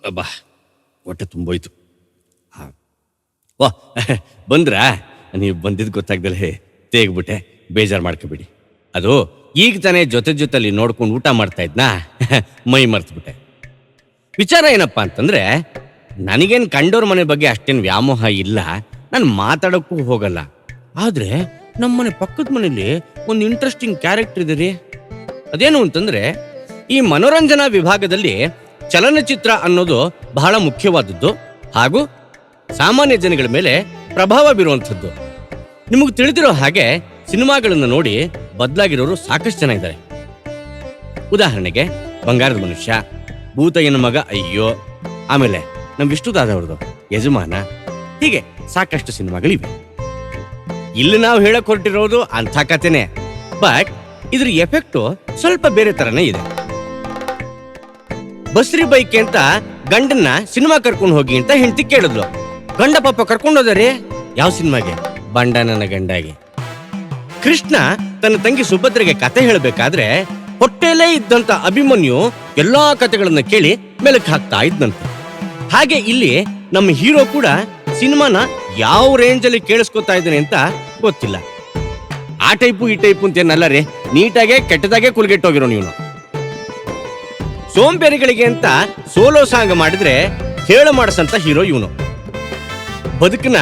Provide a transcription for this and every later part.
ಅಬ್ಬಾ ಹೊಟ್ಟೆ ತುಂಬೋಯ್ತು. ವಾ ಬಂದ್ರಾ? ನೀವು ಬಂದಿದ್ದು ಗೊತ್ತಾಗ್ದಲೇ ತೇಗ್ಬಿಟ್ಟೆ, ಬೇಜಾರು ಮಾಡ್ಕೊಬಿಡಿ. ಅದು ಈಗ ತಾನೇ ಜೊತೆಲಿ ನೋಡ್ಕೊಂಡು ಊಟ ಮಾಡ್ತಾ ಇದ್ನಾ, ಮೈ ಮರ್ತ್ಬಿಟ್ಟೆ. ವಿಚಾರ ಏನಪ್ಪಾ ಅಂತಂದ್ರೆ, ನನಗೇನು ಕಂಡೋರ್ ಮನೆ ಬಗ್ಗೆ ಅಷ್ಟೇನು ವ್ಯಾಮೋಹ ಇಲ್ಲ, ನಾನು ಮಾತಾಡೋಕ್ಕೂ ಹೋಗಲ್ಲ. ಆದ್ರೆ ನಮ್ಮನೆ ಪಕ್ಕದ ಮನೇಲಿ ಒಂದು ಇಂಟ್ರೆಸ್ಟಿಂಗ್ ಕ್ಯಾರೆಕ್ಟರ್ ಇದೆ ರೀ. ಅದೇನು ಅಂತಂದ್ರೆ, ಈ ಮನೋರಂಜನಾ ವಿಭಾಗದಲ್ಲಿ ಚಲನಚಿತ್ರ ಅನ್ನೋದು ಬಹಳ ಮುಖ್ಯವಾದದ್ದು ಹಾಗೂ ಸಾಮಾನ್ಯ ಜನಗಳ ಮೇಲೆ ಪ್ರಭಾವ ಬೀರುವಂಥದ್ದು. ನಿಮಗೆ ತಿಳಿದಿರೋ ಹಾಗೆ ಸಿನಿಮಾಗಳನ್ನು ನೋಡಿ ಬದಲಾಗಿರೋರು ಸಾಕಷ್ಟು ಜನ ಇದ್ದಾರೆ. ಉದಾಹರಣೆಗೆ ಬಂಗಾರದ ಮನುಷ್ಯ, ಭೂತಯ್ಯನ ಮಗ ಅಯ್ಯೋ, ಆಮೇಲೆ ನಮ್ಮ ವಿಷ್ಣುದಾದವ್ರದ್ದು ಯಜಮಾನ, ಹೀಗೆ ಸಾಕಷ್ಟು ಸಿನಿಮಾಗಳಿವೆ. ಇಲ್ಲಿ ನಾವು ಹೇಳಕ್ ಹೊರಟಿರೋದು ಅಂಥ ಕಥೆನೆ, ಬಟ್ ಇದ್ರ ಎಫೆಕ್ಟು ಸ್ವಲ್ಪ ಬೇರೆ ತರನೇ ಇದೆ. ಬಸ್ರಿ ಬೈಕ್ ಅಂತ ಗಂಡನ್ನ ಸಿನಿಮಾ ಕರ್ಕೊಂಡು ಹೋಗಿ ಅಂತ ಹೆಂಡತಿ ಕೇಳಿದ್ಲು. ಗಂಡ ಪಾಪ ಕರ್ಕೊಂಡು ಹೋದರೆ ಯಾವ ಸಿನಿಮಾಗೆ? ಬಂಡ ನನ್ನ ಗಂಡಾಗೆ. ಕೃಷ್ಣ ತನ್ನ ತಂಗಿ ಸುಭದ್ರೆಗೆ ಕತೆ ಹೇಳಬೇಕಾದ್ರೆ ಹೊಟ್ಟೆಲೇ ಇದ್ದಂತ ಅಭಿಮನ್ಯು ಎಲ್ಲಾ ಕತೆಗಳನ್ನ ಕೇಳಿ ಮೆಲುಕು ಹಾಕ್ತಾ ಇದ್ದಂತೆ. ಹಾಗೆ ಇಲ್ಲಿ ನಮ್ಮ ಹೀರೋ ಕೂಡ ಸಿನಿಮಾನ ಯಾವ ರೇಂಜಲ್ಲಿ ಕೇಳಿಸ್ಕೊತಾ ಇದ್ದಾನೆ ಅಂತ ಗೊತ್ತಿಲ್ಲ. ಆ ಟೈಪು ಈ ಟೈಪು ಅಂತೇನಲ್ಲ ರೀ, ನೀಟಾಗೆ ಕೆಟ್ಟದಾಗೆ ಕುಲ್ಗೆಟ್ಟೋಗಿರೋ ನೀವು. ಸೋಂಬೇರಿಗಳಿಗೆ ಅಂತ ಸೋಲೋ ಸಾಂಗ್ ಮಾಡಿದ್ರೆ ಹೇಳು ಮಾಡಿಸಂತ ಹೀರೋ ಇವನು. ಬದುಕನ್ನ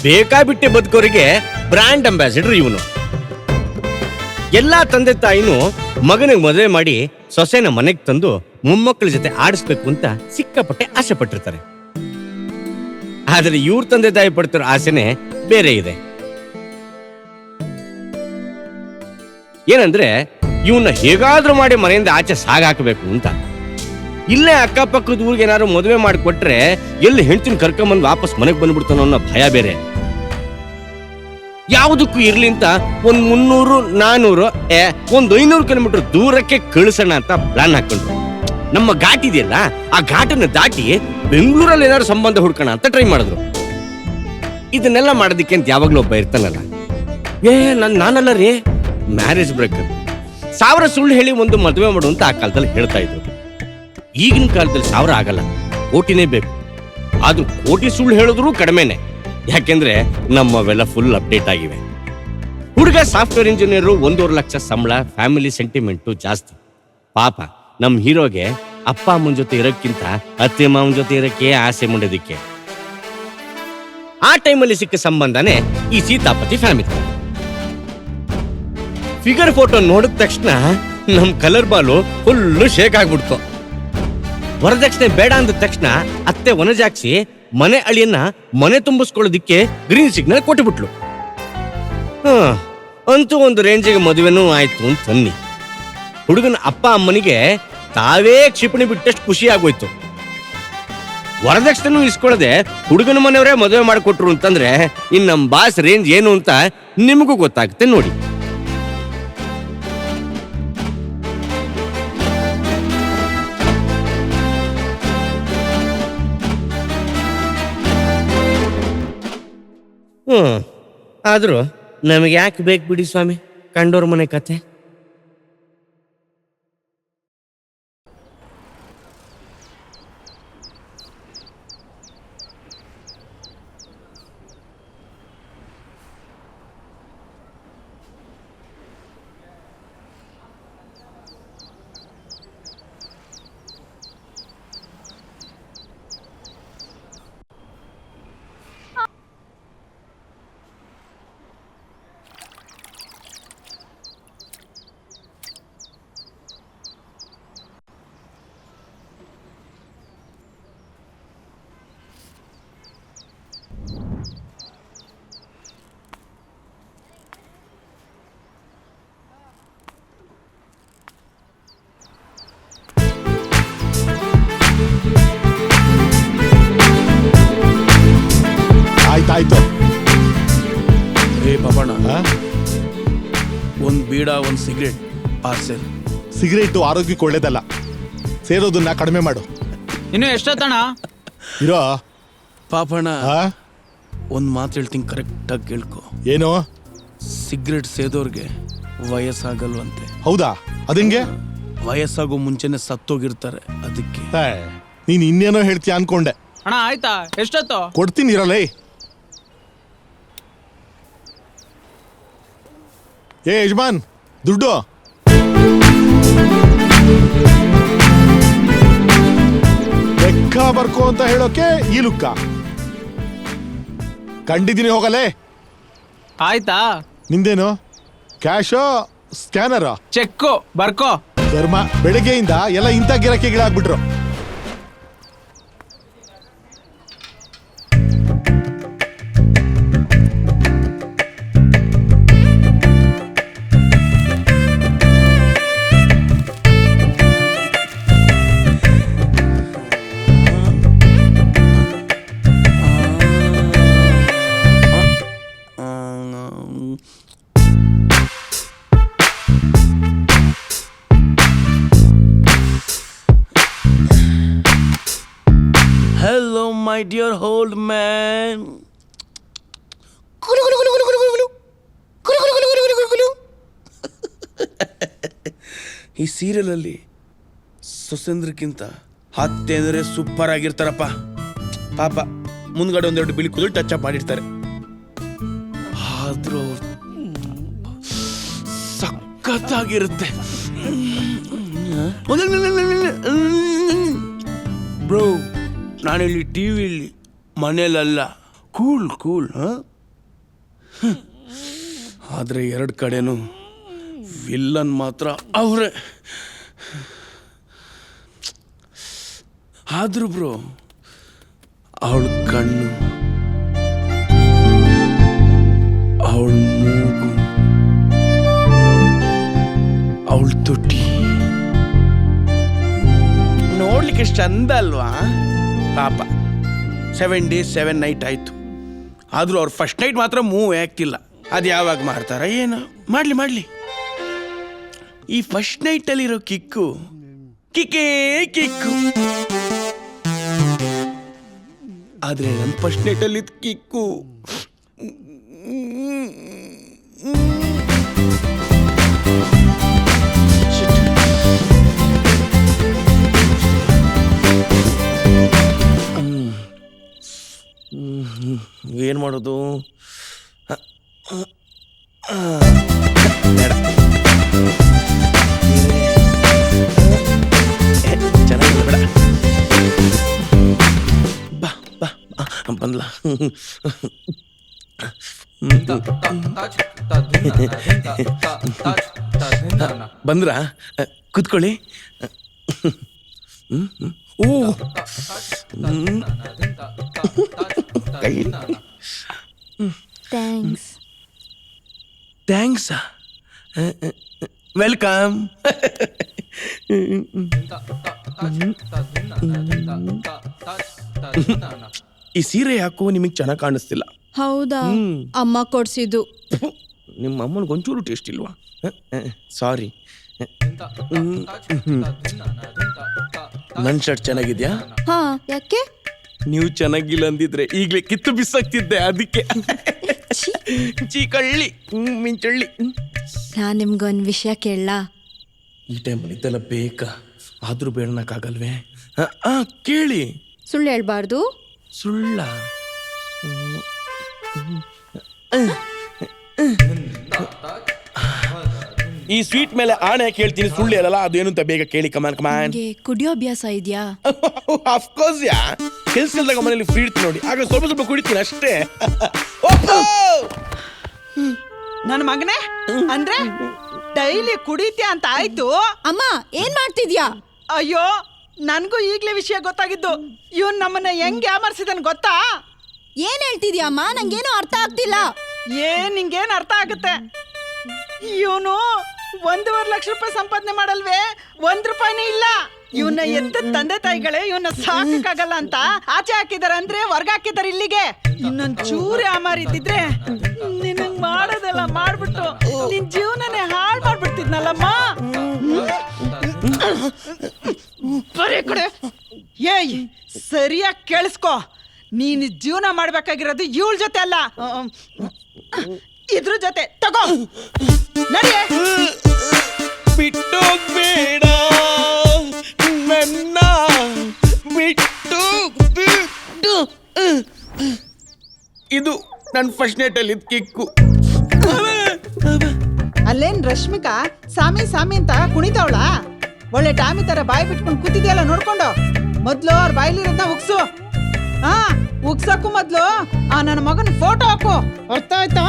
ಬೇಕಾಬಿಟ್ಟೆ ಬದುಕೋರಿಗೆ ಬ್ರ್ಯಾಂಡ್ ಅಂಬಾಸಿಡರ್ ಇವನು. ಎಲ್ಲಾ ತಂದೆ ತಾಯಿನೂ ಮಗನಿಗೆ ಮದುವೆ ಮಾಡಿ ಸೊಸೆನ ಮನೆಗೆ ತಂದು ಮೊಮ್ಮಕ್ಕಳ ಜೊತೆ ಆಡಿಸ್ಬೇಕು ಅಂತ ಸಿಕ್ಕಾಪಟ್ಟೆ ಆಸೆ ಪಟ್ಟಿರ್ತಾರೆ. ಆದ್ರೆ ಇವ್ರ ತಂದೆ ತಾಯಿ ಪಡ್ತಿರೋ ಆಸೆನೆ ಬೇರೆ ಇದೆ. ಏನಂದ್ರೆ, ಇವನ್ನ ಹೇಗಾದ್ರೂ ಮಾಡಿ ಮನೆಯಿಂದ ಆಚೆ ಸಾಗಾಕಬೇಕು ಅಂತ. ಇಲ್ಲೇ ಅಕ್ಕಪಕ್ಕದ ಊರಿಗೆ ಏನಾದ್ರು ಮದುವೆ ಮಾಡಿಕೊಟ್ರೆ ಎಲ್ಲಿ ಹೆಂಡತಿನ ಕರ್ಕೊಂಬಂದು ವಾಪಸ್ ಮನೆಗೆ ಬಂದ್ಬಿಡ್ತಾನೋ ಅನ್ನೋ ಭಯ ಬೇರೆ. ಯಾವುದಕ್ಕೂ ಇರ್ಲಿ ಅಂತ 300, 400, 500 ಕಿಲೋಮೀಟರ್ ದೂರಕ್ಕೆ ಕಳಿಸೋಣ ಅಂತ ಪ್ಲಾನ್ ಹಾಕೊಂಡ್ರು. ನಮ್ಮ ಘಾಟ್ ಇದೆಯಲ್ಲ, ಆ ಘಾಟನ್ನು ದಾಟಿ ಬೆಂಗಳೂರಲ್ಲಿ ಏನಾದ್ರು ಸಂಬಂಧ ಹುಡ್ಕೋಣ ಅಂತ ಟ್ರೈ ಮಾಡಿದ್ರು. ಇದನ್ನೆಲ್ಲ ಮಾಡೋದಿಕ್ಕೆ ಅಂತ ಯಾವಾಗ್ಲೂ ಒಬ್ಬ ಇರ್ತಾನಲ್ಲ, ನಾನಲ್ಲ ರೀ, ಮ್ಯಾರೇಜ್ ಬ್ರೇಕರ್. 1000 ಸುಳ್ಳು ಹೇಳಿ ಒಂದು ಮದುವೆ ಮಾಡು ಅಂತ ಆ ಕಾಲದಲ್ಲಿ ಹೇಳ್ತಾ ಇದ್ರು. ಈಗಿನ ಕಾಲದಲ್ಲಿ 1000 ಆಗಲ್ಲ, ಕೋಟಿನೇ ಬೇಕು. ಅದು ಕೋಟಿ ಸುಳ್ಳು ಹೇಳಿದ್ರು ಕಡಿಮೆನೆ, ಯಾಕೆಂದ್ರೆ ನಮ್ಮವೆಲ್ಲ ಫುಲ್ ಅಪ್ಡೇಟ್ ಆಗಿವೆ. ಹುಡುಗ ಸಾಫ್ಟ್ವೇರ್ ಇಂಜಿನಿಯರ್, 1.5 ಲಕ್ಷ ಸಂಬಳ, ಫ್ಯಾಮಿಲಿ ಸೆಂಟಿಮೆಂಟು ಜಾಸ್ತಿ. ಪಾಪ ನಮ್ಮ ಹೀರೋಗೆ ಅಪ್ಪ ಅಮ್ಮನ ಜೊತೆ ಇರೋಕ್ಕಿಂತ ಅತ್ತೆ ಮಾವನ ಜೊತೆ ಇರೋಕ್ಕೆ ಆಸೆ ಮುಂಡೋದಿಕ್ಕೆ. ಆ ಟೈಮಲ್ಲಿ ಸಿಕ್ಕ ಸಂಬಂಧನೇ ಈ ಸೀತಾಪತಿ ಫ್ಯಾಮಿಲಿ. ಫಿಗರ್ ಫೋಟೋ ನೋಡಿದ ತಕ್ಷಣ ನಮ್ ಕಲರ್ ಬಾಲು ಫುಲ್ಲು ಶೇಕ್ ಆಗ್ಬಿಡ್ತು. ವರದಕ್ಷಿಣೆ ಬೇಡ ಅಂದ ತಕ್ಷಣ ಅತ್ತೆ ವನಜಾಕ್ಷಿ ಮನೆ ಅಳಿಯನ್ನ ಮನೆ ತುಂಬಿಸ್ಕೊಳ್ಳೋದಿಕ್ಕೆ ಗ್ರೀನ್ ಸಿಗ್ನಲ್ ಕೊಟ್ಟುಬಿಟ್ಲು. ಅಂತೂ ಒಂದು ರೇಂಜಿಗೆ ಮದುವೆನೂ ಆಯ್ತು ಅಂತ ತನ್ನಿ. ಹುಡುಗನ ಅಪ್ಪ ಅಮ್ಮನಿಗೆ ತಾವೇ ಕ್ಷಿಪಣಿ ಬಿಟ್ಟಷ್ಟು ಖುಷಿ ಆಗೋಯ್ತು. ವರದಕ್ಷಿಣೆನೂ ಇಸ್ಕೊಳ್ಳದೆ ಹುಡುಗನ ಮನೆಯವರೇ ಮದುವೆ ಮಾಡಿಕೊಟ್ರು ಅಂತಂದ್ರೆ ಇನ್ ನಮ್ ಬಾಸ್ ರೇಂಜ್ ಏನು ಅಂತ ನಿಮಗೂ ಗೊತ್ತಾಗುತ್ತೆ ನೋಡಿ. ಆದ್ರೂ ನಮಗೆ ಯಾಕೆ ಬೇಕು ಬಿಡಿ ಸ್ವಾಮಿ ಕಂಡೋರ್ ಮನೆ ಕತೆ. ಆಯ್ತಾಯ್ತು. ಏ ಪಾಪಣ್ಣ, ಒಂದು ಬೀಡ, ಒಂದು ಸಿಗರೇಟ್ ಪಾರ್ಸೆಲ್. ಸಿಗರೇಟು ಆರೋಗ್ಯಕ್ಕೆ ಒಳ್ಳೇದಲ್ಲ, ಸೇರೋದನ್ನ ಕಡಿಮೆ ಮಾಡು. ಇನ್ನು ಎಷ್ಟೊತ್ತಣ ಇರೋ ಪಾಪಣ್ಣ, ಒಂದು ಮಾತು ಹೇಳ್ತೀನಿ, ಕರೆಕ್ಟಾಗಿ ಕೇಳ್ಕೊ. ಏನು? ಸಿಗರೇಟ್ ಸೇದೋರ್ಗೆ ವಯಸ್ಸಾಗಲ್ವಂತೆ. ಹೌದಾ? ಅದಂಗೆ? ವಯಸ್ಸಾಗೋ ಮುಂಚೆನೆ ಸತ್ತೋಗಿರ್ತಾರೆ, ಅದಕ್ಕೆ. ನೀನ್ ಇನ್ನೇನೋ ಹೇಳ್ತೀಯ ಅನ್ಕೊಂಡೆ. ಅಣ್ಣ ಆಯ್ತಾ, ಎಷ್ಟೊತ್ತು? ಕೊಡ್ತೀನಿ ಇರಲೇ. ಏ ಯಜಮಾನ್, ದುಡ್ಡು. ಲೆಕ್ಕ ಬರ್ಕೋ ಅಂತ ಹೇಳೋಕೆ ಈ ಲುಕ್ಕ. ಕಂಡಿದ್ದೀನಿ, ಹೋಗಲೇ. ಆಯ್ತಾ? ನಿಂದೇನು ಕ್ಯಾಶೋ ಸ್ಕ್ಯಾನರ? ಚೆಕ್ಕು ಬರ್ಕೋ. ಧರ್ಮ, ಬೆಳಗ್ಗೆಯಿಂದ ಎಲ್ಲ ಇಂಥ ಗಿರಾಕಿಗಳಾಗ್ಬಿಟ್ರು. Hello, my dear old man. ಈ ಸೀರಿಯಲಲ್ಲಿ ಸುಸೇಂದ್ರಕ್ಕಿಂತ ಹತ್ತೆಂದ್ರೆ ಸೂಪರ್ ಆಗಿರ್ತಾರಪ್ಪ. ಪಾಪ ಮುಂದ್ಗಡೆ ಒಂದೆರಡು ಬಿಳಿ ಕೂದಲು ಟಚ್ ಅಪ್ ಮಾಡಿರ್ತಾರೆ. ಆದ್ರೂ ಸಖತ್ತಾಗಿರುತ್ತೆ ಬ್ರೋ. ನಾನಿಲ್ಲಿ ಟಿವಿಲಿ, ಮನೇಲಲ್ಲ. Cool cool. ಆದರೆ ಎರಡು ಕಡೆನೂ ವಿಲ್ಲನ್ ಮಾತ್ರ ಅವರೇ. ಆದ್ರೂ ಬ್ರೋ, ಅವಳ ಕಣ್ಣು, ಅವಳ ಮೂಗು, ಅವಳ ತುಟಿ ನೋಡ್ಲಿಕ್ಕೆ ಎಷ್ಟು ಚಂದ ಅಲ್ವಾ? ಪಾಪ 7 days 7 nights ಆಯ್ತು. ಆದ್ರೂ ಅವ್ರು ಫಸ್ಟ್ ನೈಟ್ ಮಾತ್ರ ಮೂವ್ ಆಗ್ತಿಲ್ಲ. ಅದು ಯಾವಾಗ ಮಾಡ್ತಾರ ಏನೋ. ಮಾಡ್ಲಿ. ಈ ಫಸ್ಟ್ ನೈಟಲ್ಲಿರೋ ಕಿಕ್ಕು ಆದ್ರೆ ನನ್ನ ಫಸ್ಟ್ ನೈಟಲ್ಲಿ ಕಿಕ್ಕು ಏನು ಮಾಡೋದು? ಚೆನ್ನಾಗಿಲ್ಲ, ಬೇಡ. ಬಾ ಬಂದ್ಲ. ಬಂದ್ರ? ಕೂತ್ಕೊಳ್ಳಿ. ಓ, ಥ್ಯಾಂಕ್ಸ್. ವೆಲ್ಕಮ್. ಈ ಸೀರೆ ಯಾಕೋ ನಿಮಗೆ ಚೆನ್ನಾಗಿ ಕಾಣಿಸ್ತಿಲ್ಲ. ಹೌದಾ? ಅಮ್ಮ ಕೊಡ್ಸಿದ್ದು. ನಿಮ್ಮ ಅಮ್ಮನಿಗೆ ಒಂಚೂರು ಟೇಸ್ಟ್ ಇಲ್ವಾ? ಸಾರಿ. ನನ್ನ ಶರ್ಟ್ ಚೆನ್ನಾಗಿದ್ಯಾ? ಹಾ, ಯಾಕೆ? ನೀವು ಚೆನ್ನಾಗಿಲ್ಲ ಅಂದಿದ್ರೆ ಈಗಲೇ ಕಿತ್ತು ಬಿಸಾಕ್ತಿದ್ದೆ, ಅದಕ್ಕೆ. ಚೀಕಳ್ಳಿ ಮಿಂಚಳ್ಳಿ. ನಾನ್ ನಿಮ್ಗೊಂದು ವಿಷಯ ಕೇಳಲಾ? ಈ ಟೈಮಲ್ಲಿ ಇದೆಲ್ಲ ಬೇಕಾ? ಆದ್ರೂ ಬೇಡನಕ್ಕಾಗಲ್ವೇ? ಕೇಳಿ. ಸುಳ್ಳು ಹೇಳ್ಬಾರ್ದು. ಸುಳ್ಳ? ಈ ಸ್ವೀಟ್ ಮೇಲೆ ಆಣೆ ಕೇಳ್ತೀನಿ, ಸುಳ್ಳು ಹೇಳಲ್ಲ. ಅದೇನು ಅಂತ ಬೇಗ ಕೇಳಿ. ಕಮಾನ್. ಕುಡಿಯೋ ಅಭ್ಯಾಸ ಇದೆಯಾ? ಅಫ್ಕೋರ್ಸ್ ಯಾ. ಕೆಲ್ಸದಾಗ ಮನೇಲಿ ಫ್ರೀ ಇರ್ತೀನಿ ನೋಡಿ, ಆಗ ಸ್ವಲ್ಪ ಕುಡಿತೀನಿ ಅಷ್ಟೇ. ನನ್ನ ಮಗನೇ, ಅಂದ್ರೆ ಡೈಲಿ ಕುಡಿತೀಯ ಅಂತ ಆಯ್ತು. ಅಮ್ಮ, ಏನ್ ಮಾಡ್ತಿದ್ಯಾ? ಅಯ್ಯೋ, ನನ್ಗೂ ಈಗ್ಲೇ ವಿಷಯ ಗೊತ್ತಾಗಿದ್ದು. ಇವನ್ ನಮ್ಮನ್ನ ಹೆಂಗ್ ಯಾಮರ್ಸಿದನ್ ಗೊತ್ತಾ? ಏನ್ ಹೇಳ್ತಿದ್ಯಾ ಅಮ್ಮ? ನಂಗೇನು ಅರ್ಥ ಆಗ್ತಿಲ್ಲ. ನಿಂಗೇನ್ ಅರ್ಥ ಆಗುತ್ತೆ? ಇವನು 1.5 ಲಕ್ಷ ರೂಪಾಯಿ ಸಂಪಾದನೆ ಮಾಡಲ್ವೇ, 1 ರೂಪಾಯಿನೇ ಇಲ್ಲ. ಇವನ್ನ ಎತ್ತ ತಂದೆ ತಾಯಿಗಳೇ ಇವನ್ನ ಸಾಕಾಗಲ್ಲ ಅಂತ ಆಚೆ ಹಾಕಿದಾರೆ, ಅಂದ್ರೆ ಹೊರ್ಗ ಹಾಕಿದಾರೆ ಇಲ್ಲಿಗೆ. ಇನ್ನೊಂದ್ ಚೂರಿ ಅಮಾರಿದ್ದಿದ್ರೆ ನಿನಗ್ ಮಾಡೋದೆಲ್ಲ ಮಾಡ್ಬಿಟ್ಟು ನಿನ್ ಜೀವನನೇ ಹಾಳು ಮಾಡ್ಬಿಡ್ತಿದ್ನಲ್ಲಮ್ಮ. ಬರೀ ಕಡೆ ಏಯ್, ಸರಿಯಾಗಿ ಕೇಳಿಸ್ಕೊ. ನೀನ್ ಜೀವನ ಮಾಡ್ಬೇಕಾಗಿರೋದು ಇವಳ ಜೊತೆ ಅಲ್ಲ, ಇದ್ರ ಜೊತೆ. ತಗೋ, ನಡಿಯೇ. ಬಿಟ್ಟೋಗ್ಬೇಡ ನನ್ನ, ಬಿಟ್ಟು ಬಿಟ್ಟು ಇದು ನನ್ನ ಫಸ್ಟ್ ನೈಟ್ ಅಲ್ಲಿ ಕಿಕ್ಕು. ಅಲ್ಲೇನ್ ರಶ್ಮಿಕಾ ಸಾಮಿ ಸಾಮಿ ಅಂತ ಕುಣಿತಾವಳ? ಒಳ್ಳೆ ಟಾಮಿ ತರ ಬಾಯಿ ಬಿಟ್ಕೊಂಡು ಕೂತಿದ್ಯಲ್ಲ ನೋಡ್ಕೊಂಡು. ಮೊದ್ಲು ಅವ್ರ ಬಾಯಿಲಿರೋದನ್ನ ಉಗ್ಸು. ಹಾ, ಉಗ್ಸಕ್ಕೂ ಮೊದ್ಲು ಆ ನನ್ನ ಮಗನ ಫೋಟೋ ಹಾಕು. ಅರ್ಥ ಆಯ್ತಾ?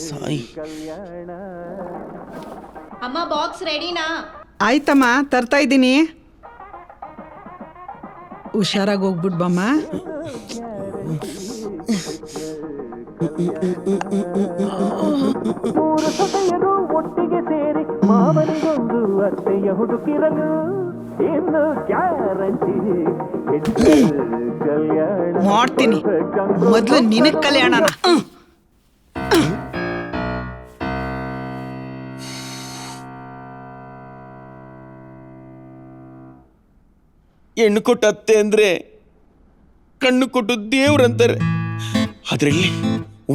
ಸಾಯಿ ಅಮ್ಮ ಬಾಕ್ಸ್ ರೆಡಿನಾ? ಆಯ್ತಮ್ಮ, ತರ್ತಾ ಇದ್ದೀನಿ. ಹುಷಾರಾಗಿ ಹೋಗ್ಬಿಟ್ ಬಮ್ಮ. ಒಟ್ಟಿಗೆ ಸೇರಿ ಮಾವನಿಗೊಂದು ಅತ್ತೆಯ ಹುಡುಕಿರಲು ಇನ್ನು ಗ್ಯಾರಂಟಿ ಕಲ್ಯಾಣ ಮಾಡ್ತೀನಿ. ಮೊದ್ಲು ನಿನಗ್ ಕಲ್ಯಾಣನ. ಹೆಣ್ಣು ಕೊಟ್ಟ ಅತ್ತೆ ಅಂದ್ರೆ ಕಣ್ಣು ಕೊಟ್ಟು ದೇವ್ರಂತಾರೆ. ಅದ್ರಲ್ಲಿ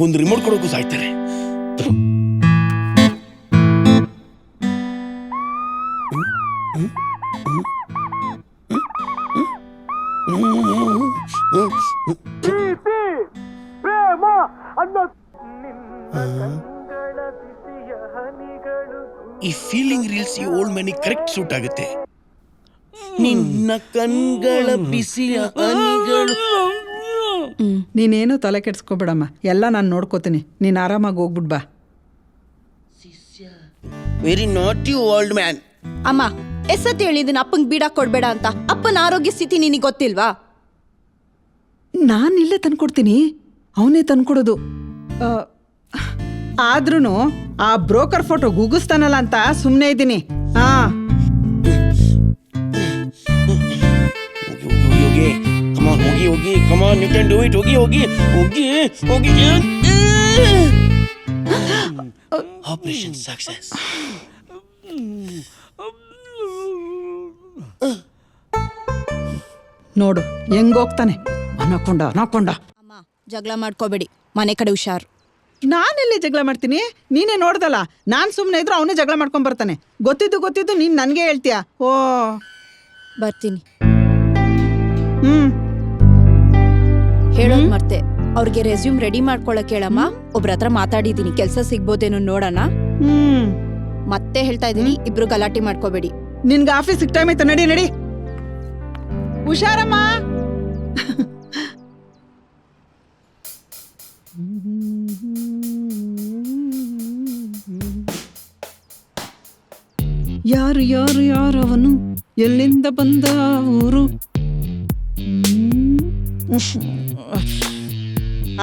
ಒಂದು ರಿಮೋಟ್ ಕೊಡೋಕು ಸಾಯ್ತಾರೆ. ಈ ಫೀಲಿಂಗ್ ರೀಲ್ಸ್ ಈ ಓಲ್ಡ್ ಮ್ಯಾನಿಗೆ ಕರೆಕ್ಟ್ ಸೂಟ್ ಆಗುತ್ತೆ. ನಿನ್ನ ಕಣ್ಗಳ ಬಿಸಿಯ ಹನಿಗಳು. ನೀನೇನು ತಲೆ ಕೆಡ್ಸ್ಕೊಬೇಡಮ್ಮ, ಎಲ್ಲ ನಾನು ನೋಡ್ಕೋತೀನಿ. ನೀನು ಆರಾಮಾಗಿ ಹೋಗ್ಬಿಟ್ ಬಾ. ವೆರಿ ನಾಟಿ ಓಲ್ಡ್ ಮ್ಯಾನ್. ಅಮ್ಮ ಎಷ್ಟೊತ್ತು ಹೇಳಿದ್ದೀನಿ ಅಪ್ಪಂಗೆ ಬೀಡಾಕ್ ಕೊಡ್ಬೇಡ ಅಂತ. ಅಪ್ಪನ ಆರೋಗ್ಯ ಸ್ಥಿತಿ ನಿನಗೆ ಗೊತ್ತಿಲ್ವಾ? ನಾನು ಇಲ್ಲೇ ತಂದ್ಕೊಡ್ತೀನಿ, ಅವನೇ ತಂದ್ಕೊಡೋದು. ಆದ್ರೂ ಆ ಬ್ರೋಕರ್ ಫೋಟೋ ಗುಗಿಸ್ತಾನಲ್ಲ ಅಂತ ಸುಮ್ಮನೆ ಇದ್ದೀನಿ. ಹಾ, ಹೋಗಿ come on, ಹೋಗಿ come on, you can do it. ಹೋಗಿ ಆಪರೇಷನ್ ಸಕ್ಸಸ್. ನೋಡು ಹೆಂಗೋಗ್ತಾನೆ. ಅನಕೊಂಡ ಅಮ್ಮ ಜಗಳ ಮಾಡ್ಕೋಬೇಡಿ, ಮನೆ ಕಡೆ ಹುಷಾರು. ನಾನೆಲ್ಲಿ ಜಗಳ ಮಾಡ್ತೀನಿ? ನೀನೇ ನೋಡ್ದಲ್ಲ, ನಾನು ಸುಮ್ಮನೆ ಇದ್ರು ಅವನೇ ಜಗಳ ಮಾಡ್ಕೊಂಡ್ ಬರ್ತಾನೆ. ಗೊತ್ತಿದ್ದು ನೀನು ನನಗೆ ಹೇಳ್ತೀಯ. ಓ, ಬರ್ತೀನಿ. ಹ್ಮ್, ಹೇಳೋದ್ ಮರ್ತೆ, ಅವ್ರಿಗೆ ರೆಸ್ಯೂಮ್ ರೆಡಿ ಮಾಡ್ಕೊಳಕ್ ಹೇಳಮ್ಮ. ಒಬ್ರ ಹತ್ರ ಮಾತಾಡಿದೀನಿ, ಕೆಲ್ಸ ಸಿಗ್ಬೋದೇನೋ ನೋಡೋಣ. ಹ್ಮ್. ಮತ್ತೆ ಹೇಳ್ತಾ ಇದೀನಿ, ಇಬ್ರು ಗಲಾಟೆ ಮಾಡ್ಕೋಬೇಡಿ. ನಿನ್ಗೆ ಆಫೀಸಿಗೆ ಟೈಮ್ ಆಯ್ತು, ನಡಿ. ಹುಷಾರಮ್ಮ. ಯಾರು ಎಲ್ಲಿಂದ ಬಂದ ಊರು?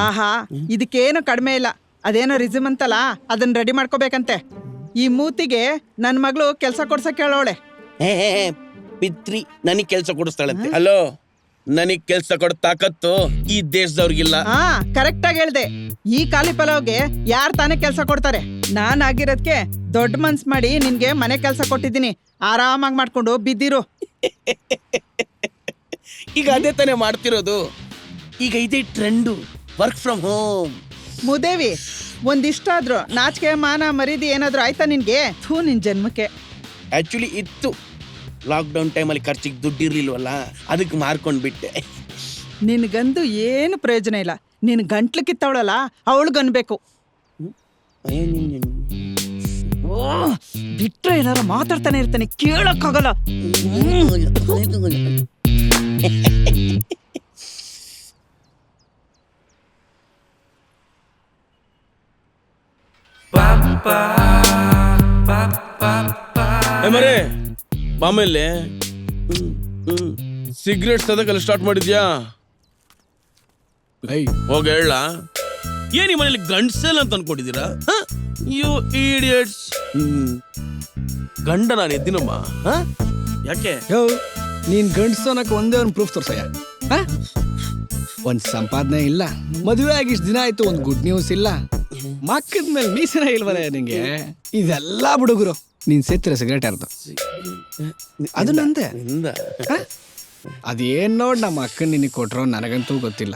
ಆಹಾ, ಇದಕ್ಕೇನು ಕಡಿಮೆ ಇಲ್ಲ. ಅದೇನೋ ರಿಸ್ಯೂಮ್ ಅಂತಲ್ಲ, ಅದನ್ನ ರೆಡಿ ಮಾಡ್ಕೋಬೇಕಂತೆ. ಈ ಮೂತಿಗೆ ನನ್ನ ಮಗಳು ಕೆಲಸ ಕೊಡ್ಸಕ್ ಹೇಳೋಳೆ. ಪಿತ್ರಿ ನನಗ್ ಕೆಲ್ಸ ಕೊಡಿಸ್ತಾಳಂತೆ. ಹಲೋ, ನನಗ್ ಕೆಲ್ಸ ಕೊಡ ತಾಕತ್ತು ಈ ದೇಶದವ್ರಿಗಿಲ್ಲ. ಹಾ, ಕರೆಕ್ಟ್ ಆಗಿ ಹೇಳ್ದೆ. ಈ ಖಾಲಿ ಪಲಾವ್ಗೆ ಯಾರ್ ತಾನೇ ಕೆಲಸ ಕೊಡ್ತಾರೆ? ನಾನ್ ಆಗಿರೋದ್ಕೆ ದೊಡ್ಡ ಮನ್ಸ್ ಮಾಡಿ ನಿನ್ಗೆ ಮನೆ ಕೆಲಸ ಕೊಟ್ಟಿದ್ದೀನಿ. ಆರಾಮಾಗಿ ಮಾಡ್ಕೊಂಡು ಬಿದ್ದಿರು. ಈಗ ಅದೇ ತಾನೇ ಮಾಡ್ತಿರೋದು. ಈಗ ಇದೇ ಟ್ರೆಂಡು, ವರ್ಕ್ ಫ್ರಮ್ ಹೋಮ್. ಮುದೇವಿ, ಒಂದಿಷ್ಟಾದ್ರು ನಾಚಿಕೆ ಮಾನ ಮರೀದಿ ಏನಾದ್ರು ಆಯ್ತಾ ನಿನ್ಗೆ? ಥೂ, ನಿನ್ ಜನ್ಮಕ್ಕೆ. ಆಕ್ಚುಲಿ ಇತ್ತು, ಲಾಕ್ಡೌನ್ ಟೈಮಲ್ಲಿ ಖರ್ಚಿಗೆ ದುಡ್ಡು ಇರ್ಲಿಲ್ವಲ್ಲ, ಅದಕ್ಕೆ ಮಾರ್ಕೊಂಡ್ಬಿಟ್ಟೆ. ನಿನ್ಗಂದು ಏನು ಪ್ರಯೋಜನ ಇಲ್ಲ. ನಿನ್ ಗಂಟ್ಲು ಕಿತ್ತವಳಲ್ಲ, ಅವಳಿಗನ್ಬೇಕು. ಬಿಟ್ರೆ ಏನಾರ ಮಾತಾಡ್ತಾನೆ ಇರ್ತಾನೆ, ಕೇಳಕ್ಕಾಗಲ್ಲ. ಮರೇ ಆಮೇಲೆ ಸಿಗರೇಟ್ ಸದಕಲ್ಲಿ ಸ್ಟಾರ್ಟ್ ಮಾಡಿದ್ಯಾ? ಹೋಗ ಹೇಳ. ಏನ್ ಈ ಮನೇಲಿ ಗಂಡ್ಸೆಲ್ ಅಂತ ಅನ್ಕೊಂಡಿದ್ದೀರಾ? You idiots. ಗಂಡ ನಾನು ಎದ್ದಿನಮ್ಮ. ಯಾಕೆ ನೀನ್ ಗಂಡಸೋನಕ್ಕೆ ಒಂದೇ ಒಂದು ಪ್ರೂಫ್ ತೋರ್ಸಯ್ಯ. ಒಂದ್ ಸಂಪಾದನೆ ಇಲ್ಲ, ಮದುವೆ ಆಗಿ ಇಷ್ಟ ದಿನ ಆಯ್ತು, ಒಂದ್ ಗುಡ್ ನ್ಯೂಸ್ ಇಲ್ಲ, ಮಕ್ಕದ ಮೇಲೆ ಮೀಸನ ಇಲ್ವಲ್ಲ ನಿಂಗೆ? ಇದೆಲ್ಲ ಬಿಡುಗರು. ನೀನ್ ಸೇತ್ರ ಸಿಗರೇಟ್ ಯಾರ್ದು? ಅದು ನಂದೆ. ಅದೇನ್ ನೋಡ್ ನಮ್ಮ ಅಕ್ಕನ್ ನಿನಗೆ ಕೊಟ್ರೋ ನನಗಂತೂ ಗೊತ್ತಿಲ್ಲ.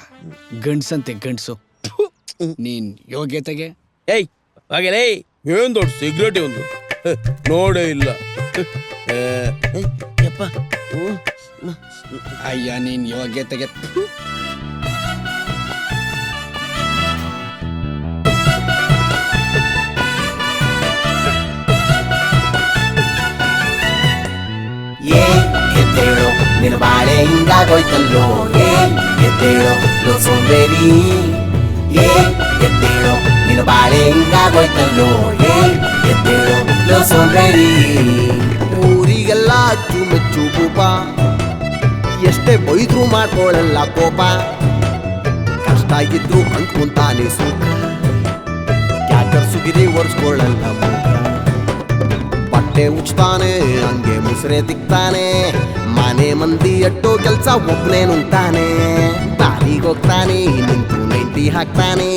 ಗಂಡ್ಸಂತೆ ಗಂಡ್ಸು. ಥು, ನೀನ್ ಯೋಗ್ಯತೆಗೆ ಏಯ್ ಹಾಗೆಲೇ ಏನ್ ದೊಡ್ಡ ಸಿಗರೇಟ್ ಒಂದು ನೋಡೇ ಇಲ್ಲ. ಯಪ್ಪ ಅಯ್ಯ ನೀನ್ ಯೋಗ್ಯತೆಗೆ. ಥು. ಎದ್ದೇಳೋ ನಿನ್ನ ಬಾಳೆ ಹಿಂಗಾಗೋಯ್ತಲ್ಲೋ, ಎದ್ದೇಳೋ ಲೋ ಸೋಂಬೇರಿ. ಎದ್ದೇಳೋ ನಿನ್ನ ಬಾಳೆ ಹಿಂಗಾಗೋಯ್ತಲ್ಲೋ, ಎದ್ದೇಳೋ ಲೋ ಸೋಂಬೇರಿ. ಊರಿಗೆಲ್ಲ ಅಚ್ಚು ಮೆಚ್ಚು ಭೂಪ, ಎಷ್ಟೇ ಬೈದ್ರು ಮಾಡ್ಕೊಳ್ಳಲ್ಲ ಕೋಪ. ಕಷ್ಟ ಇದ್ರು ಅಂದ್ಕೊಂತಾನೆ ಸುಖ, ಕ್ಯಾಟರ್ ಸುಗಿರಿ ಒರೆಸ್ಕೊಳ್ಳಲ್ಲ ಮುಖ. ಬಟ್ಟೆ ಉಚ್ತಾನೆ ಹಂಗೆ ಮುಸ್ರೆ ತಿಕ್ತಾನೆ, ಮನೆ ಮಂದಿ ಅಟ್ಟೋ ಕೆಲ್ಸ ಒಬ್ನೇ ನುಂಗ್ತಾನೆ. ದಾರಿಗೋಗ್ತಾನೆ ನಿಂತು 90 ಹಾಕ್ತಾನೆ,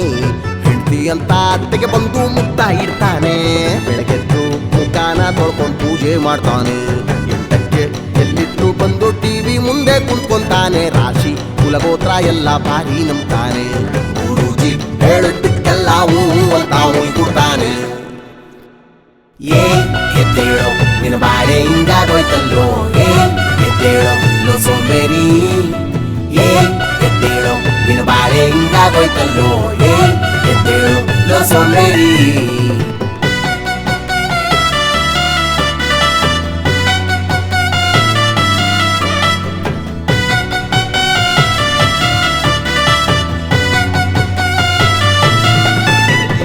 ಹೆಂಡತಿ ಅಂತ ಅತ್ತೆಗೆ ಬಂದು ಮುತ್ತ ಇಡ್ತಾನೆ. ಬೆಳಗ್ಗೆದ್ದು ಮುಖಾನ ತೊಳ್ಕೊಂಡು ಪೂಜೆ ಮಾಡ್ತಾನೆ, 8ಕ್ಕೆ ಎಲ್ಲಿದ್ರು ಬಂದು ಟಿವಿ ಮುಂದೆ ಕುಂತ್ಕೊಂತಾನೆ. ರಾಶಿ ಕುಲಗೋತ್ರ ಎಲ್ಲ ಭಾರಿ ನಂಬ್ತಾನೆ, ಗುರೂಜಿ ಹೇಳಿದ್ದಕ್ಕೆಲ್ಲ ಹೂ ಅಂತ ಕೊಡ್ತಾನೆ. ಎದ್ದೇಳೋ ನಿನ್ನ ಬಾಳೆ ಹಿಂಗಾಗೋಯ್ತಲ್ಲೋ, ಎದ್ದೇಳೋ ಲೋ ಸೋಂಬೇರಿ. ಎದ್ದೇಳೋ ನಿನ್ನ ಬಾಳೆ ಹಿಂಗಾಗೋಯ್ತಲ್ಲೋ, ಎದ್ದೇಳೋ ಲೋ ಸೋಂಬೇರಿ.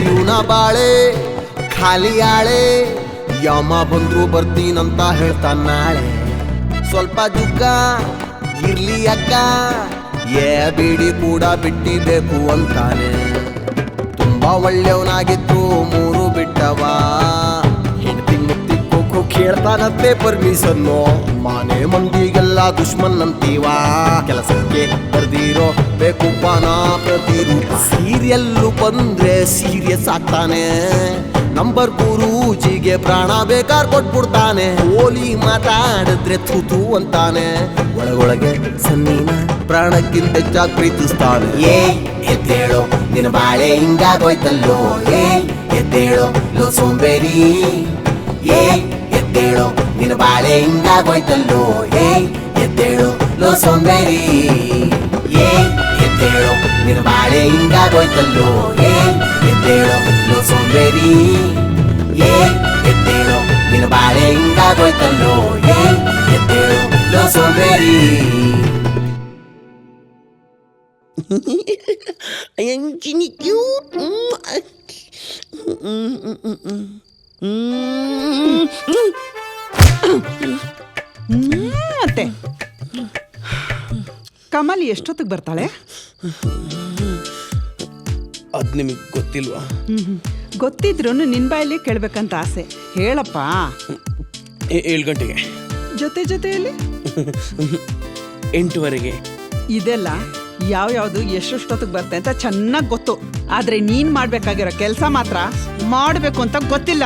ಇವನ ಬಾಳೆ ಖಾಲಿ ಆಳೆ, ಯಮ ಬಂದ್ರು ಬರ್ತೀನಂತ ಹೇಳ್ತಾನ ನಾಳೆ. ಸ್ವಲ್ಪ ಜುಗ್ಗ ಇರ್ಲಿ ಅಕ್ಕ, ಬೀಡಿ ಕೂಡ ಬಿಟ್ಟಿಬೇಕು ಅಂತಾನೆ. ತುಂಬಾ ಒಳ್ಳೆಯವನಾಗಿತ್ತು 3 ಬಿಟ್ಟವ, ಹೆಂಡತಿ ಮುತ್ತಿ ಖೋ ಕೇಳ್ತಾನಂತೆ ಪರ್ಮಿಷನ್ನು. ಮನೆ ಮಂದಿಗೆಲ್ಲ ದುಶ್ಮನ್ ಅಂತೀವ, ಕೆಲಸಕ್ಕೆ ಬರ್ದಿರೋ ಬೇಕುಪ್ಪನ ಪ್ರತಿರೂಪ. ಸೀರಿಯಲ್ಲು ಬಂದ್ರೆ ಸೀರಿಯಸ್ ಆಗ್ತಾನೆ, ನಂಬರ್ ಗುರೂಜಿಗೆ ಪ್ರಾಣ ಬೇಕಾರ್ ಕೊಟ್ಬಿಡ್ತಾನೆ. ಓಲಿ ಮಾತಾಡಿದ್ರೆ ಥೂತು ಅಂತಾನೆ, ಒಳಗೊಳಗೆ ಸನ್ನಿನ ಪ್ರಾಣಕ್ಕಿಂತ ಹೆಚ್ಚಾಗಿ ಪ್ರೀತಿಸ್ತಾನೆ. ಎದ್ದೇಳೋ ನಿನ್ನ ಬಾಳೆ ಹಿಂಗಾಗೋಯ್ತಲ್ಲೋ, ಎದ್ದೇಳೋ ಲೋ ಸೋಂಬೇರಿ. ಎದ್ದೇಳೋ ನಿನ್ನ ಬಾಳೆ ಹಿಂಗಾಗೋಯ್ತಲ್ಲೋ, ಎದ್ದೇಳೋ ಲೋ ಸೋಂಬೇರಿ. ಎದ್ದೇಳೋ ನಿನ್ನ ಬಾಳೆ ಹಿಂಗಾಗೋಯ್ತಲ್ಲೋ, ಎದ್ದೇಳೋ ಲೋ ಸೋಂಬೇರಿ. ಎದ್ದೇಳೋ ನಿನ್ನ ಬಾಳೆ ಹಿಂಗಾಗೋಯ್ತಲ್ಲೋ, ಎದ್ದೇಳೋ ಲೋ ಸೋಂಬೇರಿ. ಅತ್ತೆ ಕಮಲ್ ಎಷ್ಟೊತ್ತಿಗೆ ಬರ್ತಾಳೆ? ಅದ್ ನಿಮಗೆ ಗೊತ್ತಿಲ್ವಾ? ಗೊತ್ತಿದ್ರು ನಿನ್ ಬಾಯಲ್ಲಿ ಕೇಳ್ಬೇಕಂತ ಆಸೆ. ಹೇಳಪ್ಪ. 7 ಗಂಟೆಗೆ. ಜೊತೆಯಲ್ಲಿ 8:15. ಇದೆಲ್ಲ ಯಾವ್ಯಾವ್ದು ಎಷ್ಟೊತ್ತಿಗೆ ಬರುತ್ತೆ ಅಂತ ಚೆನ್ನಾಗಿ ಗೊತ್ತು, ಆದ್ರೆ ನೀನ್ ಮಾಡ್ಬೇಕಾಗಿರೋ ಕೆಲಸ ಮಾತ್ರ ಮಾಡ್ಬೇಕು ಅಂತ ಗೊತ್ತಿಲ್ಲ.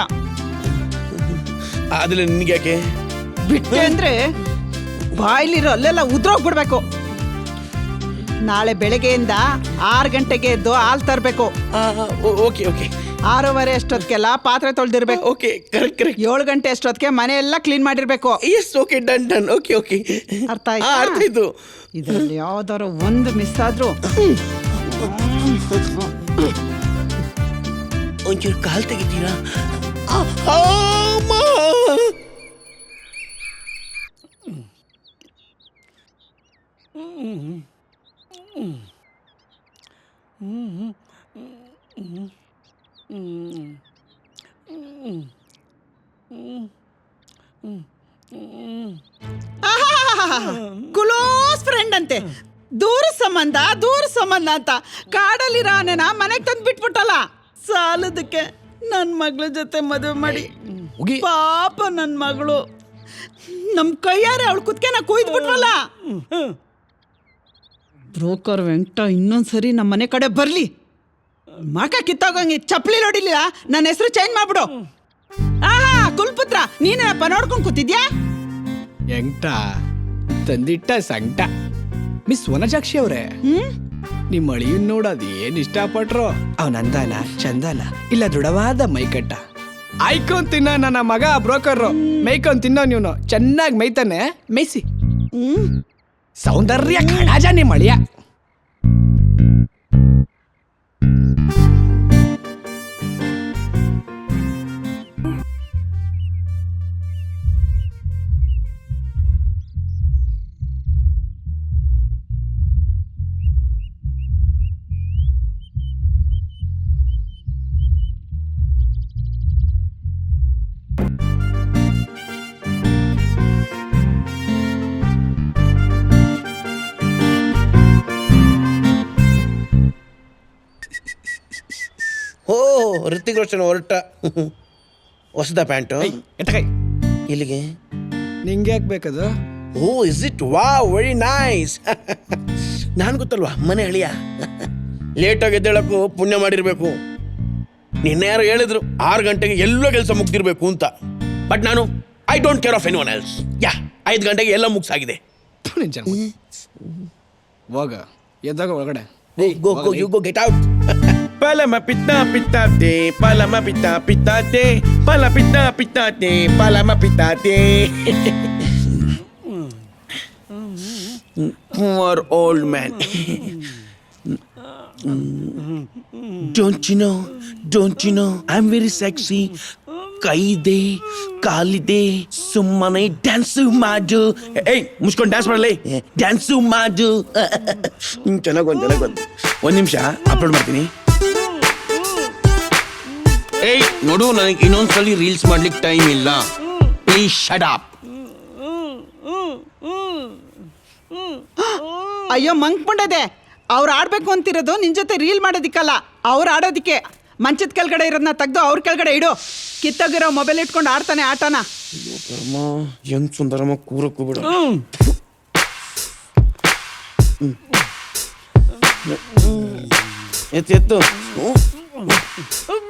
ಆದ್ರೆ ನಿನ್ಗೆ ಯಾಕೆ ಬಿಟ್ಟೆ ಅಂದ್ರೆ ಬಾಯ್ಲಿರೋ ಅಲ್ಲೆಲ್ಲ ಉದ್ರೋಗ್ಬಿಡ್ಬೇಕು. ನಾಳೆ ಬೆಳಗ್ಗೆಯಿಂದ 6 ಗಂಟೆಗೆ ಎದ್ದು ಹಾಲು ತರಬೇಕು. ಓಕೆ 6:15 ಅಷ್ಟೊತ್ತಿಗೆಲ್ಲ ಪಾತ್ರೆ ತೊಳೆದಿರ್ಬೇಕು. ಓಕೆ ಕರೆಕ್ಟ್ 7 ಗಂಟೆ ಅಷ್ಟೊತ್ತಿಗೆ ಮನೆ ಎಲ್ಲ ಕ್ಲೀನ್ ಮಾಡಿರ್ಬೇಕು. ಎಸ್ ಓಕೆ ಡನ್ ಓಕೆ ಅರ್ಥ ಆಯ್ತಾ? ಅರ್ಥ ಆಯ್ತು. ಇದ್ರಲ್ಲಿ ಯಾವ್ದಾರು ಒಂದು ಮಿಸ್ ಆದ್ರೂ ಒಂಚೂರು ಕಾಲ್ ತೆಗಿತೀರಾ? ಕ್ಲೋಸ್ ಫ್ರೆಂಡ್ ಅಂತೆ, ದೂರ ಸಂಬಂಧ ಅಂತ ಕಾಡಲ್ಲಿರೋ ಆನೆನ ಮನೆಗೆ ತಂದು ಬಿಟ್ಬಿಟ್ಟಲ್ಲ. ಸಾಲದಕ್ಕೆ ನನ್ನ ಮಗಳ ಜೊತೆ ಮದುವೆ ಮಾಡಿ ಪಾಪ ನನ್ನ ಮಗಳು ನಮ್ಮ ಕೈಯಾರೆ ಅವಳು ಕುತ್ಕೆನ ಕುಯ್ದ್ಬಿಟ್ವಲ್ಲ. ಬ್ರೋಕರ್ ವೆಂಕಟ ಇನ್ನೊಂದ್ಸರಿ ನಮ್ಮ ಮನೆ ಕಡೆ ಬರ್ಲಿ, ಮಕ ಕಿತ್ತೋಗಂಗೆ ಚಪ್ಪಲಿ ನೋಡಿಲ್ಲ, ನನ್ನ ಹೆಸರು ಚೇಂಜ್ ಮಾಡ್ಬಿಡು. ಕುಲ್ಪುತ್ರ ನೀನೇನಪ್ಪ ನೋಡ್ಕೊಂಡು ಕೂತಿದ್ಯಾ? ಎಂಟ ತಂದಿಟ್ಟ ಸಂಕಟ. ಮಿಸ್ ವನಜಾಕ್ಷಿ ಅವ್ರೆ, ನಿಮ್ಮ ಅಳಿಯನ್ ನೋಡೋದ್ ಏನ್ ಇಷ್ಟಪಟ್ರು. ಅವನ ಅಂದಾನ, ಚಂದಾನ, ಇಲ್ಲ ದೃಢವಾದ ಮೈಕಟ್ಟ. ಆಯ್ಕೊಂಡ್ ತಿನ್ನೋ ನನ್ನ ಮಗ ಬ್ರೋಕರ್, ಮೇಯ್ಕೊಂಡ್ ತಿನ್ನೋ ನೀನು. ಚೆನ್ನಾಗಿ ಮೇಯ್ತಾನೆ, ಮೇಯ್ಸಿ. ಸೌಂದರ್ಯ ಕಣಾಜ ನಿಮ್ಮ ಅಳಿಯ. ಓ ಋತಿಕ್ ರೋಷನ್ ಹೊರಟ. ಹೊಸದ ಪ್ಯಾಂಟು ಎಟ್ಟಕೈ ಇಲ್ಲಿಗೆ. ನಿಂಗೆ ಯಾಕೆ ಬೇಕದು? O is it? ವಾ ವೆರಿ ನೈಸ್. ನಾನು ಗೊತ್ತಲ್ವಾ ಮನೆ ಅಳಿಯ. ಲೇಟಾಗಿ ಎದ್ದೇಳಕ್ಕೂ ಪುಣ್ಯ ಮಾಡಿರ್ಬೇಕು. ನಿನ್ನೆ ಯಾರು ಹೇಳಿದ್ರು 6 ಗಂಟೆಗೆ ಎಲ್ಲೋ ಕೆಲಸ ಮುಗ್ದಿರ್ಬೇಕು ಅಂತ. ಬಟ್ ನಾನು I don't care of any one else. ಯಾ 5 ಗಂಟೆಗೆ ಎಲ್ಲ ಮುಗ್ಸಾಗಿದೆ. ಹೋಗ ಎದ್ದಾಗ ಒಳಗಡೆ. Go, you go, get out. Palama pita pitate, palama pita pitate, pala pita pitate, palama pitate. Poor old man. Don't you know, I'm very sexy. ಕೈ ಇದೆ, ಕಾಲಿದೆ, ಸುಮ್ಮನೆ ಡ್ಯಾನ್ಸು ಮಾಡು. ಏಯ್ ಮುಚ್ಕೊಂಡು ಡ್ಯಾನ್ಸ್ ಮಾಡಲಿ, ಡ್ಯಾನ್ಸು ಮಾಡು. ಚೆನ್ನಾಗಿ ಬಂತು. 1 ನಿಮಿಷ ಅಪ್ಲೋಡ್ ಮಾಡ್ತೀನಿ. ಏಯ್ ನೋಡು, ನನಗೆ ಇನ್ನೊಂದ್ಸಲಿ ರೀಲ್ಸ್ ಮಾಡ್ಲಿಕ್ಕೆ ಟೈಮ್ ಇಲ್ಲ. Please shut up. ಅಯ್ಯೋ ಮಂಕ್ ಮುಂಡದೆ, ಅವ್ರು ಆಡ್ಬೇಕು ಅಂತಿರೋದು ನಿನ್ ಜೊತೆ ರೀಲ್ ಮಾಡೋದಿಕ್ಕಲ್ಲ, ಅವ್ರು ಆಡೋದಿಕ್ಕೆ. ಮಂಚದ ಕೆಳಗಡೆ ಇರೋದನ್ನ ತೆಗ್ದು ಅವ್ರ ಕೆಳಗಡೆ ಇಡು. ಕಿತ್ತೋಗಿರೋ ಮೊಬೈಲ್ ಇಟ್ಕೊಂಡು ಆಡ್ತಾನೆ ಆಟನ. ಹೆಂಗ್ ಸುಂದರಮ್ಮ ಕೂರಕ್ಕೂ ಬಿಡು. ಎತ್ತು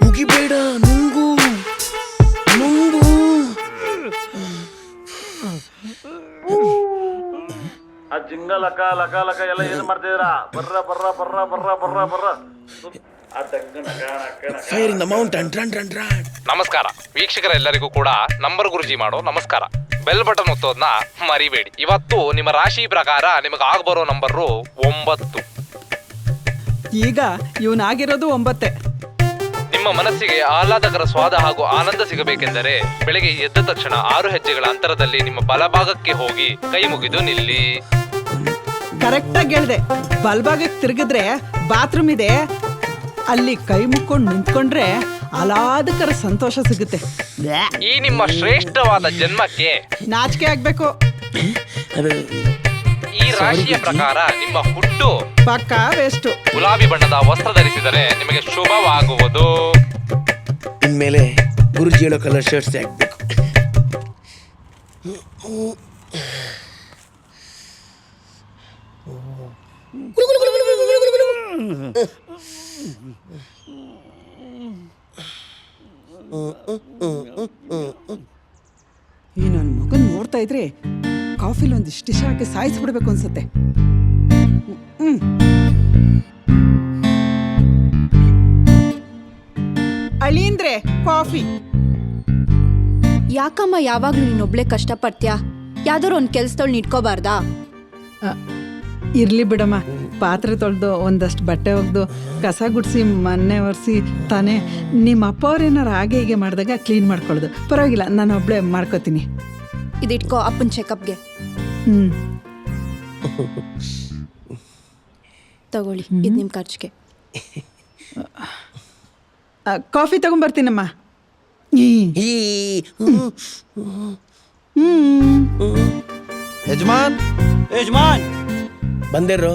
ಮುಗಿಬೇಡ, ನುಂಗು. ಆ ಜಿಂಗ ಲಕ ಲಕ ಲಕ ಎಲ್ಲ ಏನ್ ಮಾಡ್ತಿದ್ದೀರಾ? ಬರ್ರ fire in the mountain. Run. ನಮಸ್ಕಾರ ವೀಕ್ಷಕರೆಲ್ಲರಿಗೂ ಕೂಡ ನಂಬರ್ ಗುರುಜಿ ಮಾಡೋ ನಮಸ್ಕಾರ. ಬೆಲ್ ಬಟನ್ ಒತ್ತೋದ್ನ ಮರಿಬೇಡಿ. ಇವತ್ತು ನಿಮ್ಮ ರಾಶಿ ಪ್ರಕಾರ ನಿಮಗೆ ಆಗ್ಬರೋ ನಂಬರು 9. ಈಗ ಇವನಾಗಿರೋದು 9. ನಿಮ್ಮ ಮನಸ್ಸಿಗೆ ಆಹ್ಲಾದಕರ ಸ್ವಾದ ಹಾಗೂ ಆನಂದ ಸಿಗಬೇಕೆಂದರೆ ಬೆಳಗ್ಗೆ ಎದ್ದ ತಕ್ಷಣ 6 ಹೆಜ್ಜೆಗಳ ಅಂತರದಲ್ಲಿ ನಿಮ್ಮ ಬಲಭಾಗಕ್ಕೆ ಹೋಗಿ ಕೈ ಮುಗಿದು ನಿಲ್ಲಿ. ಕರೆಕ್ಟಾಗಿ ಹೇಳ್ದೆ. ಬಲಭಾಗಕ್ಕೆ ತಿರುಗಿದ್ರೆ ಬಾತ್ರೂಮ್ ಇದೆ, ಅಲ್ಲಿ ಕೈ ಮುಕ್ಕೊಂಡು ನಿಂತ್ಕೊಂಡ್ರೆ ಆಹ್ಲಾದಕರ ಸಂತೋಷ ಸಿಗುತ್ತೆ. ಈ ನಿಮ್ಮ ಶ್ರೇಷ್ಠವಾದ ಜನ್ಮಕ್ಕೆ ನಾಚಿಕೆ ಆಗ್ಬೇಕು. ಈ ರಾಶಿಯ ಪ್ರಕಾರ ನಿಮ್ಮ ಹುಟ್ಟು ಪಕ್ಕ ವೇಸ್ಟು. ಗುಲಾಬಿ ಬಣ್ಣದ ವಸ್ತ್ರ ಧರಿಸಿದರೆ ನಿಮಗೆ ಶುಭವಾಗುವುದು. ಇನ್ಮೇಲೆ ಗುರುಜಿ ಹೇಳೋ ಕಲರ್ ಶರ್ಟ್ಸ್ ಹಾಕ್ಬೇಕು. ಈ ನನ್ನ ಮಗನ್ ನೋಡ್ತಾ ಇದ್ರೆ ಕಾಫಿಲಿ ಒಂದಿಷ್ಟು ಹಾಕಿ ಸಾಯಿಸ್ಬಿಡ್ಬೇಕು ಅನ್ಸುತ್ತೆ. ಅಳಿಂದ್ರೆ ಕಾಫಿ. ಯಾಕಮ್ಮ ಯಾವಾಗ್ಲೂ ನೀನೊಬ್ಳೆ ಕಷ್ಟಪಡ್ತೀಯಾ? ಯಾವ್ದಾರು ಒಂದ್ ಕೆಲ್ಸದೊಳ್ ನಿಟ್ಕೋಬಾರ್ದಾ? ಇರ್ಲಿ ಬಿಡಮ್ಮ, ಪಾತ್ರೆ ತೊಳೆದು ಒಂದಷ್ಟು ಬಟ್ಟೆ ಒಗ್ದು ಕಸ ಗುಡಿಸಿ ಮನೆ ಒರೆಸಿ ತಾನೇ. ನಿಮ್ಮ ಅಪ್ಪ ಅವ್ರೇನಾರು ಹಾಗೆ ಹೀಗೆ ಮಾಡಿದಾಗ ಕ್ಲೀನ್ ಮಾಡ್ಕೊಳ್ಳೋದು. ಪರವಾಗಿಲ್ಲ, ನಾನು ಒಬ್ಳೆ ಮಾಡ್ಕೋತೀನಿ. ಇದಿಟ್ಕೋ ಅಪ್ಪನ ಚೆಕಪ್ಗೆ. ತಗೊಳ್ಳಿ, ಇದು ನಿಮ್ಮ ಖರ್ಚಿಗೆ. ಕಾಫಿ ತಗೊಂಬರ್ತೀನಮ್ಮ. ಯಜಮಾನ್ ಬಂದೇರು.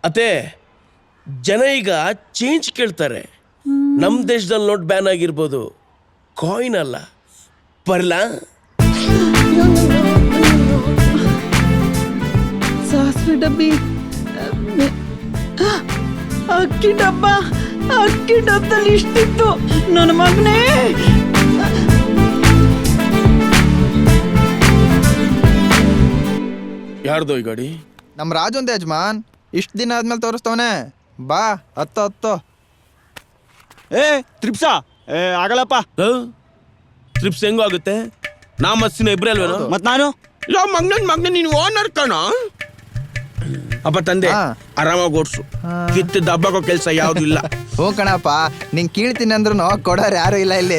ಅತ್ತೆ, ಜನ ಈಗ ಚೇಂಜ್ ಕೇಳ್ತಾರೆ. ನಮ್ಮ ದೇಶದಲ್ಲಿ ನೋಟ್ ಬ್ಯಾನ್ ಆಗಿರ್ಬೋದು, ಕಾಯಿನ್ ಅಲ್ಲ. ಬರ್ಲಾ? ಸಾಸಿವೆ ಡಬ್ಬಿ, ಅಕ್ಕಿ ಡಬ್ಬದಲ್ಲಿ ಇಷ್ಟಿತ್ತು. ನನ್ನ ಮಗನೇ ಯಾರ್ದು ಈ ಗಾಡಿ? ನಮ್ಮ ರಾಜುಂದ ಯಜಮಾನ್. ಇಷ್ಟು ದಿನ ಆದ್ಮೇಲೆ ತೋರಿಸ್ತವನೆ. ಬಾ ಹತ್ತು. ಏ ತ್ರಿಪ್ಸಾ ಏ ಆಗಲ್ಲಪ್ಪ. ಟ್ರಿಪ್ಸ್ ಹೆಂಗೋ ಆಗುತ್ತೆ? ನಾ ಮಸ್ಸಿನ ಇಬ್ರೇ ಅಲ್ವೇನೋ? ಮತ್ ನಾನು ಯಾವ ಮಗ್ನ ನೀನು ಓನರ್ ಕಣ. ಅಪ್ಪ ತಂದೆ ಆರಾಮಾಗಿ ಓಡ್ಸು. ಕಿತ್ತು ದಬ್ಬಕೋ ಕೆಲಸ ಯಾವ್ದು ಇಲ್ಲ. ಹ್ಞೂ ಕಣಪ್ಪ, ನಿಂಗೆ ಕೀಳ್ತೀನಿ ಅಂದ್ರೂ ಕೊಡೋರು ಯಾರು ಇಲ್ಲ ಇಲ್ಲಿ.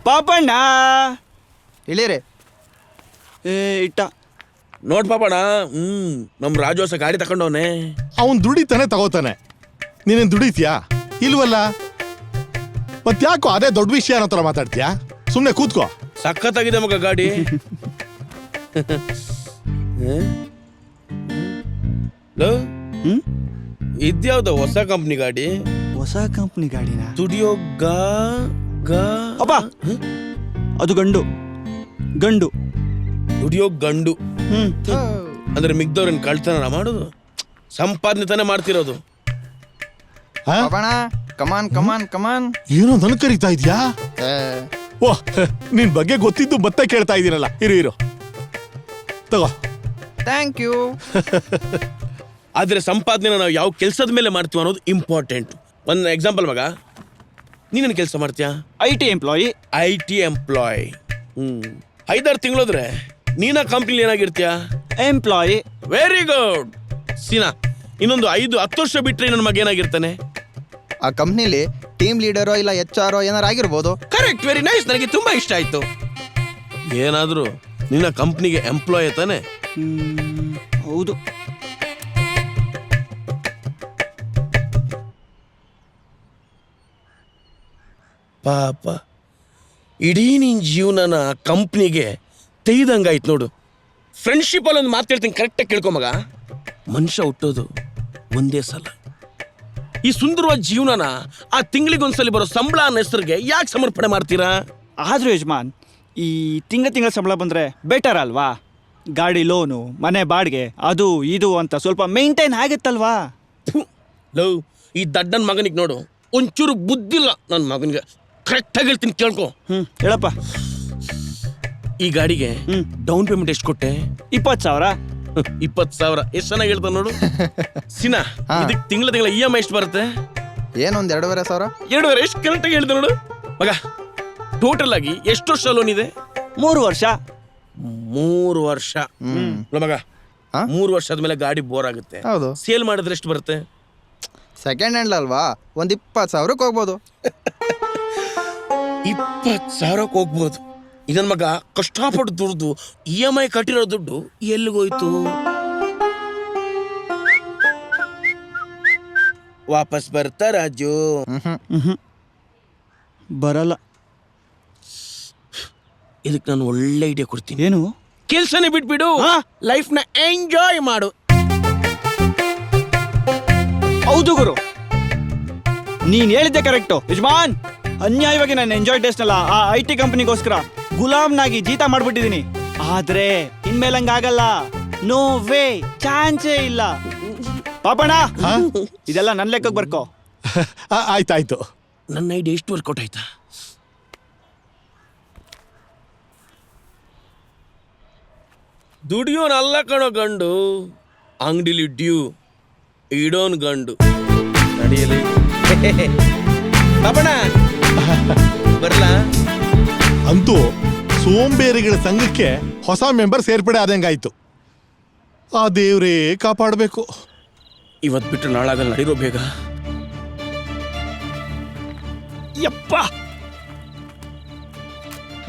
ಪಾಪಣ್ಣ ಇಳೀರಿ. ಏ ಇಟ್ಟ ನೋಡ್ ಪಾಪಣ. ನಮ್ ರಾಜು ಹೊಸ ಗಾಡಿ ತಕೊಂಡವನೆ. ಅವನ್ ದುಡಿತಾನೆ ತಗೋತಾನೆ. ನೀನೇನ್ ದುಡಿತೀಯಾ? ಇಲ್ವಲ್ಲ. ಮತ್ತ್ಯಾಕೋ ಅದೇ ದೊಡ್ಡ ವಿಷಯ ಅನ್ನೋ ಥರ ಮಾತಾಡ್ತೀಯಾ? ಸುಮ್ಮನೆ ಕೂತ್ಕೋ. ಸಖತ್ತಾಗಿದೆ ಮಗ ಗಾಡಿ. ಇದ್ಯಾವ್ದು ಹೊಸ ಕಂಪ್ನಿ ಗಾಡಿ? ಹೊಸ ಕಂಪ್ನಿ ಗಾಡಿನ ಸ್ಟುಡಿಯೋ ಅಪ್ಪ ಅದು ಗಂಡು ಸ್ಟುಡಿಯೋ ಗಂಡು ಅಂದ್ರೆ ಮಿಗ್ದವ್ರನ್ ಕಳ್ತನ ಮಾಡೋದು? ಸಂಪಾದನೆ ತಾನೇ ಮಾಡ್ತಿರೋದು. ಪಾಪಣ್ಣ ಕಮಾನ್. ಏನೋ ನನ್ ಕರೀತಾ ಇದ್ಯಾ? ಓಹ್, ನಿನ್ ಬಗ್ಗೆ ಗೊತ್ತಿದ್ದು ಮತ್ತೆ ಕೇಳ್ತಾ ಇದೀನಲ್ಲ. ಇರು ತಗೋ. Thank you. ಆದ್ರೆ ಸಂಪಾದನೆ ನಾವು ಯಾವ ಕೆಲ್ಸದ ಮೇಲೆ ಮಾಡ್ತೀವಿ ಅನ್ನೋದು ಇಂಪಾರ್ಟೆಂಟ್. ಒಂದು ಎಕ್ಸಾಂಪಲ್ ಮಗ, ನೀನೇನು ಕೆಲಸ ಮಾಡ್ತೀಯಾ? IT employee. 5-6 ತಿಂಗಳೋದ್ರೆ ನೀನ ಕಂಪ್ನಿಲಿ ಏನಾಗಿರ್ತೀಯ? ಎಂಪ್ಲಾಯಿ. Very good. ಸೀನಾ ಇನ್ನೊಂದು 5-10 ವರ್ಷ ಬಿಟ್ರೆ ನನ್ನ ಮಗ ಏನಾಗಿರ್ತಾನೆ? ಆ ಕಂಪ್ನಿಲಿ ಟೀಮ್ ಲೀಡರೋ ಇಲ್ಲ HR ಏನಾರು ಆಗಿರ್ಬೋದು. Correct, very nice. ನನಗೆ ತುಂಬಾ ಇಷ್ಟ ಆಯ್ತು. ಏನಾದ್ರೂ ನಿನ್ನ ಕಂಪ್ನಿಗೆ ಎಂಪ್ಲಾಯ್ ತಾನೆ? ಹೌದು. ಪಾಪ, ಇಡೀ ನಿನ್ ಜೀವನನ ಕಂಪ್ನಿಗೆ ತೆಯ್ದಂಗಾಯ್ತು ನೋಡು. ಫ್ರೆಂಡ್ಶಿಪ್ ಅಲ್ಲಿ ಒಂದು ಮಾತು ಹೇಳ್ತೀನಿ, ಕರೆಕ್ಟಾಗಿ ಕೇಳ್ಕೊ ಮಗ. ಮನುಷ್ಯ ಹುಟ್ಟೋದು ಒಂದೇ ಸಲ. ಈ ಸುಂದರವಾದ ಜೀವನನ ಆ ತಿಂಗಳಿಗೊಂದ್ಸಲಿ ಬರೋ ಸಂಬಳ ಅನ್ನೋ ಹೆಸರಿಗೆ ಯಾಕೆ ಸಮರ್ಪಣೆ ಮಾಡ್ತೀರಾ? ಆದ್ರೂ ಯಜಮಾನ್, ಈ ತಿಂಗಳ ಸಂಬಳ ಬಂದ್ರೆ ಬೆಟರ್ ಅಲ್ವಾ? ಗಾಡಿ ಲೋನು, ಮನೆ ಬಾಡಿಗೆ, ಅದು ಇದು ಅಂತ ಸ್ವಲ್ಪ ಮೇಂಟೈನ್ ಆಗುತ್ತಲ್ವಾ? ಲವ್, ಈ ದಡ್ಡನ್ ಮಗನಿಗೆ ನೋಡು, ಒಂಚೂರು ಬುದ್ಧಿಲ್ಲ ನನ್ನ ಮಗನಿಗೆ. ಕರೆಕ್ಟಾಗಿ ಹೇಳ್ತೀನಿ ಕೇಳ್ಕೊ. ಹೇಳಪ್ಪ. ಈ ಗಾಡಿಗೆ ಡೌನ್ ಪೇಮೆಂಟ್ ಎಷ್ಟು ಕೊಟ್ಟೆ? 20,000. 20,000 ಎಷ್ಟು ಚೆನ್ನಾಗಿ ಹೇಳ್ತಾನೆ ನೋಡು. ಸಿನಾ, ಇದಕ್ಕೆ ತಿಂಗಳ EMI ಎಷ್ಟು ಬರುತ್ತೆ? ಏನೊಂದು 2,500. 2,500 ಎಷ್ಟು ಕರೆಕ್ಟಾಗಿ ಹೇಳ್ತಾನೆ ನೋಡು ಮಗ. ಟೋಟಲ್ ಆಗಿ ಎಷ್ಟು ವರ್ಷ ಲೋನ್ ಇದೆ? 3 ವರ್ಷ. 3 ವರ್ಷ ಮಗ. 3 ವರ್ಷದ ಮೇಲೆ ಗಾಡಿ ಬೋರ್ ಆಗುತ್ತೆ. ಹೌದು. ಸೇಲ್ ಮಾಡಿದ್ರೆ ಎಷ್ಟು ಬರುತ್ತೆ? ಸೆಕೆಂಡ್ ಹ್ಯಾಂಡ್ ಅಲ್ವಾ, ಒಂದು 20,000ಕ್ಕೆ ಹೋಗ್ಬೋದು. 20,000ಕ್ಕೆ ಹೋಗ್ಬೋದು. ಇದನ್ ಮಗ ಕಷ್ಟಪಟ್ಟು ದುಡ್ದು EMI ಕಟ್ಟಿರೋ ದುಡ್ಡು ಎಲ್ಲಿಗೋಯ್ತು? ವಾಪಸ್ ಬರ್ತಾ ರಾಜು? ಬರಲ್ಲ. ಇದಕ್ಕೆ ನಾನು ಒಳ್ಳೆ ಐಡಿಯಾ ಕೊಡ್ತೀನಿ. ಏನು? ಕೆಲ್ಸನೇ ಬಿಟ್ಬಿಡು, ಲೈಫ್ನ ಎಂಜಾಯ್ ಮಾಡು. ಹೌದು ಗುರು, ನೀನ್ ಹೇಳಿದ್ದೆ ಕರೆಕ್ಟು ಯಜಮಾನ್. ಅನ್ಯಾಯವಾಗಿ ನಾನು ಎಂಜಾಯ್ ಡೇಸ್ನಲ್ಲ ಆ IT ಕಂಪನಿಗೋಸ್ಕರ ಗುಲಾಮ್ನಾಗಿ ಜೀತ ಮಾಡ್ಬಿಟ್ಟಿದೀನಿ. ಆದ್ರೆ ಇನ್ಮೇಲೆ ಹಂಗಾಗಲ್ಲ. ನೋ ವೇ, ಚಾನ್ಸೇ ಇಲ್ಲ. ಪಾಪಣ್ಣ, ಇದೆಲ್ಲ ನನ್ನ ಲೆಕ್ಕಕ್ಕೆ ಬರ್ಕೋ. ಆಯ್ತಾಯ್ತು. ನನ್ನ ಐಡಿಯಾ ಎಷ್ಟು ವರ್ಕೌಟ್ ಆಯ್ತಾ? ದುಡಿಯೋನ್ ಅಲ್ಲ ಕಣೋ ಗಂಡು, ಅಂಗಡಿಲಿ ಡ್ಯೂ ಇಡೋನ್ ಗಂಡು. ನಡೆಯಲಿ ಪಾಪಣ್ಣ, ಬರ್ಲಾ? ಅಂತೂ ಸೋಂಬೇರಿಗಳ ಸಂಘಕ್ಕೆ ಹೊಸ ಮೆಂಬರ್ ಸೇರ್ಪಡೆ ಆದಂಗಾಯ್ತು. ಆ ದೇವ್ರೇ ಕಾಪಾಡಬೇಕು. ಇವತ್ತು ಬಿಟ್ಟು ನಾಳಾಗಲ್ಲ, ನಡೀರೋ ಬೇಗ. ಯಪ್ಪ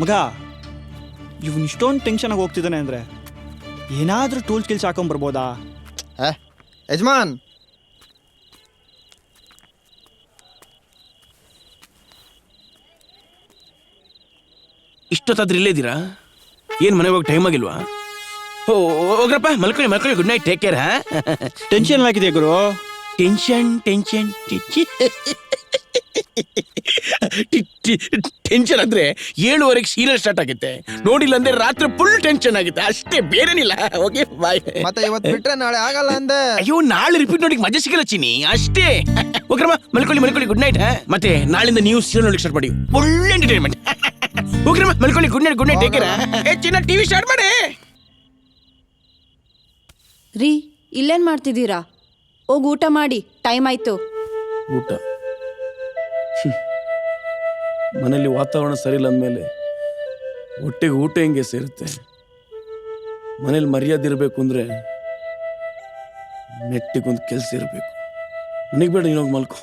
ಮಗ, ಇವನ್ ಇಷ್ಟೊಂದು ಟೆನ್ಷನ್ ಆಗಿ ಹೋಗ್ತಿದ್ದಾನೆ ಅಂದ್ರೆ ಏನಾದ್ರೂ ಟೂಲ್ಸ್ ಕಿಲ್ಸ್ ಹಾಕೊಂಡ್ಬರ್ಬೋದಾ? ಯಜಮಾನ್, ಇಷ್ಟೊತ್ತಾದ್ರೂ ಇಲ್ಲೇ ಇದ್ದೀರಾ? ಏನ್ ಮನೆಗೆ ಹೋಗಿ ಟೈಮ್ ಆಗಿಲ್ವಾ? ಹೋಗ್ರಪ್ಪ, ಮಲ್ಕೊಳ್ಳಿ. Good night, take care. Tension ಆಗಿದೆಯಾ ಗುರು? ಟೆನ್ಷನ್ ಟೆನ್ಷನ್ ಅಂದ್ರೆ 7:30 ಸೀರಿಯಲ್ ಸ್ಟಾರ್ಟ್ ಆಗುತ್ತೆ. ನೋಡಿಲ್ಲ ಅಂದ್ರೆ ರಾತ್ರಿ ಫುಲ್ ಟೆನ್ಷನ್ ಆಗುತ್ತೆ ಅಷ್ಟೇ, ಬೇರೆನಿಲ್ಲ. Okay bye. ಮತ್ತೆ ಇವತ್ತು ಬಿಟ್ರೆ ನಾಳೆ ಆಗಲ್ಲ ಅಂದೆ. ಅಯ್ಯೋ, ನಾಳೆ ರಿಪೀಟ್ ನೋಡಿ ಮಜಾ ಸಿಗಲ್ಲ ಚಿನಿ, ಅಷ್ಟೇ. ಓಕೆಮ್ಮ, ಮಲ್ಕೊಳ್ಳಿ. Good night. ಮತ್ತೆ ನಾಳಿಂದ ನೀವು ಸೀರಿಯಲ್ ನೋಡ್ಲಿಕ್ಕೆ ಸ್ಟಾರ್ಟ್ ಮಾಡಿ. ಒಳ್ಳೆ ಎಂಟರ್ಟೈನ್ಮೆಂಟ್. ಹೋಗ್ರಿ ಮಲ್ಕೊಳ್ಳಿ. Good night take care. ಚಿನ್ನ ಟಿವಿ ಸ್ಟಾರ್ಟ್ ಮಾಡಿ. ರೀ ಇಲ್ಲೇನ್ ಮಾಡ್ತಿದ್ದೀರಾ? ಹೋಗಿ ಊಟ ಮಾಡಿ, ಟೈಮ್ ಆಯ್ತು. ಊಟ ಮನೇಲಿ ವಾತಾವರಣ ಸರಿ ಇಲ್ಲ ಅಂದಮೇಲೆ ಹೊಟ್ಟೆಗೆ ಊಟ ಹೆಂಗೆ ಸೇರುತ್ತೆ? ಮನೇಲಿ ಮರ್ಯಾದೆ ಇರಬೇಕು ಅಂದರೆ ನೆಟ್ಟಿಗೊಂದು ಕೆಲಸ ಇರಬೇಕು. ನನಗೆ ಬೇಡ, ನೀನೋಗಿ ಮಲ್ಕೊ.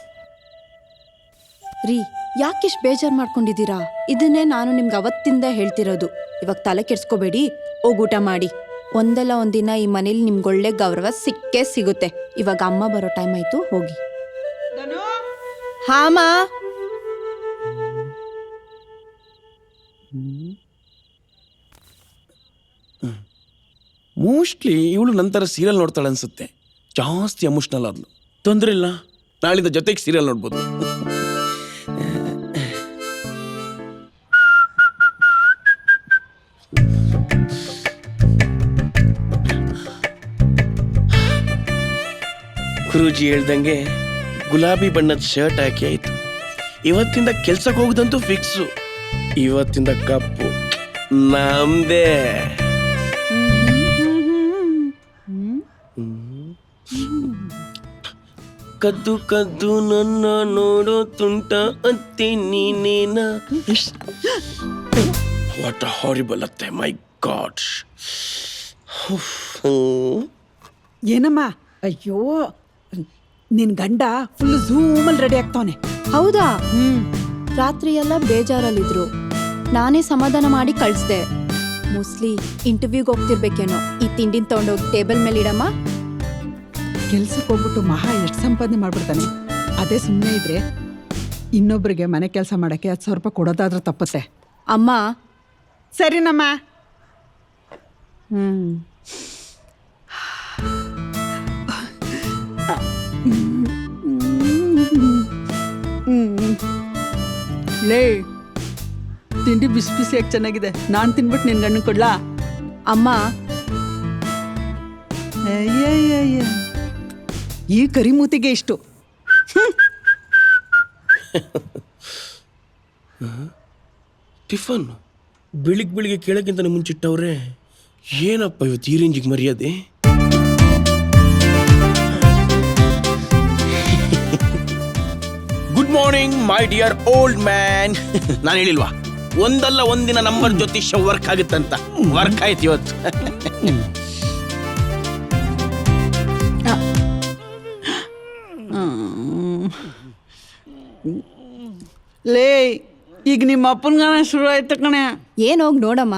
ರೀ ಯಾಕಿಷ್ಟು ಬೇಜಾರು ಮಾಡ್ಕೊಂಡಿದ್ದೀರಾ? ಇದನ್ನೇ ನಾನು ನಿಮ್ಗೆ ಅವತ್ತಿಂದ ಹೇಳ್ತಿರೋದು. ಇವಾಗ ತಲೆ ಕೆಡ್ಸ್ಕೋಬೇಡಿ, ಹೋಗಿ ಊಟ ಮಾಡಿ. ಒಂದಲ್ಲ ಒಂದಿನ ಈ ಮನೇಲಿ ನಿಮ್ಗೊಳ್ಳೆ ಗೌರವ ಸಿಕ್ಕೇ ಸಿಗುತ್ತೆ. ಇವಾಗ ಅಮ್ಮ ಬರೋ ಟೈಮ್ ಆಯ್ತು, ಹೋಗಿ. ಹಾಮ ಮೋಸ್ಟ್ಲಿ ಇವಳು ನಂತರ ಸೀರಿಯಲ್ ನೋಡ್ತಾಳೆ ಅನ್ಸುತ್ತೆ. ಜಾಸ್ತಿ ಎಮೋಷ್ನಲ್ ಆದ್ಲು. ತೊಂದರೆ ಇಲ್ಲ, ನಾಳಿಂದ ಜೊತೆಗೆ ಸೀರಿಯಲ್ ನೋಡ್ಬೋದು. ಗುರೂಜಿ ಹೇಳ್ದಂಗೆ ಗುಲಾಬಿ ಬಣ್ಣದ ಶರ್ಟ್ ಹಾಕಿ ಆಯ್ತು. ಇವತ್ತಿಂದ ಕೆಲ್ಸಕ್ಕೆ ಹೋಗುದಂತೂ ಫಿಕ್ಸು. ಇವತ್ತಿಂದ ಕಪ್ಪು ನಮ್ದೇ. ಕದ್ದು ಕದ್ದು ನನ್ನ ನೋಡೋ ತುಂಟ ಅತ್ತೆ ನೀನೇನ. ವಾಟ್ ಹಾರಿಬಲ್ ಅತ್ತೆ, ಮೈ ಗಾಡ್. ಏನಮ್ಮ? ಅಯ್ಯೋ, ನಿನ್ ಗಂಡ ಫುಲ್ ಝೂಮಲ್ಲಿ ರೆಡಿ ಆಗ್ತಾವನೆ. ಹೌದಾ? ರಾತ್ರಿ ಎಲ್ಲ ಬೇಜಾರಲ್ಲಿದ್ರು. ನಾನೇ ಸಮಾಧಾನ ಮಾಡಿ ಕಳಿಸ್ದೆ. ಮೋಸ್ಟ್ಲಿ ಇಂಟರ್ವ್ಯೂಗೆ ಹೋಗ್ತಿರ್ಬೇಕೇನೋ. ಈ ತಿಂಡಿನ ತಗೊಂಡೋಗಿ ಟೇಬಲ್ ಮೇಲೆ ಇಡಮ್ಮ. ಕೆಲ್ಸಕ್ಕೆ ಹೋಗ್ಬಿಟ್ಟು ಮಹಾ ಎಷ್ಟು ಸಂಪಾದನೆ ಮಾಡ್ಬಿಡ್ತಾನೆ. ಅದೇ ಸುಮ್ಮನೆ ಇದ್ರೆ ಇನ್ನೊಬ್ರಿಗೆ ಮನೆ ಕೆಲಸ ಮಾಡಕ್ಕೆ 10,000 ರೂಪಾಯಿ ಕೊಡೋದಾದ್ರೂ ತಪ್ಪತ್ತೆ. ಅಮ್ಮ ಸರಿನಮ್ಮ. ಲೇ, ತಿಂಡಿ ಬಿಸಿ ಬಿಸಿಯಾಗಿ ಚೆನ್ನಾಗಿದೆ. ನಾನು ತಿನ್ಬಿಟ್ಟು ನಿನ್ ಗಂಡು ಕೊಡ್ಲಾ? ಅಮ್ಮ ಈ ಕರಿಮೂತಿಗೆ ಇಷ್ಟು. ಟಿಫನ್ ಬೆಳಿಗ್ಗೆ ಕೇಳಕ್ಕಿಂತ ಮುಂಚಿಟ್ಟವ್ರೆ. ಏನಪ್ಪ ಇವತ್ತು ಈ ರೇಂಜಿಗೆ ಮರ್ಯಾದೆ? Good morning my dear old man. ನಾನು ಹೇಳಿಲ್ವಾ ಒಂದಲ್ಲ ಒಂದಿನ ನಂಬರ್ ಜ್ಯೋತಿಷ್ಯ ವರ್ಕ್ ಆಗುತ್ತಂತ? ವರ್ಕ್ ಆಯ್ತು ಇವತ್ತು. ಲೇ, ಈಗ ನಿಮ್ಮ ಅಪ್ಪನ ಶುರು ಆಯ್ತು ಕಣೆ. ಏನೋಗಿ ನೋಡಮ್ಮ.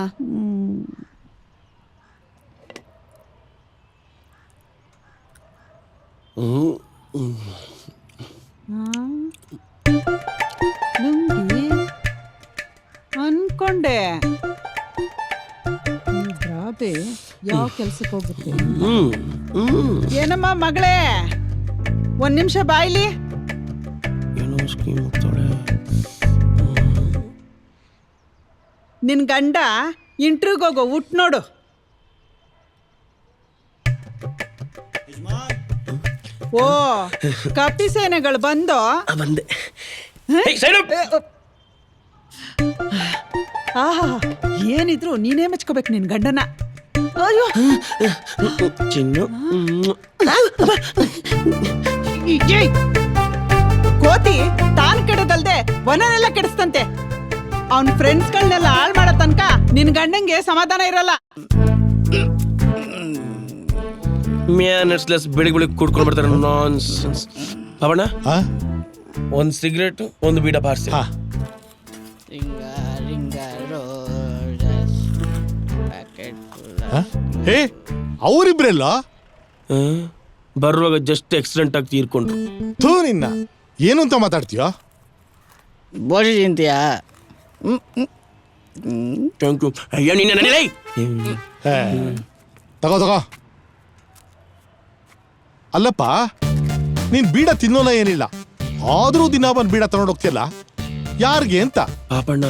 ಅನ್ಕೊಂಡೆ ರಾಬೆ ಯಾವ ಕೆಲ್ಸಕ್ಕೆ ಹೋಗುತ್ತೆ. ಏನಮ್ಮ ಮಗಳೇ, 1 ನಿಮಿಷ ಬಾಯ್ಲಿ. ಏನೋ ಸ್ಕೀಮ್ ಹೋಗ್ತಾಳೆ. ನಿನ್ ಗಂಡ ಇಂಟ್ರ್ಯೂಗೆ ಹೋಗೋ ಊಟ ನೋಡು. ಓ, ಕಪಿ ಸೇನೆಗಳು ಬಂದು ಬಂದೆ. ಆಹಾ, ಏನಿದ್ರು ನೀನೇ ಮೆಚ್ಕೋಬೇಕು ನಿನ್ ಗಂಡನ. ಅಯ್ಯೋ ಚಿನ್ನು, ಕೋತಿ ತಾನ್ ಕೆಡದಲ್ದೆ ವನನೆಲ್ಲ ಕೆಡಿಸ್ತಂತೆ. ಅವನ್ ಫ್ರೆಂಡ್ಸ್ಗಳನ್ನೆಲ್ಲ ಹಾಳು ಮಾಡೋ ತನಕ ನಿನ್ ಗಂಡಂಗೆ ಸಮಾಧಾನ ಇರಲ್ಲ. ಮ್ಯಾನರ್ಸ್ಲೆಸ್ ಬೆಳಿಗ್ಗೆ ಕುಡ್ಕೊಂಡು ಬರ್ತಾರೆ. ನಾನ್ಸೆನ್ಸ್. ಅವಣ್ಣ ಒಂದು ಸಿಗರೇಟ್, ಒಂದು ಬೀಡ ಬಾರಿಸಿ. ಹೇ, ಅವರಿಬ್ರೆಲ್ಲ ಬರುವಾಗ ಜಸ್ಟ್ ಆಕ್ಸಿಡೆಂಟ್ ಆಗಿ ತೀರ್ಕೊಂಡ್ರು. ಥೂ ನಿನ್ನ, ಏನು ಅಂತ ಮಾತಾಡ್ತೀಯೋ? ಬೋಜಿ ತಿಂತೀಯಾ? Thank you. ಅಯ್ಯೋ ನಿನ್ನ ನನಗೆ ತಗೋ. ಅಲ್ಲಪ್ಪ, ನೀನ್ ಬೀಡ ತಿನ್ನೋಲ್ಲ ಏನಿಲ್ಲ, ಆದ್ರೂ ದಿನ ಬಂದು ಬೀಡ ತಗೊಂಡು ಹೋಗ್ತಿಯಲ್ಲ, ಯಾರಿಗೆ ಅಂತ? ಪಾಪಣ್ಣ,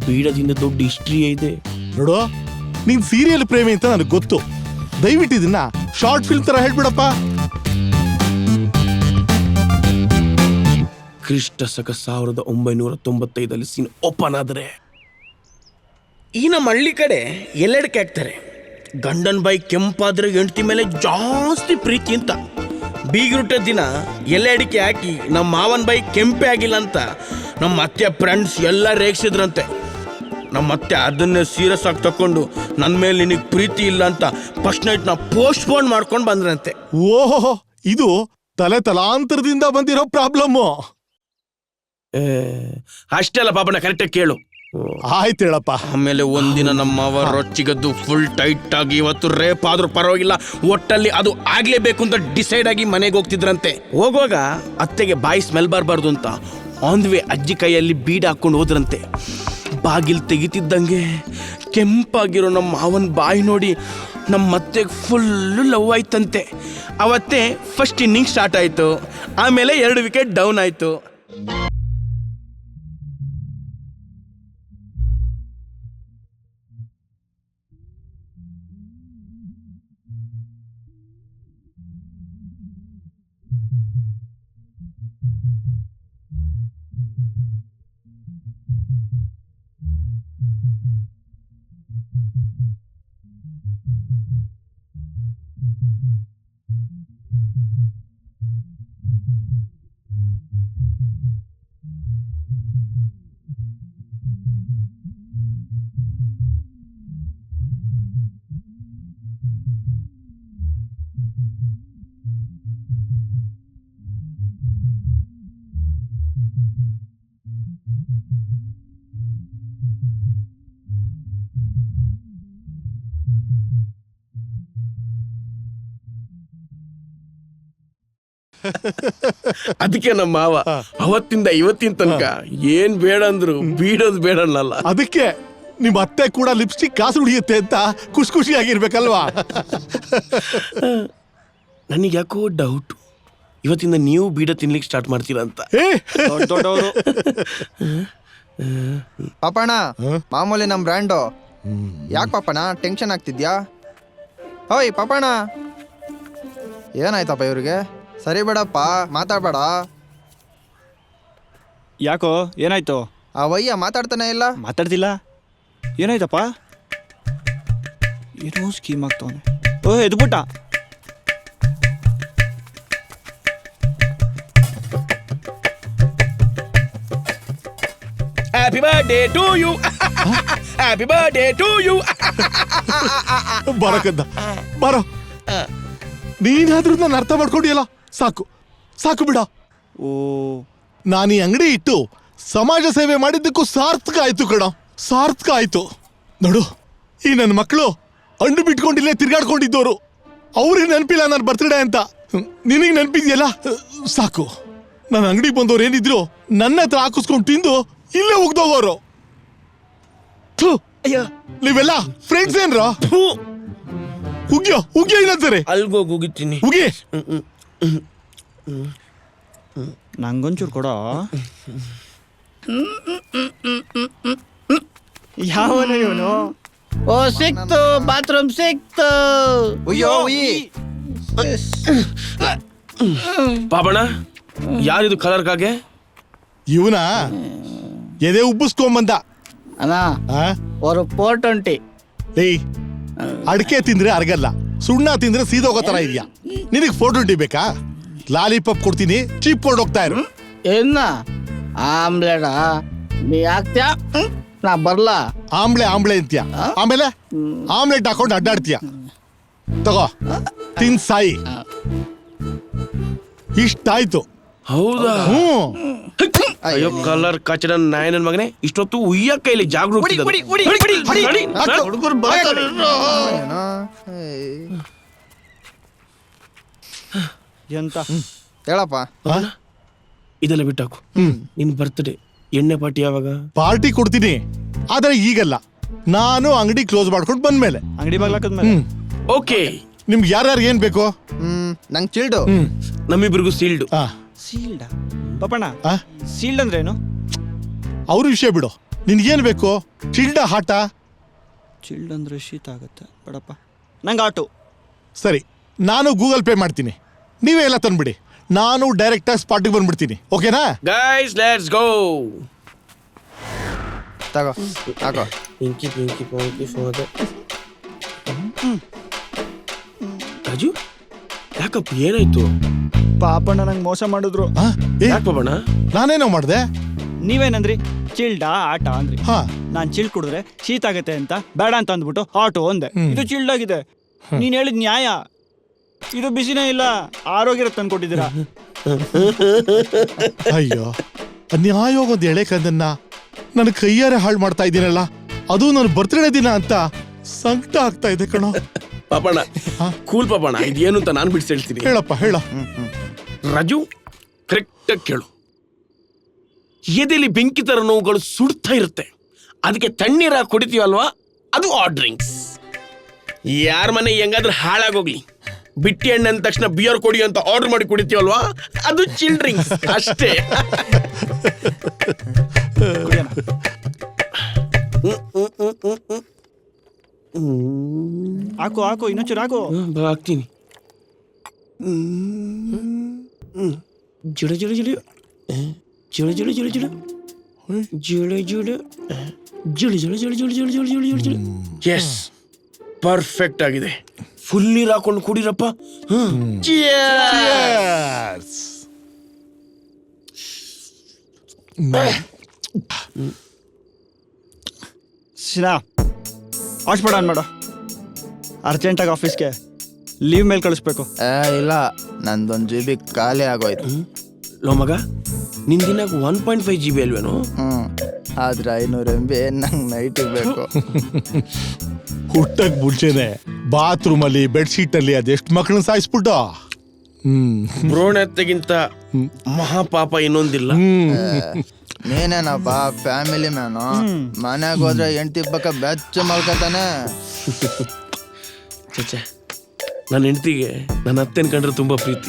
ಬೀಡದಿಂದ ದೊಡ್ಡ ಹಿಸ್ಟ್ರಿ ಇದೆ ನೋಡು. ನೀನ್ ಸೀರಿಯಲ್ ಪ್ರೇಮಿ ಅಂತ ನನಗೆ ಗೊತ್ತು. ದಯವಿಟ್ಟು ಇದನ್ನ ಶಾರ್ಟ್ ಫಿಲ್ಮ್ ತರ ಹೇಳ್ಬಿಡಪ್ಪ. ಕ್ರಿಸ್ತ ಶಕ 1995 ಸೀನ್ ಓಪನ್ ಆದರೆ ಈ ನಮ್ಮ ಹಳ್ಳಿ ಕಡೆ ಎಲ್ಲೆಡಕ್ಕೆ ಹಾಕ್ತಾರೆ, ಗಂಡನ ಬಾಯಿ ಕೆಂಪಾದ್ರೆ ಹೆಂಡತಿ ಮೇಲೆ ಜಾಸ್ತಿ ಪ್ರೀತಿ ಅಂತ. ಬೀಗರುಟ ದಿನ ಎಲೆ ಅಡಿಕೆ ಹಾಕಿ ನಮ್ಮ ಮಾವನ ಬಾಯಿ ಕೆಂಪೆ ಆಗಿಲ್ಲ ಅಂತ ನಮ್ಮ ಅತ್ತೆ ಫ್ರೆಂಡ್ಸ್ ಎಲ್ಲ ರೇಗಿಸಿದ್ರಂತೆ. ನಮ್ಮ ಅತ್ತೆ ಅದನ್ನೇ ಸೀರಿಯಸ್ ಆಗಿ ತಕೊಂಡು ನನ್ನ ಮೇಲೆ ನಿನಗೆ ಪ್ರೀತಿ ಇಲ್ಲ ಅಂತ ಫಸ್ಟ್ ನೈಟ್ನ ಪೋಸ್ಟ್ಪೋನ್ ಮಾಡ್ಕೊಂಡು ಬಂದ್ರಂತೆ. ಓಹೋ, ಇದು ತಲಾಂತರದಿಂದ ಬಂದಿರೋ ಪ್ರಾಬ್ಲಮ್ಮು. ಅಷ್ಟೆಲ್ಲ ಪಾಪನ ಕರೆಕ್ಟಾಗಿ ಕೇಳು. ಆಯ್ತು ಹೇಳಪ್ಪ. ಆಮೇಲೆ ಒಂದಿನ ನಮ್ಮ ಮಾವ ರೊಚ್ಚಿಗದ್ದು ಫುಲ್ ಟೈಟ್ ಆಗಿ ಇವತ್ತು ರೇಪ್ ಆದ್ರೂ ಪರವಾಗಿಲ್ಲ, ಒಟ್ಟಲ್ಲಿ ಅದು ಆಗ್ಲೇಬೇಕು ಅಂತ ಡಿಸೈಡ್ ಆಗಿ ಮನೆಗೆ ಹೋಗ್ತಿದ್ರಂತೆ. ಹೋಗುವಾಗ ಅತ್ತೆಗೆ ಬಾಯಿ ಸ್ಮೆಲ್ ಬರಬಾರ್ದು ಅಂತ ಆನ್ ದಿ ವೇ ಅಜ್ಜಿ ಕೈಯಲ್ಲಿ ಬೀಡ್ ಹಾಕೊಂಡು ಹೋದ್ರಂತೆ. ಬಾಗಿಲು ತೆಗಿತಿದ್ದಂಗೆ ಕೆಂಪಾಗಿರೋ ನಮ್ಮ ಮಾವನ ಬಾಯಿ ನೋಡಿ ನಮ್ಮ ಅತ್ತೆಗೆ ಫುಲ್ಲು ಲವ್ ಆಯ್ತಂತೆ. ಅವತ್ತೇ ಫಸ್ಟ್ ಇನ್ನಿಂಗ್ ಸ್ಟಾರ್ಟ್ ಆಯಿತು. ಆಮೇಲೆ 2 ವಿಕೆಟ್ ಡೌನ್ ಆಯಿತು. ಅದಕ್ಕೆ ನಮ್ಮ ಮಾವ ಅವತ್ತಿಂದ ಇವತ್ತಿನ ತನಕ ಏನ್ ಬೇಡ ಅಂದ್ರು ಬೀಡೋದು ಬೇಡ ಅನ್ನಲ್ಲ. ಅದಕ್ಕೆ ನಿಮ್ಮ ಅತ್ತೆ ಕೂಡ ಲಿಪ್ಸ್ಟಿಕ್ ಕಾಸು ಉಳಿಯುತ್ತೆ ಅಂತ ಖುಷಿಯಾಗಿರ್ಬೇಕಲ್ವಾ? ನನಗೆ ಯಾಕೋ ಡೌಟ್, ಇವತ್ತಿಂದ ನೀವು ಬೀಡ ತಿನ್ಲಿಕ್ಕೆ ಸ್ಟಾರ್ಟ್ ಮಾಡ್ತೀರಾ ಅಂತ. ದೊಡ್ಡವರು ಪಾಪಣ್ಣ, ಮಾಮೂಲಿ ನಮ್ಮ ಬ್ರ್ಯಾಂಡು. ಯಾಕೆ ಪಾಪಣ್ಣ ಟೆನ್ಷನ್ ಆಗ್ತಿದ್ಯಾ? ಓಯ್ ಪಾಪಣ್ಣ, ಏನಾಯ್ತಪ್ಪ ಇವ್ರಿಗೆ? ಸರಿ ಬೇಡಪ್ಪ, ಮಾತಾಡ್ಬೇಡ. ಯಾಕೋ ಏನಾಯ್ತು? ಆ ವಯ್ಯ ಮಾತಾಡ್ತಾನೆ ಇಲ್ಲ. ಮಾತಾಡ್ತಿಲ್ಲ, ಏನಾಯ್ತಪ್ಪ? ಏನೋ ಸ್ಕೀಮ್ ಆಗ್ತವನೆ. ಓ ಎದ್ಬಿಟ್ಟ. Happy birthday to you, happy birthday to you. ಬರಕದ್ದ ಬರೋ, ನೀನಾದ್ರೂ ನಾನು ಅರ್ಥ ಮಾಡ್ಕೊಂಡಿಯಲ್ಲ, ಸಾಕು ಸಾಕು ಬಿಡ. ಓ, ನಾನು ಈ ಅಂಗಡಿ ಇಟ್ಟು ಸಮಾಜ ಸೇವೆ ಮಾಡಿದ್ದಕ್ಕೂ ಸಾರ್ಥಕ ಆಯ್ತು ಕಣ, ಸಾರ್ಥಕ ಆಯ್ತು. ನೋಡು, ಈ ನನ್ನ ಮಕ್ಕಳು ಅಂಡು ಬಿಟ್ಕೊಂಡಿಲ್ಲೇ ತಿರ್ಗಾಡ್ಕೊಂಡಿದ್ದವರು, ಅವ್ರಿಗೆ ನೆನಪಿಲ್ಲ ನನ್ನ ಬರ್ತ್ಡೇ ಅಂತ. ನಿನಗೆ ನೆನಪಿದ್ಯಲ್ಲ, ಸಾಕು. ನನ್ನ ಅಂಗಡಿಗೆ ಬಂದವ್ರು ಏನಿದ್ರು ನನ್ನ ಹತ್ರ ಹಾಕಿಸ್ಕೊಂಡು ತಿಂದು ಇಲ್ಲೇ ಹೋಗ್ದೋಗೋರು. ನೀವೆಲ್ಲ ಫ್ರೆಂಡ್ಸ್ ಏನ್ರ? ಉಗ್ಯ ಇನ್ನೊಂದ್ಸರಿ ಅಲ್ಗೋಗಿ ಹೋಗಿತ್ತೀನಿ. ಉಗಿ. ನಂಗೊಂಚೂರು ಕೊಡ. ಯಾವನ ಇವನು? ಓ ಸಿಕ್ತು, ಬಾತ್ರೂಮ್ ಸಿಕ್ತು. ಉಯ್ಯೋ ಉಯ್ಯಿ. ಪಾಪಣ್ಣ, ಯಾರಿದು ಕಲರ್ ಕಾಗೆ? ಇವನ ಎದೆ ಉಬ್ಬಿಸ್ಕೊಂಬಂದ. ಅಣ್ಣ ஒரு 420. ಏಯ್, ಅಡಿಕೆ ತಿಂದ್ರೆ ಅರ್ಗಲ್ಲ, ಸುಣ್ಣ ತಿಂದ್ರೆ ಸೀದೋಗೋ ತರ ಇದೆಯಾ? ನಿನಗೆ 420 ಬೇಕಾ? ಲಾಲಿಪಾಪ್ ಕೊಡ್ತೀನಿ, ಚೀಪ್ ಕೊಂಡು ಹೋಗ್ತಾ ಇರು. ಏನ ಆಮ್ಲೆಟ ನೀ ಹಾಕ್ತ್ಯಾ? ನಾ ಬರ್ಲಾ? ಆಮ್ಲೆ ಅಂತ್ಯ, ಆಮೇಲೆ ಆಮ್ಲೆಟ್ ಹಾಕೊಂಡು ಅಡ್ಡಾಡ್ತೀಯ. ತಗೋ, ತಿನ್ ಸಾಯಿ. ಇಷ್ಟಾಯ್ತು. ಹೌದಾ? ಅಯ್ಯೋ ಕಲರ್ ಕಚಡ ನಾಯನನ್ ಮಗನೇ, ಇಷ್ಟೊತ್ತು ಉಯ್ಯ ಕೈಲಿ ಜಾಗೃತಿ. ಹುಡುಗರು ಬರ್ತಾರೆ. ಎಂತ ಹೇಳಪ್ಪ. ಇದೆಲ್ಲ ಬಿಟ್ಟಾಕು. ನಿನ್ ಬರ್ತ್ಡೇ ಎಣ್ಣೆ ಪಾರ್ಟಿ ಯಾವಾಗ? ಪಾರ್ಟಿ ಕೊಡ್ತೀನಿ, ಆದ್ರೆ ಈಗಲ್ಲ. ನಾನು ಅಂಗಡಿ ಕ್ಲೋಸ್ ಮಾಡ್ಕೊಂಡು ಬಂದ್ಮೇಲೆ. ಅಂಗಡಿ ಬಾಗ್ಲಾಕದ್ಮೇಲೆ. ಓಕೆ. ನಿಮ್ಗೆ ಯಾರ್ಯಾರು ಏನ್ ಬೇಕು? ನಂಗೆ ಚಿಲ್ಡು. ನಮ್ಮಿಬ್ರಿಗೂ ಸೀಲ್ಡು. ಸೀಲ್ಡ? ಪಾಪಣ್ಣ, ಸೀಲ್ಡ್ ಅಂದ್ರೆ ಏನು? ಅವ್ರ ವಿಷಯ ಬಿಡು, ನಿನ್ಗೇನ್ ಬೇಕು? ಚಿಲ್ಡ ಹಾಟ? ಚಿಲ್ಡ್ ಅಂದ್ರೆ ಶೀತ ಆಗುತ್ತೆ ಬೇಡಪ್ಪ, ನಂಗೆ ಆಟೋ. ಸರಿ, ನಾನು ಗೂಗಲ್ ಪೇ ಮಾಡ್ತೀನಿ, ನೀವೇ ಎಲ್ಲ ತಂದ್ಬಿಡಿ. ನಾನು ಡೈರೆಕ್ಟ್ ಆಗಿ ಸ್ಪಾಟಿಗೆ ಬಂದ್ಬಿಡ್ತೀನಿ. ಓಕೆನಾ? Guys let's go. ತಗೋ ಹಾಕೋ. ಪಿಂಕಿ ಪಿಂಕಿ ಪಾಂಕಿ ಫಾದರ್. ರಾಜು ಯಾಕಪ್ಪ ಏನಾಯ್ತು? ಪಾಪಣ್ಣ ನಂಗೆ ಮೋಸ ಮಾಡಿದ್ರು. ಆ? ಏ, ಯಾಕೆ ಪಾಪಣ್ಣ? ನಾನೇನೋ ಮಾಡ್ದೆ? ನೀವೇನಂದ್ರಿ ಚಿಲ್ಡಾ ಆಟ ಅಂದ್ರಿ. ಹಾ ನಾನ್ ಚಿಲ್ಡ್ ಕುಡಿದ್ರೆ ಶೀತ ಆಗತ್ತೆ ಅಂತ ಬೇಡ ಅಂತ ಅಂದ್ಬಿಟ್ಟು ಆಟೋ ಅಂದೆ. ಇದು ಚಿಲ್ಡ್ ಆಗಿದೆ. ನೀನ್ ಹೇಳಿದ್ ನ್ಯಾಯ. ಇದು ಬಿಸಿನೇ ಇಲ್ಲ, ಆರೋಗ್ಯ ತಂದ್ಕೊಟ್ಟಿದ್ದೀರಾ. ಅಯ್ಯೋ, ಅನ್ಯಾಯವಾಗಿ ಒಂದು ಎಳೆ ಕಂದನ್ನ ನನ್ನ ಕೈಯಾರೆ ಹಾಳು ಮಾಡ್ತಾ ಇದ್ದೀನಲ್ಲ, ಅದು ನನ್ನ ಬರ್ತ್ಡೇ ದಿನ ಅಂತ ಸಂಕಟ ಆಗ್ತಾ ಇದೆ ಕಣೋ. ಪಾಪಣ್ಣ ಕೂಲ್ ಪಾಪಣ್ಣ, ಇದೇನು ಅಂತ ನಾನು ಬಿಡಿಸಿ ಹೇಳ್ತೀನಿ. ಹೇಳಪ್ಪ ಹೇಳ. ರಾಜು ಕರೆಕ್ಟಾಗಿ ಕೇಳು. ಎದೆಲಿ ಬೆಂಕಿ ತರ ನೋವುಗಳು ಸುಡ್ತಾ ಇರುತ್ತೆ, ಅದಕ್ಕೆ ತಣ್ಣೀರ ಕುಡಿತೀವಲ್ವಾ, ಅದು ಆ ಡ್ರಿಂಕ್ಸ್. ಯಾರ ಮನೆ ಹೆಂಗಾದ್ರೂ ಹಾಳಾಗೋಗ್ಲಿ, ಬಿಟ್ಟಿ ಎಣ್ಣೆ ಅಂದ ತಕ್ಷಣ ಬಿಯರ್ ಕೊಡಿ ಅಂತ ಆರ್ಡರ್ ಮಾಡಿ ಕುಡಿತೀವಲ್ವಾ, ಅದು ಚಿಲ್ ಡ್ರಿಂಕ್ಸ್ ಅಷ್ಟೇ. ಹಾಕು ಹಾಕು, ಇನ್ನೊಂಚೂರು ಹಾಕು. ಹಾಕ್ತೀನಿ. ಜುಳು ಜುಳು ಜುಳು ಜುಳು ಜುಳು ಜುಳು ಜುಳು ಜುಳು ಜುಳು ಜುಳು ಜುಳು ಜುಳು ಜುಳು ಜುಳು ಜುಳು ಜುಳು ಜುಳು ಜುಳು. ಎಸ್, ಪರ್ಫೆಕ್ಟ್ ಆಗಿದೆ. ಫುಲ್ ನೀರು ಹಾಕೊಂಡು ಕುಡಿರಪ್ಪ. ಶಿನಾ ಹಾಟ್ಸ್ಪಾಟ್ ಆನ್ ಮಾಡು. ಅರ್ಜೆಂಟಾಗಿ ಆಫೀಸ್ಗೆ ಲೀವ್ ಮೇಲೆ ಕಳಿಸ್ಬೇಕು. ಇಲ್ಲ, ನಂದೊಂದು GB ಖಾಲಿ ಆಗೋಯ್ತು. ಲೋ ಮಗ, ನಿನ್ ದಿನಾಗ 1.5 GB ಅಲ್ವೇನು? ಆದ್ರೆ 500 MB ನಂಗೆ ನೈಟ್ ಬೇಕು. ಹುಟ್ಟಕ್ ಮುಂಚೆನೆ ಬಾತ್ರೂಮ್ ಅಲ್ಲಿ ಬೆಡ್ಶೀಟ್ ಅಲ್ಲಿ ಅದೆಷ್ಟು ಮಕ್ಕಳನ್ನ ಸಾಯಿಸ್ಬಿಟ್ಟು. ಭ್ರೂಣತೆಗಿಂತ ಮಹಾಪಾಪ ಇನ್ನೊಂದಿಲ್ಲ. ನೀನೇನಪ್ಪ ಫ್ಯಾಮಿಲಿ ಮ್ಯಾನು, ಮನೆಗೆ ಹೋದ್ರೆ ಹೆಂಡತಿ ಪಕ್ಕ ಬೆಚ್ಚ ಮಲ್ಕತಾನೆ. ಚಚ್ಚೆ, ನನ್ನ ಹೆಂಡತಿಗೆ ನನ್ನ ಅತ್ತೆನ ಕಂಡ್ರೆ ತುಂಬಾ ಪ್ರೀತಿ.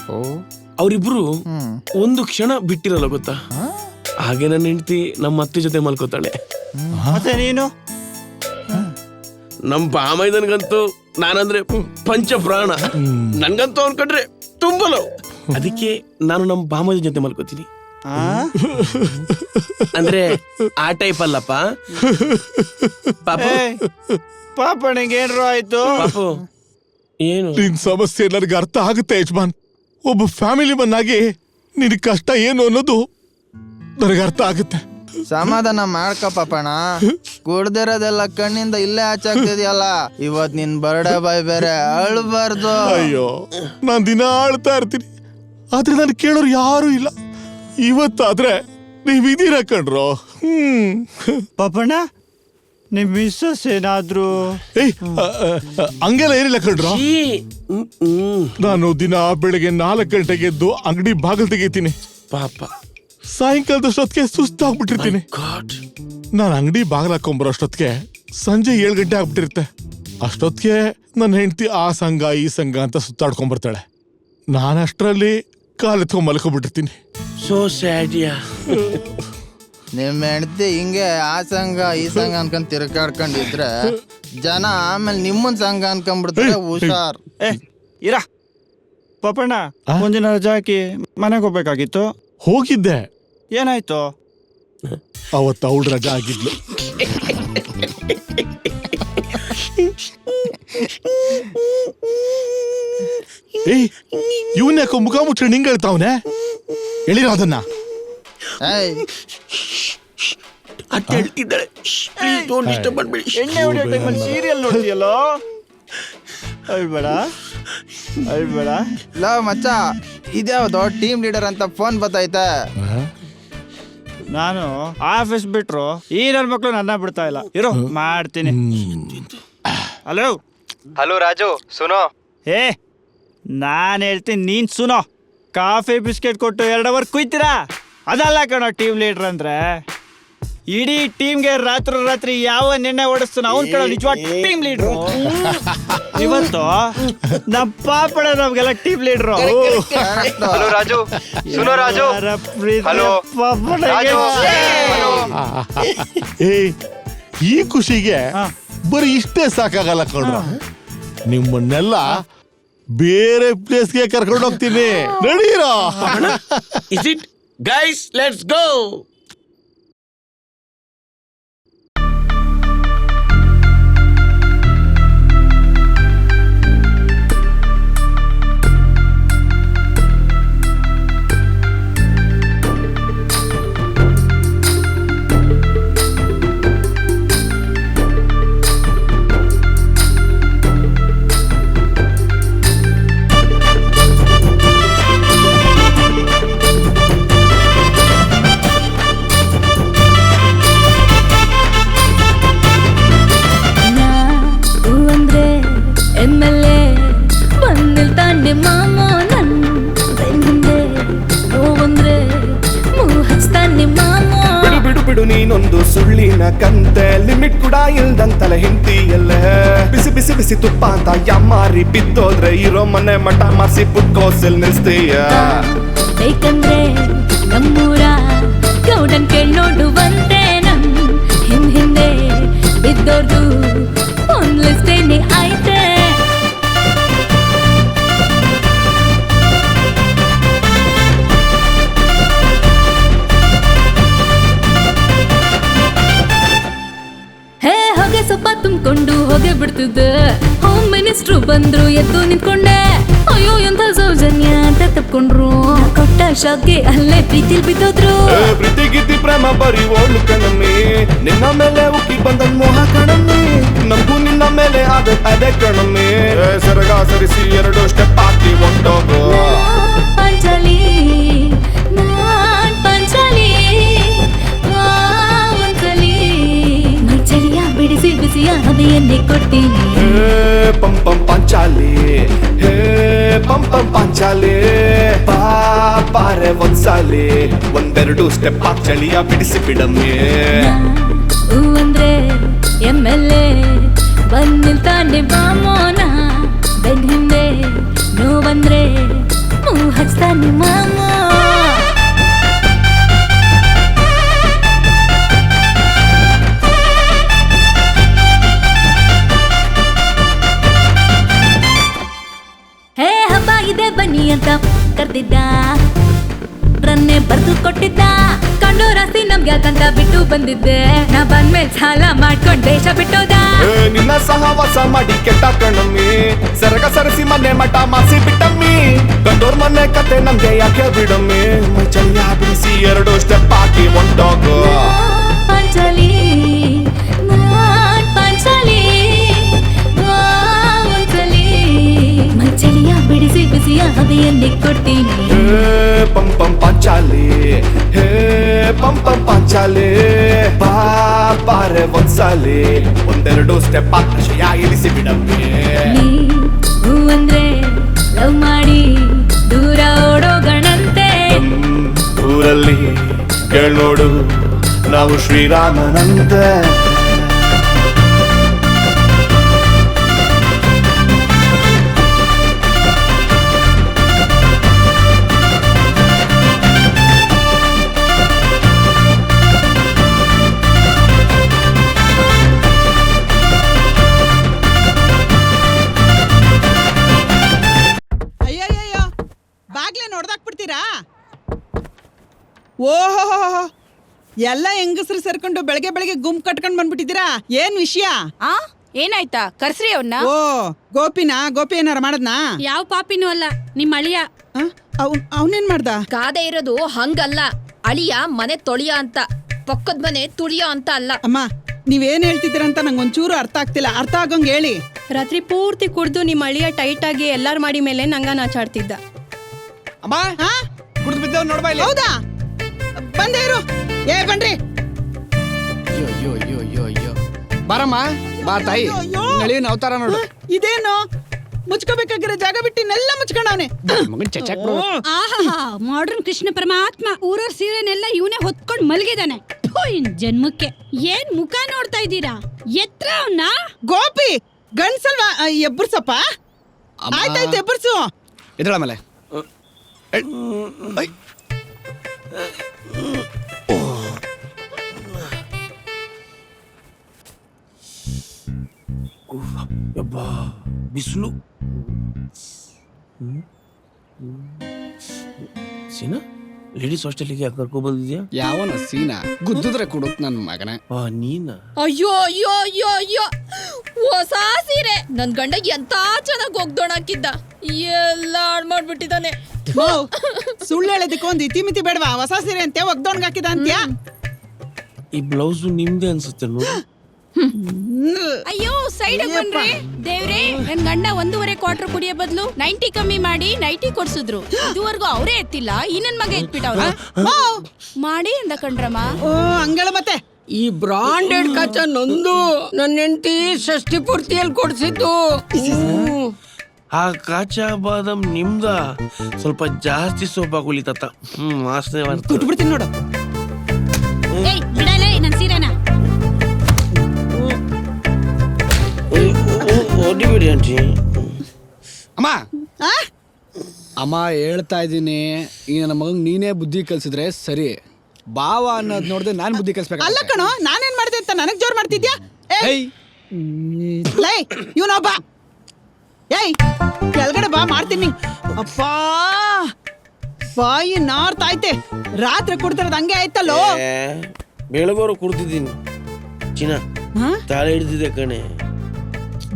ಅವರಿಬ್ರು ಒಂದು ಕ್ಷಣ ಬಿಟ್ಟಿರಲ್ಲ ಗೊತ್ತಾ. ಹಾಗೆ ನನ್ನ ಹೆಂಡತಿ ನಮ್ಮ ಅತ್ತೆ ಜೊತೆ ಮಲ್ಕೋತಾಳೆ. ಮತ್ತೆ ನೀನು? ನಮ್ ಬಾಮೈದನ್ಗಂತೂ ನಾನಂದ್ರೆ ಪಂಚ ಪ್ರಾಣ. ನನ್ಗಂತೂ ಅವ್ನ್ ಕಂಡ್ರೆ ತುಂಬಾ ಲವ್. ಅದಕ್ಕೆ ನಾನು ನಮ್ಮ ಬಾಮೈದನ್ ಜೊತೆ ಮಲ್ಕೋತೀನಿ. ಅಂದ್ರೆ ಆ ಟೈಪ್ ಅಲ್ಲಪ್ಪ. ಪಾಪಣಿಗೆ ಏನ್ರು ಆಯ್ತು? ಪಾಪು ಏನು? ನಿನ್ ಸಮಸ್ಯೆ ನನಗೆ ಅರ್ಥ ಆಗುತ್ತೆ ಯಜಮಾನ್. ಒಬ್ಬ ಫ್ಯಾಮಿಲಿ ಮನ್ನಾಗಿ ನಿನ್ ಕಷ್ಟ ಏನು ಅನ್ನೋದು ನನಗೆ ಅರ್ಥ ಆಗುತ್ತೆ. ಸಮಾಧಾನ ಮಾಡ್ಕ ಪಾಪಣ. ಕುಡ್ದಿರೋದೆಲ್ಲ ಕಣ್ಣಿಂದ ಇಲ್ಲೇ ಆಚಾಗ್ತಿದ್ಯಲ್ಲ. ಇವತ್ ನಿನ್ ಬರ್ಡೇ ಬಾಯ್ ಬೇರೆ, ಅಳ್ಬಾರ್ದು. ಅಯ್ಯೋ, ನಾನ್ ದಿನ ಆಳ್ತಾ ಇರ್ತೀನಿ, ಆದ್ರೆ ನಾನು ಕೇಳೋರು ಯಾರು ಇಲ್ಲ. ಇವತ್ತಾದ್ರೆ ನೀವಿದೀರ ಕಣ್ರೋ. ಪಾಪಣ್ಣ, ನಿಮ್ ಮಿಸ್ಸಸ್ ಏನಾದ್ರು? ಏಯ್, ಹಂಗೆಲ್ಲ ಏನಿಲ್ಲ ಕಣ್ರೋ. ನಾನು ದಿನ ಬೆಳಗ್ಗೆ 4 ಗಂಟೆಗೆ ಎದ್ದು ಅಂಗಡಿ ಬಾಗಿಲು ತೆಗಿತೀನಿ. ಪಾಪ ಸಾಯಂಕಾಲದಷ್ಟೊತ್ತಿಗೆ ಸುಸ್ತಾಗ್ಬಿಟ್ಟಿರ್ತೀನಿ. ನಾನು ಅಂಗಡಿ ಬಾಗಿಲು ಹಾಕೊಂಬರೋ ಅಷ್ಟೊತ್ತಿಗೆ ಸಂಜೆ 7 ಗಂಟೆ ಆಗ್ಬಿಟ್ಟಿರುತ್ತೆ. ಅಷ್ಟೊತ್ತಿಗೆ ನನ್ನ ಹೆಂಡತಿ ಆ ಸಂಘ ಈ ಸಂಘ ಅಂತ ಸುತ್ತಾಡ್ಕೊಂಡ್ಬರ್ತಾಳೆ. ನಾನು ಅಷ್ಟರಲ್ಲಿ ಕಾಲೆತ್ಕೊಂಡ್ ಮಲ್ಕೊಂಡ್ಬಿಟ್ಟಿರ್ತೀನಿ. ಸೋ ಸ್ಯಾಡಿಯಾ. ನಿಮ್ ಹೆಂಡತಿ ಹಿಂಗೆ ಆ ಸಂಘ ಈ ಸಂಘ ಅನ್ಕೊಂಡ್ ತಿರ್ಗಾಡ್ಕೊಂಡಿದ್ರೆ ಜನ ಆಮೇಲೆ ನಿಮ್ಮನ್ ಸಂಘ ಅನ್ಕೊಂಡ್ಬಿಡ್ತಾರೆ. ಹುಷಾರ್. ಇರ ಪಾಪಣ್ಣ, ಒಂದಿನ ರಜಾ ಹಾಕಿ ಮನೆಗೆ ಹೋಗ್ಬೇಕಾಗಿತ್ತು. ಹೋಗಿದ್ದೆ. ಏನಾಯ್ತು? ಅವತ್ತು ಅವಳು ರಜಾ ಆಗಿದ್ಲು. ಏಯ್, ಇವನ್ ಯಾಕೋ ಮುಖ ಮುಚ್ಚ ನಿಂಗೆ ಹೇಳ್ತಾವನೆ? ಹೇಳಿರೋ ಅದನ್ನ. ಅತ್ತೆ ಹೇಳ್ತಿದ್ದಾಳೆ, ಡಿಸ್ಟರ್ಬ್ ಮಾಡ್ಬೇಡಿ. ಎಣ್ಣೆ ಹೊಡಿಯೋ ಟೈಮಲ್ಲಿ ಸೀರಿಯಲ್ ನೋಡ್ತೀಯಲ್ಲೋ. ಅಳ್ಬೇಡ ಅಳ್ಬೇಡ. ಲೋ ಮಚ್ಚ, ಇದ್ಯಾವ್ದು ಟೀಮ್ ಲೀಡರ್ ಅಂತ ಫೋನ್ ಬತ್ತೈತೆ. ನಾನು ಆಫೀಸ್ ಬಿಟ್ರು ಈ ನನ್ನ ಮಕ್ಳು ನನ್ನ ಬಿಡ್ತಾ ಇಲ್ಲ. ಇರೋ ಮಾಡ್ತೀನಿ. ಹಲೋ ಹಲೋ ರಾಜು, ಸುನೋ. ಏ, ನಾನು ಹೇಳ್ತೀನಿ, ನೀನ್ ಸುನೋ. ಕಾಫಿ ಬಿಸ್ಕೆಟ್ ಕೊಟ್ಟು 2 ಅವರ್ ಕುಯ್ತೀರಾ? ಅದಲ್ಲ ಕಣೋ ಟೀಮ್ ಲೀಡರ್ ಅಂದ್ರೆ. ಇಡೀ ಟೀಮ್ಗೆ ರಾತ್ರಿ ಯಾವ ನೆನ್ನೆ ಓಡಿಸ್ತಾನ ಅವ್ನ್ ಕಡೆ ನಿಜವಾದ ಟೀಮ್ ಲೀಡ್ರು. ಇವತ್ತು ನಮ್ಮ ಪಾಪಡ ನಮ್ಗೆಲ್ಲ ಟೀಮ್ ಲೀಡ್ರು. ಹಲೋ ರಾಜು, ಸುನೋ ರಾಜು. ಹಲೋ ಏಯ್, ಈ ಖುಷಿಗೆ ಬರೀ ಇಷ್ಟೇ ಸಾಕಾಗಲ್ಲ ಕಣ್ರ. ನಿಮ್ಮನ್ನೆಲ್ಲ ಬೇರೆ ಪ್ಲೇಸ್ಗೆ ಕರ್ಕೊಂಡು ಹೋಗ್ತೀನಿ, ನಡೀರೋ. Is it? Guys, let's go! ಕಂತೆ ಲಿಮಿಟ್ ಕೂಡ ಇಲ್ದಂತಲೆ ಹಿಂತಿಯಲ್ಲೇ ಬಿಸಿ ಬಿಸಿ ಬಿಸಿ ತುಪ್ಪ ಅಂತ ಯಮ್ಮಾರಿ ಬಿದ್ದೋದ್ರೆ ಇರೋ ಮನೆ ಮಠ ಮಾಸಿ ಪುಟ್ಕೋಸೆಲ್ ನಿಲ್ಸ್ತೀಯ ಬೇಕಂದ್ರೆ ನಮ್ಮೂರ ಗೌಡನ್ ಕೇಳ್ ನೋಡುವಂತೆ ನಮ್ ಹಿಂದೆ ಬಿದ್ದೋರ್ದು ಒಂದ್ ಲಿಸ್ಟೇನೆ ಐತೆ ಹೊಗೆ ಸೊಪ್ಪ ತುಂಬಿಕೊಂಡು ಹೋಗಿ ಬಿಡ್ತಿದ್ದೆ ಹೋಮ್ ಮಿನಿಸ್ಟ್ರು ಬಂದ್ರು ಎದ್ದು ನಿಂತ್ಕೊಂಡೆ ಅಯ್ಯೋ ಎಂತ ಸೌಜನ್ಯ ಅಂತ ತಪ್ಕೊಂಡ್ರು ಕೊಟ್ಟ ಶಾಕ್ಗೆ ಅಲ್ಲೇ ಪ್ರೀತಿಲ್ ಬಿದ್ದೋದ್ರು ಪ್ರೀತಿ ಗಿದ್ದಿ ಪ್ರೇಮ ಬರೀ ಓಳು ಕಣಮ್ಮಿ ನಿನ್ನ ಮೇಲೆ ಉಕ್ಕಿ ಬಂದ ಮೋಹ ಕಣಮ್ಮಿ ನಮಗೂ ನಿನ್ನ ಮೇಲೆ ಅದೇ ಕಣಮ್ಮಿ ಸರಗ ಸರಿಸಿ 2 ಸ್ಟೆಪ್ ಹಾಕಿ ಹೊಂಟೋಗು ಪಾಂಚಾಲಿ ನಾನ್ ಪಾಂಚಾಲಿ ಒಂದ್ಸಲಿ ಮೈ ಚಳಿಯ ಬಿಡಿಸಿ ಬಿಸಿಯ ಹವೆಯನ್ನೇ ಕೊಡ್ತೀನಿ ಪಂ ಪಂ ಪಾಂಚಾಲಿ ಹೇ ಪಂ ಪಂ ಪಾಂಚಾಲಿ ಪಾರೆ ಒಂದ್ಸಾಲಿ 1-2 ಸ್ಟೆಪ್ ಹಾಕಿ ಚಳಿಯ ಬಿಡಿಸಿ ಬಿಡಮ್ಮಿ ಹೂ ಅಂದ್ರೆ MLA ಬಂದ್ ನಿಲ್ತಾನೆ ಬಾಮೋನ ಬೆನ್ ಹಿಂದೆ ನೋವಂದ್ರೆ ಹಚ್ತಾನೆ ಮಾಮೋ ಹೇ ಹಬ್ಬ ಇದೆ ಬನ್ನಿ ಅಂತ ಕರ್ದಿದ್ದ ರನ್ನೆ ಬರ್ದು ಕೊಟ್ಟಿದ್ದ ಕಂಡು ರಾಸ್ತಿ ನಮ್ಗೆ ಯಾಕಂತ ಬಿಟ್ಟು ಬಂದಿದ್ದೆ ನಾ ಬಂದ್ಮೇಲೆ ಸಾಲ ಮಾಡ್ಕೊಂಡ್ ದೇಶ ಬಿಟ್ಟೋದ ನಿನ್ನ ಸಹವಾಸ ಮಾಡಿ ಕೆಟ್ಟ ಕಣಮ್ಮಿ ಸರಗ ಸರಿಸಿ ಮನೆ ಮಠ ಮಾಸಿ ಬಿಟ್ಟಮ್ಮಿ ಕಂಡೋರ್ ಮನೆ ಕತೆ ನಮ್ಗೆ ಯಾಕೆ ಬಿಡಮ್ಮಿ ಮೈ ಚಳಿಯ ಬಿಡಿಸಿ 2 ಸ್ಟೆಪ್ ಹಾಕಿ ಹೊಂಟೋಗು ಪಾಂಚಾಲಿ ನಾನ್ ಪಾಂಚಾಲಿ ಒಂದ್ಸಲಿ ಮೈ ಚಳಿಯ ಬಿಡಿಸಿ ಬಿಸಿಯ ಹವೆಯನ್ನೇ ಕೊಡ್ತೀನಿ ಪಂ ಪಂ ಪಾಂಚಾಲಿ ಹೇ ಪಂ ಪಂ ಪಾಂಚಾಲಿ ಪಾರೆ ಒಂದ್ಸಾಲಿ 1-2 ಸ್ಟೆಪ್ ಹಾಕಿ ಇಳಿಸಿ ಬಿಡಮ್ಮಿ ನೀ ಹೂ ಅಂದ್ರೆ ಲವ್ ಮಾಡಿ ದೂರ ಓಡೋಗಣಂತೆ ಊರಲ್ಲಿ ಕೇಳೋಡು ನಾವು ಶ್ರೀರಾಮನಂತೆ ಅಯ್ಯಯ್ಯೋ ಬಾಗ್ಲೇ ನೋಡ್ದಾಕ್ಬಿಡ್ತೀರಾ ಓಹೋ ಎಲ್ಲ ಹೆಂಗಸರು ಸೇರ್ಕೊಂಡು ಬೆಳಗ್ಗೆ ಬೆಳಗ್ಗೆ ಗುಂಪು ಕಟ್ಕೊಂಡ್ ಬಂದ್ಬಿಟ್ಟಿದ್ದೀರಾ ಏನ್ ವಿಷಯ ಆ ಏನಾಯ್ತಾ ಕರ್ಸ್ರಿ ಅವ್ನ ಓ ಗೋಪಿ ಏನಾರ ಮಾಡದ್ನಾ ಯಾವ ಪಾಪಿನೂ ಅಲ್ಲ ನಿಮ್ಮ ಅಳಿಯ ಅವನೇನ್ ಮಾಡ್ದ ಗಾದೆ ಇರೋದು ಹಂಗಲ್ಲ ಅಳಿಯ ಮನೆ ತೊಳಿಯ ಅಂತ ಪಕ್ಕದ ಮನೆ ತುಳಿಯ ಅಂತ ಅಲ್ಲ ಅಮ್ಮ ನೀವೇನ್ ಹೇಳ್ತಿದ್ದೀರಂತ ನಂಗೆ ಒಂಚೂರು ಅರ್ಥ ಆಗ್ತಿಲ್ಲ ಅರ್ಥ ಆಗಂಗ್ ಹೇಳಿ ರಾತ್ರಿ ಪೂರ್ತಿ ಕುಡ್ದು ನಿಮ್ಮ ಅಳಿಯ ಟೈಟ್ ಆಗಿ ಎಲ್ಲಾರ ಮಾಡಿ ಮೇಲೆ ನಂಗ ನಾಚಾಡ್ತಿದ್ದ ಅಮ್ಮ ಕುಡ್ದು ಬಿದ್ದವ್ ನೋಡ್ಬಾ ಇಲ್ಲಿ. ಹೌದಾ ಬಂದೇ ಇರು ಬನ್ರಿ ಅಯ್ಯೋ ಬಾರಮ್ಮ ಬಾ ತಾಯಿ ನಳಿನ ಅವತಾರ ನೋಡು ಇದೇನು ಮುಚ್ಕೋಬೇಕಾಗಿರೋ ಜಾಗ ಬಿಟ್ಟಿನೆಲ್ಲ ಮುಚ್ಕೊಂಡವನೆ ಮಗನ್ ಚಚಾಕ್ ಬಿಡು. ಆಹಾ ಮಾಡ್ರನ್ ಕೃಷ್ಣ ಪರಮಾತ್ಮ ಊರವ್ರ ಸೀರೆನೆಲ್ಲ ಇವನೇ ಹೊತ್ಕೊಂಡ್ ಮಲಗಿದಾನೆ ಜನ್ಮಕ್ಕೆ ಏನ್ ಮುಖ ನೋಡ್ತಾ ಇದ್ದೀರಾ ಎತ್ರ ಅವನ್ನ ಗೋಪಿ ಗಂಡ್ಸಲ್ವಾ ಎಬ್ಬರ್ಸಪ್ಪ ಅಮ್ಮ. ಆಯ್ತಾಯ್ತು ಎಬ್ಬರ್ಸು ಎದ್ದೇಳ ಆಮೇಲೆ ಬಿಸಿಲು ಸೀನಾ ಲೇಡೀಸ್ ಹಾಸ್ಟೆಲ್ಗೆ ಯಾಕೆ ಕರ್ಕೊ ಬಂದಿದ್ಯಾ ಯಾವನ ಸೀನಾ ಗುದ್ದಿದ್ರೆ ಕೊಡುತ್ ನನ್ ಮಗನ ನೀನ ಅಯ್ಯೋ ಅಯ್ಯೋ ಅಯ್ಯೋ ಅಯ್ಯೋ ಹೊಸ ಸೀರೆ ನನ್ ಗಂಡ ಎಂತ ಚೆನ್ನಾಗಿ ಒಗ್ದೋಣಾಕಿದ್ದ ಎಲ್ಲ ಹಾಳು ಮಾಡ್ಬಿಟ್ಟಿದ್ದಾನೆ ಸುಳ್ಳು ಹೇಳೋದಕ್ಕೆ ಒಂದು ಇತಿಮಿತಿ ಬೇಡವಾ ಹೊಸ ಸೀರೆ ಅಂತೆ ಒಗ್ದೋಣ್ಗೆ ಹಾಕಿದ ಅಂತ್ಯಾ ಈ ಬ್ಲೌಸ್ ನಿಮ್ದೇ ಅನ್ಸುತ್ತೆ ನೋಡಿ ಅಯ್ಯೋ ಸೈಡ್ ಬನ್ರಿ ದೇವ್ರೆ ನನ್ ಗಂಡ 1.25 ಕ್ವಾರ್ಟರ್ ಕುಡಿಯೋ ಬದಲು 90 ಕಮ್ಮಿ ಮಾಡಿ 90 ಕೊಡ್ಸಿದ್ರು ಇದುವರೆಗೂ ಅವರೇ ಎತ್ತಿಲ್ಲ ಈ ನನ್ ಮಗ ಎತ್ಬಿಟ್ಟವ್ರ ಮಾಡಿ ಅಂದ ಕಣ್ರಮ್ಮ ಓ ಹಂಗಳ ಮತ್ತೆ ಈ ಬ್ರಾಂಡೆಡ್ ಕಚ್ಚ ನಂದು ನನ್ನ ಹೆಂಡತಿ ಷಷ್ಠಿ ಪೂರ್ತಿಯಲ್ಲಿ ಕೊಡ್ಸಿದ್ದು ಆ ಕಾಚಾ ಬಾದಾಮ್ ನಿಮ್ದ ಸ್ವಲ್ಪ ಜಾಸ್ತಿ ಸೋಪ್ ಹಾಕೊಳ್ಳಿ ತಾತ ವಾಸನೆ ಬಿಡ್ತೀನಿ ನೋಡು ಏಯ್ ಬಿಡಲೇ ನನ್ ಸೀರೆನ ಬಿಡಿ ಆಂಟಿ. ಅಮ್ಮ ಅಮ್ಮ ಹೇಳ್ತಾ ಇದ್ದೀನಿ, ಈಗ ನನ್ನ ಮಗಂಗೆ ನೀನೇ ಬುದ್ಧಿ ಕಲ್ಸಿದ್ರೆ ಸರಿ. ಬಾವ ಅನ್ನೋದು ನೋಡಿದ್ರೆ ನಾನು ಬುದ್ಧಿ ಕಲ್ಸ್ಬೇಕು. ಅಲ್ಲ ಕಣೋ, ನಾನೇನ್ ಮಾಡಿದೆ ಅಂತ ನನಗ್ ಜೋರ್ ಮಾಡ್ತಿದ್ಯಾ? ಲೈ ಇವನೊಬ್ಬ. ಏಯ್ ಕೆಳಗಡೆ ಬಾ, ಮಾಡ್ತೀನಿ. ಅಪ್ಪಾ ಬಾಯಿ ನಾರ್ತಾಯ್ತೆ. ರಾತ್ರಿ ಕುಡ್ತಿರೋದು ಹಂಗೆ ಆಯ್ತಲ್ಲೋ. ಬೆಳಗೋರು ಕುಡ್ತಿದ್ದೀನಿ ಚಿನ್ನ, ತಲೆ ಹಿಡ್ದಿದೆ ಕಣೆ.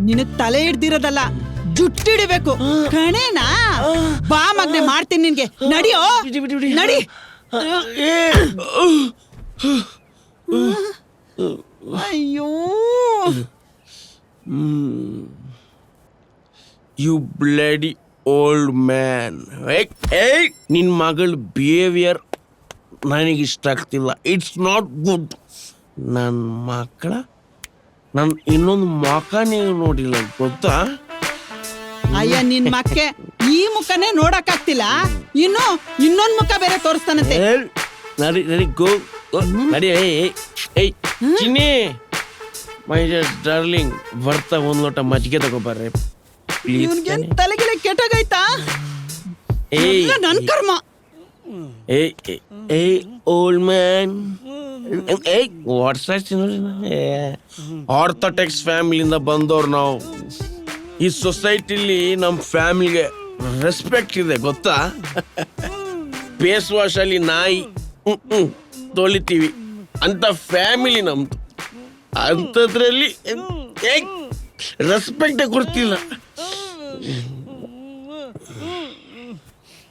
ನಿನಗ್ ತಲೆ ಹಿಡ್ದಿರೋದಲ್ಲ, ಜುಟ್ಟಿಡಿಬೇಕು ಕಣೇನಾ. ಬಾ ಮಗ್ನೆ, ಮಾಡ್ತೀನಿ ನಿನ್ಗೆ. ನಡಿಯೋ ನಡಿ. ಅಯ್ಯೋ ಯು ಬ್ಲಡಿ ಓಲ್ಡ್ ಮ್ಯಾನ್. ನಿನ್ ಮಗಳ ಬಿಹೇವಿಯರ್ ನನಗಿಷ್ಟ ಆಗ್ತಿಲ್ಲ. It's not good. ನನ್ನ ಮಕ್ಕಳ ನಾನು ಇನ್ನೊಂದು ಮುಖನೇ ನೋಡಿಲ್ಲ, ಗೊತ್ತಾ? ಅಯ್ಯ ನಿನ್ ಮಕ್ಕೆ ಈ ಮುಖನೇ ನೋಡಕ್ ಆಗ್ತಿಲ್ಲ, ಇನ್ನು ಇನ್ನೊಂದ್ ಮುಖ ಬೇರೆ ತೋರಿಸ್ತಾನಂತೆ. ನಡಿ ನಡಿ ಗೋ ನಡಿ. ಚಿನ್ನಿ ಮೈ ಡಾರ್ಲಿಂಗ್, ಬರ್ತಾ ಒಂದ್ ಲೋಟ ಮಜ್ಜಿಗೆ ತಗೋಬರ್ರೆ ಇವ್ನಿಗೆ ತಲೆಗಿಲೆ ಕೆಟ್ಟೋಗೈತಾ? ನನ್ ಕರ್ಮ. ಓಲ್ಡ್ ಮ್ಯಾನ್, ಆರ್ಥೋಡಾಕ್ಸ್ ಫ್ಯಾಮಿಲಿಯಿಂದ ಬಂದವ್ರು ನಾವು. ಈ ಸೊಸೈಟಿಲಿ ನಮ್ಮ ಫ್ಯಾಮಿಲಿಗೆ ರೆಸ್ಪೆಕ್ಟ್ ಇದೆ, ಗೊತ್ತಾ? ಫೇಸ್ ವಾಶ್ ಅಲ್ಲಿ ನಾಯಿ ತೊಳಿತೀವಿ ಅಂತ ಫ್ಯಾಮಿಲಿ ನಮ್ದು. ಅಂಥದ್ರಲ್ಲಿ ರೆಸ್ಪೆಕ್ಟೇ ಕೊಡ್ತಿಲ್ಲ.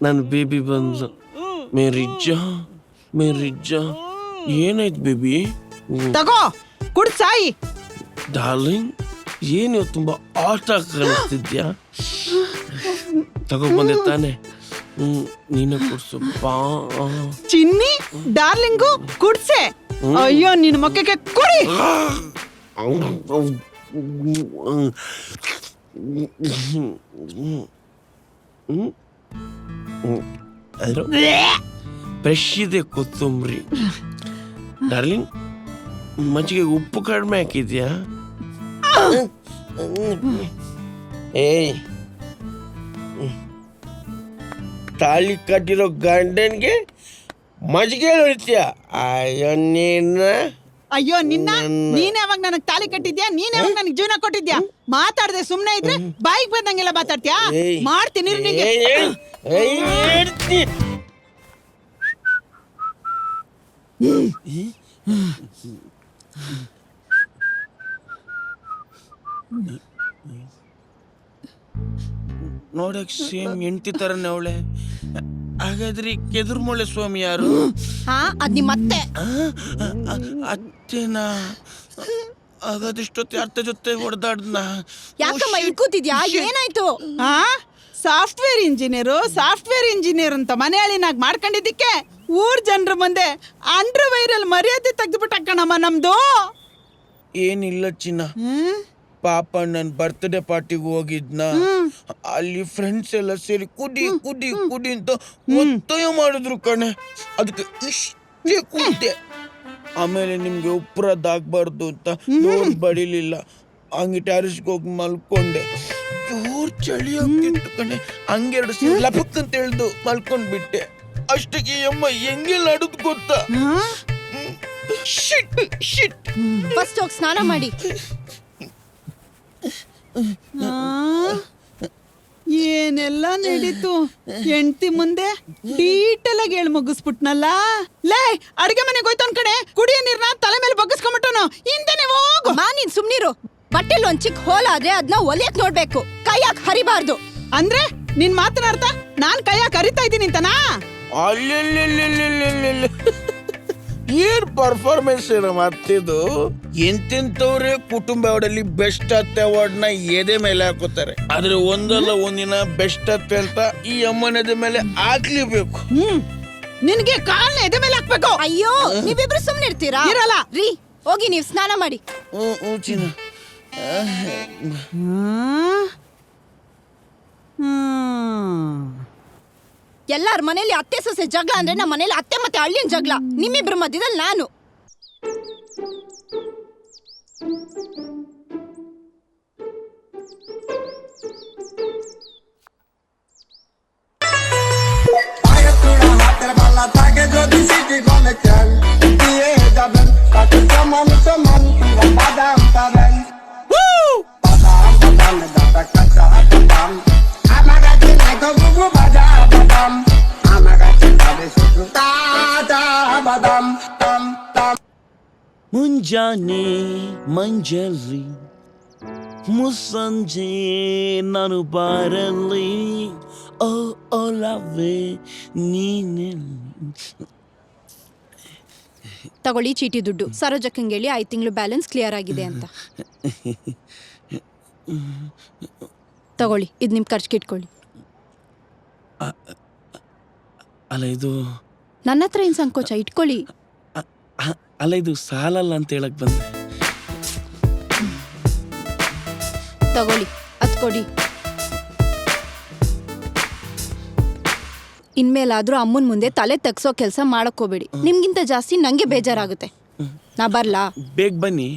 ನನ್ನ ಬೇಬಿ ಬಂದು, ಮೇರಿಜ್ಜ ಏನಾಯ್ತು ಬೇಬಿ? ತಗೋ ಕುಡ್ ಸಾಯಿ. ಡಾರ್ಲಿಂಗ್, ಏನು ತುಂಬಾ ಆಟ ಕಾಣಿಸ್ತಿದ್ಯಾ? ತಗೊಬಂದೆ ತಾನೆ, ನೀನೆ ಕುಡ್ಸು ಬಾ. ಚಿನ್ನಿ ಡಾರ್ಲಿಂಗು ಕುಡ್ಸೆ. ಅಯ್ಯೋ ನಿನ್ ಮಕ್ಕಕ್ಕೆ ಕುಡಿ. ಫ್ರೆಶ್ ಇದೆ ಕೊತ್ತಂಬರಿ. ಡಾರ್ಲಿಂಗ್, ಮಜ್ಜಿಗೆ ಉಪ್ಪು ಕಡಿಮೆ ಹಾಕಿದ್ಯಾ? ತಾಳಿ ಕಟ್ಟಿರೋ ಗಂಡನ್ಗೆ ಮಜ್ಜಿಗೆ ಹೊಡಿತೀಯ? ಅಯ್ಯೋ ನಿನ್ನ, ನೀನ್ ಯಾವಾಗ ನನಗ್ ತಾಲಿ ಕಟ್ಟಿದ್ಯಾ? ನೀನ್ ಯಾವಾಗ ನನಗ್ ಜೀವನ ಕೊಟ್ಟಿದ್ಯಾ? ಮಾತಾಡದೆ ಸುಮ್ನೆ ಇದ್ರೆ ಬಾಯಿಗೆ ಬಂದಂಗೆಲ್ಲ ಮಾತಾಡ್ತೀಯಾ? ಮಾಡ್ತೀನಿ ನೋಡಕ್ ಸೇಮ್ ಹೆಂಡತಿ ತರನೇ ಅವಳೆ. ಹಾಗಾದ್ರೆ ಕೆದುರ್ಮೊಳೆ ಸ್ವಾಮಿ ಯಾರು? ಅದ್ ನಿಮ್ಮ ಅತ್ತೆ. ಅತ್ತೆನಾ? ಹಾಗಾದ್ರೆ ಇಷ್ಟೊತ್ತಿ ಅತ್ತೆ ಜೊತೆ ಹೊಡೆದಾಡ್ನ. ಯಾಕಮ್ಮ ಇಟ್ಕೋತಿದ್ಯಾ? ಏನಾಯ್ತು? ಸಾಫ್ಟ್ವೇರ್ ಇಂಜಿನಿಯರ್ ಅಂತ ಮನೆ ಹೇಳಿನಾಗ ಮಾಡ್ಕೊಂಡಿದ್ದಕ್ಕೆ ಊರ್ ಜನರ ಮುಂದೆ ಅಂಡರ್ ವೈರಲ್ ಮರ್ಯಾದೆ ತೆಗೆದುಬಿಟ್ಟ ಕಣಮ್ಮ ನಮ್ದು. ಏನಿಲ್ಲ ಚಿನ್ನ, ಪಾಪ ನನ್ನ ಬರ್ತ್ಡೇ ಪಾರ್ಟಿಗೆ ಹೋಗಿದ್ನ, ಅಲ್ಲಿ ಫ್ರೆಂಡ್ಸ್ ಎಲ್ಲ ಸೇರಿ ಕುಡಿ ಕುಡಿ ಕುಡಿ ಅಂತ ಒತ್ತಾಯ ಮಾಡಿದ್ರು ಕಣೆ. ಅದಕ್ಕೆ ಇಷ್ಟೇ ಕೂತೆ. ಆಮೇಲೆ ನಿಮ್ಗೆ ಉಪ್ಪರದ್ದಾಗಬಾರ್ದು ಅಂತ ಡೋರ್ ಬಡಿಲಿಲ್ಲ. ಹಂಗೆ ಟ್ಯಾರಿಸ್ಗೆ ಹೋಗಿ ಮಲ್ಕೊಂಡೆ. ಜೋರ್ ಚಳಿ ಆಗ್ತಿತ್ತು ಕಣೆ. ಹಂಗೆರಡು ಸೀರೆ ಲಪಕ್ ಅಂತ ಹೇಳ್ದು ಮಲ್ಕೊಂಡ್ಬಿಟ್ಟೆ. ಅಷ್ಟಕ್ಕೆ ಅಮ್ಮ ಹೆಂಗೆಲ್ಲ ಆಡುದು ಗೊತ್ತಾ? ಫಸ್ಟ್ ಹೋಗಿ ಸ್ನಾನ ಮಾಡಿ. ಏನೆಲ್ಲ ನಡೀತು ಹೆಂಡತಿ ಮುಂದೆ ಡೀಟೇಲ್ ಆಗಿ ಹೇಳಿ ಮುಗಿಸ್ಬಿಟ್ನಲ್ಲ. ಲೇ ಅಡಿಗೆ ಮನೆಗೆ ಹೋಯ್ತವನ್ ಕಡೆ ಕುಡಿಯೋ ನೀರ್ನ ತಲೆ ಮೇಲೆ ಬಗ್ಗಿಸ್ಕೊಂಡ್ಬಿಟ್ಟನು. ಹಿಂದೆನೆ ಹೋಗು. ನೀನ್ ಸುಮ್ನಿರು. ಬಟ್ಟೆಲ್ ಒಂದ್ ಚಿಕ್ಕ ಹೋಲ ಆದ್ರೆ ಅದನ್ನ ಒಲಿಯಕ್ ನೋಡ್ಬೇಕು, ಕೈಯಾಕ್ ಹರಿಬಾರ್ದು. ಅಂದ್ರೆ ನಿನ್ ಮಾತನಾಡ್ತಾ ನಾನ್ ಕೈಯಾಕ್ ಹರಿತಾ ಇದ್ದೀನಿ ಅಂತನಾ? ಏನ್ ಪರ್ಫಾರ್ಮೆನ್ಸ್ ಏನೋ ಮಾಡ್ತಿದ್ದು. ಎಂತೆಂತವ್ರೆ ಕುಟುಂಬ ಅವಾರ್ಡಲ್ಲಿ ಬೆಸ್ಟ್ ಅತ್ತೆ ಅವಾರ್ಡ್ ನ ಎದೆ ಮೇಲೆ ಹಾಕೋತಾರೆ. ಆದ್ರೆ ಒಂದಲ್ಲ ಒಂದಿನ ಬೆಸ್ಟ್ ಅತ್ತೆ ಅಂತ ಈ ಅಮ್ಮನ ಮೇಲೆ ಹಾಕ್ಲೇಬೇಕು. ನಿನ್ಗೆ ಕಾಲ್ನ ಎದೆ ಮೇಲೆ ಹಾಕ್ಬೇಕು. ಅಯ್ಯೋ ನೀವಿಬ್ರು ಸುಮ್ನೆ ಇರ್ತೀರಾ? ಇರಲ್ಲ ರೀ, ಹೋಗಿ ನೀವ್ ಸ್ನಾನ ಮಾಡಿ. ಚಿನ್ನ, ಎಲ್ಲಾರ ಮನೇಲಿ ಅತ್ತೆ ಸೊಸೆ ಜಗಳ ಅಂದ್ರೆ ನಮ್ಮ ಮನೇಲಿ ಅತ್ತೆ ಮತ್ತೆ ಅಳಿಯನ್ ಜಗಳ. ನಿಮ್ಮಿಬ್ರ ಮಧ್ಯದಲ್ಲಿ ನಾನು. ಮುಂಜಾನೆ ಮಂಜಲ್ಲಿ ಮುಸ್ಸಂಜೆ ನಾನು ಬಾರಲ್ಲಿ ಓ ಓಲವೇ ನೀನೆ. ತಗೊಳ್ಳಿ ಚೀಟಿ ದುಡ್ಡು. ಸರೋಜಕ್ಕಂಗೆ ಹೇಳಿ 5 ತಿಂಗಳು ಬ್ಯಾಲೆನ್ಸ್ ಕ್ಲಿಯರ್ ಆಗಿದೆ ಅಂತ. ತಗೊಳ್ಳಿ, ಇದು ನಿಮ್ಮ ಖರ್ಚಿಗೆ ಇಟ್ಕೊಳ್ಳಿ. ಅಲ್ಲ ಇದು ನನ್ನ ಹತ್ರ ಏನು ಸಂಕೋಚ, ಇಟ್ಕೊಳ್ಳಿ. ಅಲ್ಲ ಇದು ಸಾಲಲ್ಲ ಅಂತ ಹೇಳಕ್ ಬಂದೆ. ತಗೊಳ್ಳಿ, ಅದು ಕೊಡಿ. ಇನ್ಮೇಲಾದ್ರೂ ಅಮ್ಮನ ಮುಂದೆ ತಲೆ ತಗ್ಸೋ ಕೆಲಸ ಮಾಡಕ್ ಹೋಗ್ಬೇಡಿ. ನಿಮ್ಗಿಂತ ಜಾಸ್ತಿ ನಂಗೆ ಬೇಜಾರಾಗುತ್ತೆ. ನಾ ಬರ್ಲಾ? ಬೇಗ ಬನ್ನಿ.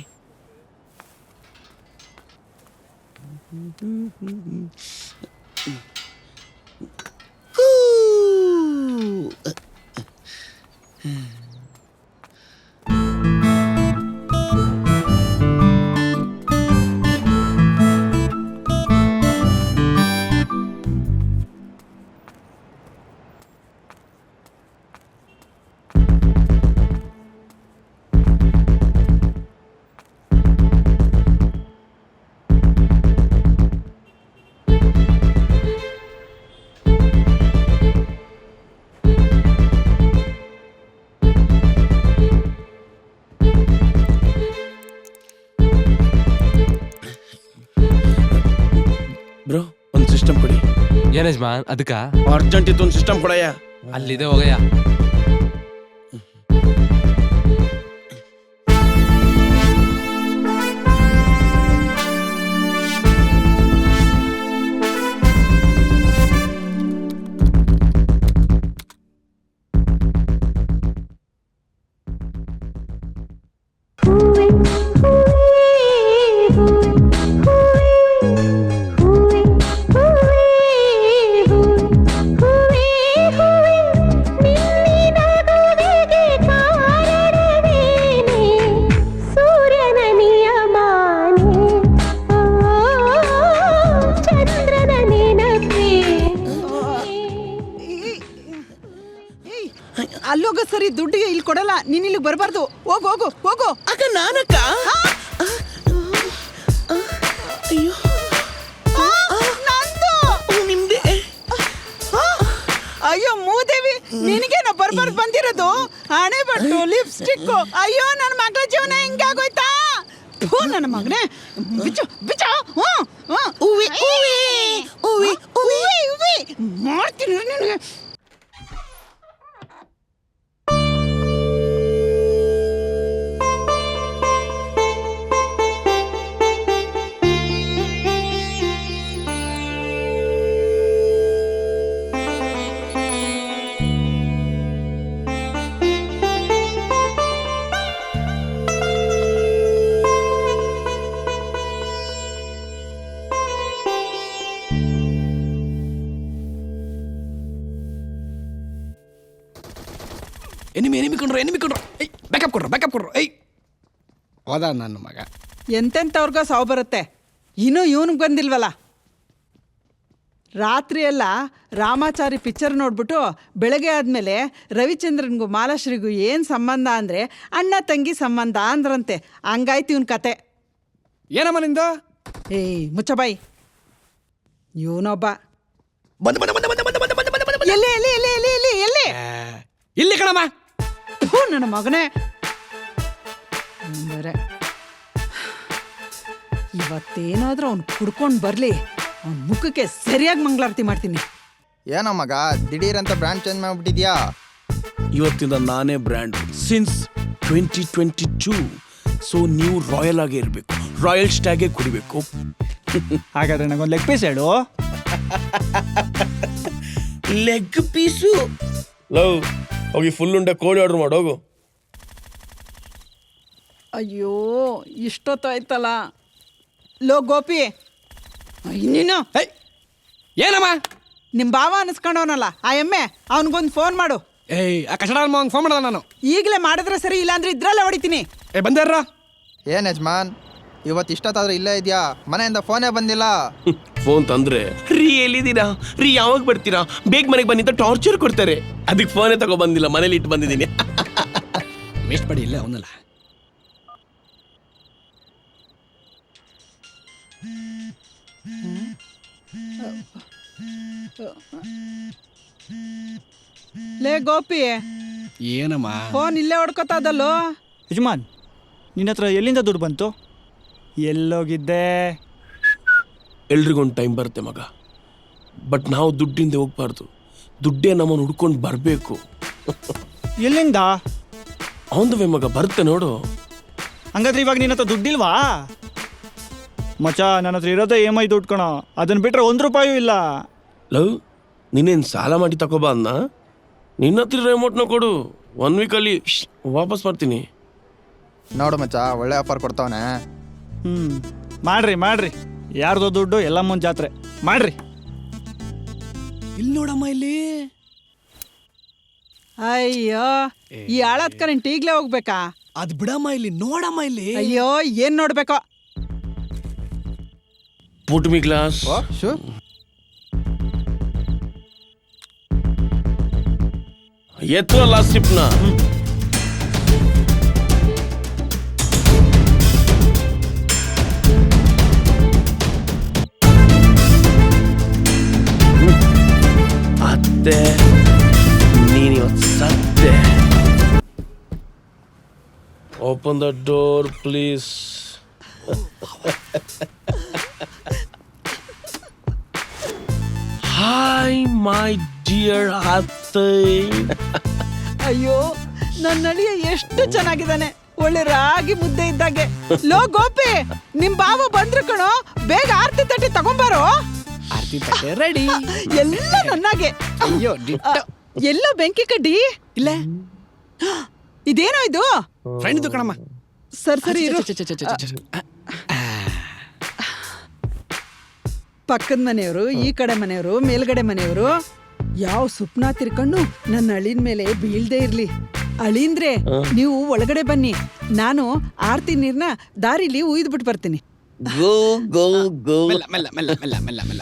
ಬ್ರೋ ಒಂದು ಸಿಸ್ಟಮ್ ಕೊಡಿ. ಏನ್ ಯಜಮಾನ್ ಅದಕ್ಕ? ಅರ್ಜೆಂಟ್ ಇತ್ತು, ಒಂದು ಸಿಸ್ಟಮ್ ಕೊಡಯ್ಯ. ಅಲ್ಲಿದೆ ಹೋಗಯ್ಯ. ಅಲ್ಲೋಗ ಸರಿ, ದುಡ್ಡಿಗೆ ಇಲ್ಲಿ ಕೊಡಲ್ಲ. ನೀನ್ ಇಲ್ಲಿಗೆ ಬರಬಾರ್ದು. ಹೋಗು ಹೋಗು ಹೋಗು. ಅಕ್ಕ ನಾನಕ್ಕ. ಅಯ್ಯೋ ನಂದು ನಿಮ್ದೆ. ಅಯ್ಯೋ ಮೂದೇವಿ, ನಿನಗೇನ ಬರ್ಬಾರ್ದು ಬಂದಿರೋದು? ಹಣೆ ಬಟ್ಟು, ಲಿಪ್ಸ್ಟಿಕ್. ಅಯ್ಯೋ ನನ್ನ ಮಗಳ ಜೀವನ ಹಿಂಗಾಗೋಯ್ತಾ? ನನ್ನ ಮಗನೇ, ಬಿಚ್ಚು ಬಿಚ್ಚು. ಮಾಡ್ತೀನಿ ನಿನಗೆ. ಎನಿಮಿ ಕೊಂಡ್ರು. ಬ್ಯಾಕಪ್ ಕೊಡ್ರು. ಹೋದ ನನ್ನ ಮಗ. ಎಂತೆಂಥವ್ರಿಗೋ ಸಾವು ಬರುತ್ತೆ, ಇನ್ನೂ ಇವನಿಗೆ ಬಂದಿಲ್ವಲ್ಲ. ರಾತ್ರಿ ಎಲ್ಲ ರಾಮಾಚಾರಿ ಪಿಕ್ಚರ್ ನೋಡ್ಬಿಟ್ಟು ಬೆಳಗ್ಗೆ ಆದಮೇಲೆ ರವಿಚಂದ್ರನ್ಗೂ ಮಾಲಾಶ್ರೀಗೂ ಏನು ಸಂಬಂಧ ಅಂದರೆ ಅಣ್ಣ ತಂಗಿ ಸಂಬಂಧ ಅಂದ್ರಂತೆ. ಹಂಗಾಯ್ತು ಇವನ್ ಕತೆ. ಏನಮ್ಮ ನಿಂದು? ಮುಚ್ಚಬಾಯಿ. ಇವನೊಬ್ಬ ಎಲ್ಲಿ ಎಲ್ಲಿ ಎಲ್ಲಿ ಎಲ್ಲಿ ಎಲ್ಲಿ ಎಲ್ಲಿ ಇಲ್ಲಿ ಕಣಮ್ಮ. ನನ್ನ ಮಗನೇ, ಬೇರೆ ಇವತ್ತೇನಾದ್ರೂ ಅವ್ನು ಕುಡ್ಕೊಂಡು ಬರಲಿ, ಅವ್ನ ಮುಖಕ್ಕೆ ಸರಿಯಾಗಿ ಮಂಗಳಾರತಿ ಮಾಡ್ತೀನಿ. ಏನೋ ಮಗ ದಿಢೀರ್ ಅಂತ ಬ್ರ್ಯಾಂಡ್ ಚೇಂಜ್ ಮಾಡ್ಬಿಟ್ಟಿದ್ಯಾ? ಇವತ್ತಿಂದ ನಾನೇ ಬ್ರ್ಯಾಂಡ್ ಸಿನ್ಸ್ 2022. ಸೊ ನೀವು ರಾಯಲ್ ಆಗೇ ಇರಬೇಕು, ರಾಯಲ್ ಸ್ಟಾಗೇ ಕುಡಿಬೇಕು. ಹಾಗಾದ್ರೆ ನಂಗೊಂದು ಲೆಗ್ ಪೀಸ್ ಹೇಳು. Leg piece? ಲವ್ ಹೋಗಿ ಫುಲ್ ಉಂಡೆ ಕೋಳಿ ಆರ್ಡರ್ ಮಾಡೋಗು. ಅಯ್ಯೋ ಇಷ್ಟೊತ್ತಾಯ್ತಲ್ಲ. ಲೋ ಗೋಪಿ, ನೀನು ಏನಮ್ಮ ನಿಮ್ ಭಾವ ಅನ್ಸ್ಕೊಂಡವನಲ್ಲ ಆ ಎಮ್ಮೆ ಅವನಿಗೊಂದು ಫೋನ್ ಮಾಡು. ಏಯ್ ಆ ಕಚಡ ಫೋನ್ ಮಾಡ್ದ ನಾನು. ಈಗಲೇ ಮಾಡಿದ್ರೆ ಸರಿ, ಇಲ್ಲಾಂದ್ರೆ ಇದ್ರಲ್ಲೇ ಹೊಡಿತೀನಿ. ಬಂದಾರ ಏನ್ ಯಜಮಾನ್ ಇವತ್ತು ಇಷ್ಟೊತ್ತಾದ್ರೂ ಇಲ್ಲೇ ಇದೆಯಾ? ಮನೆಯಿಂದ ಫೋನೇ ಬಂದಿಲ್ಲ. ಫೋನ್ ತಂದ್ರೆ ರೀ ಎಲ್ಲಿದ್ದೀರಾ ರೀ ಯಾವಾಗ ಬರ್ತೀರಾ ಬೇಗ ಮನೆಗೆ ಬನ್ನಿ ಅಂತ ಟಾರ್ಚರ್ ಕೊಡ್ತಾರೆ. ಅದಕ್ಕೆ ಫೋನೇ ತಗೋ ಬಂದಿಲ್ಲ, ಮನೇಲಿ ಇಟ್ಟು ಬಂದಿದ್ದೀನಿ. ವೇಸ್ಟ್ ಮಾಡಿ ಇಲ್ಲ ಅವನಲ್ಲ. ಲೇ ಗೋಪಿ, ಏನಮ್ಮ ಫೋನ್ ಇಲ್ಲೇ ಹೊಡ್ಕೊತದಲ್ಲೋ. ಯಜಮಾನ್, ನಿನ್ನ ಹತ್ರ ಎಲ್ಲಿಂದ ದುಡ್ಡು ಬಂತು? ಎಲ್ಲೋಗಿದ್ದೆ? ಎಲ್ರಿಗೊಂದು ಟೈಮ್ ಬರುತ್ತೆ ಮಗ, ಬಟ್ ನಾವು ದುಡ್ಡಿಂದ ಹೋಗ್ಬಾರ್ದು, ದುಡ್ಡೇ ನಮ್ಮನ್ನು ಹುಡ್ಕೊಂಡು ಬರಬೇಕು. ಎಲ್ಲಿಂದ? ಅವನದುವೆ ಮಗ, ಬರುತ್ತೆ ನೋಡು. ಹಂಗಾದ್ರೆ ಇವಾಗ ನಿನ್ನ ಹತ್ರ ದುಡ್ಡಿಲ್ವಾ? ಮಚ, ನನ್ನ ಹತ್ರ ಇರೋದೇ EMI ದುಡ್ಡು ಕಣ, ಅದನ್ನ ಬಿಟ್ರೆ 1 ರೂಪಾಯೂ ಇಲ್ಲ. ಲವ್, ನೀನೇನು ಸಾಲ ಮಾಡಿ ತಗೋಬಾ ಅನ್ನ, ನಿನ್ನ ಹತ್ರ ರಿಮೋಟ್ನ ಕೊಡು, 1 ವೀಕಲ್ಲಿ ವಾಪಸ್ ಮಾಡ್ತೀನಿ. ನೋಡು ಮಚ್ಚ, ಒಳ್ಳೆ ಆಫರ್ ಕೊಡ್ತಾವನೆ. ಮಾಡ್ರಿ ಯಾರ್ದೋ ದುಡ್ಡು ಎಲ್ಲಮ್ಮನ ಜಾತ್ರೆ ಮಾಡ್ರಿ. ಇಲ್ಲಿ ನೋಡಮ್ಮ ಇಲ್ಲಿ. ಅಯ್ಯೋ, ಈ ಆಳದ್ ಕರೆಂಟ್ ಈಗ್ಲೇ ಹೋಗ್ಬೇಕಾ? ಅದ್ ಬಿಡಮ್ಮ ಇಲ್ಲಿ, ನೋಡಮ್ಮ ಇಲ್ಲಿ. ಅಯ್ಯೋ, ಏನ್ ನೋಡ್ಬೇಕೋ? ಪುಟ್ ಮಿ ಗ್ಲಾಸ್. ಎತ್ತು ಅಲ್ಲ ಸಿಪ್ನ. ಅತ್ತೆ, ನೀನಿವತ್ತು ಸತ್ತೆ. Open the door please. Hi my dear ಅತ್ತೆ. ಅಯ್ಯೋ, ನನ್ನ ಅಳಿಯ ಎಷ್ಟು ಚೆನ್ನಾಗಿದ್ದಾನೆ, ಒಳ್ಳೆ ರಾಗಿ ಮುದ್ದೆ ಇದ್ದಾಗೆ. ಲೋ ಗೋಪಿ, ನಿಮ್ ಬಾವ ಬಂದ್ರು ಕಣೋ, ಬೇಗ ಆರ್ತಿ ತಟ್ಟೆ ತಗೊಂಬಾರೋ. ಆರ್ತಿ ತಟ್ಟೆ ರೆಡಿ. ಎಲ್ಲ ನನ್ನಾಗೆ. ಅಯ್ಯೋ, ಎಲ್ಲೋ ಬೆಂಕಿ ಕಡ್ಡಿ ಇಲ್ಲ. ಇದೇನೋ ಇದು? ಫ್ರೆಂಡ್ ಕಣಮ್ಮ. ಸರಿ ಇರು. ಪಕ್ಕದ ಮನೆಯವರು, ಈ ಕಡೆ ಮನೆಯವರು, ಮೇಲ್ಗಡೆ ಮನೆಯವರು ಯಾವ ಸುಪ್ನ ತಿರ್ಕೊಂಡು ನನ್ನ ಅಳಿನ ಮೇಲೆ ಬೀಳ್ದೇ ಇರ್ಲಿ. ಅಳಿಂದ್ರೆ ನೀವು ಒಳಗಡೆ ಬನ್ನಿ, ನಾನು ಆರ್ತಿ ನೀರ್ನ ದಾರಿಲಿ ಉಯ್ದು ಬಿಟ್ಟು ಬರ್ತೀನಿ. ಗೋ ಗೋ ಗೋ. ಮೆಲ್ಲ ಮೆಲ್ಲ ಮೆಲ್ಲ ಮೆಲ್ಲ ಮೆಲ್ಲ ಮೆಲ್ಲ.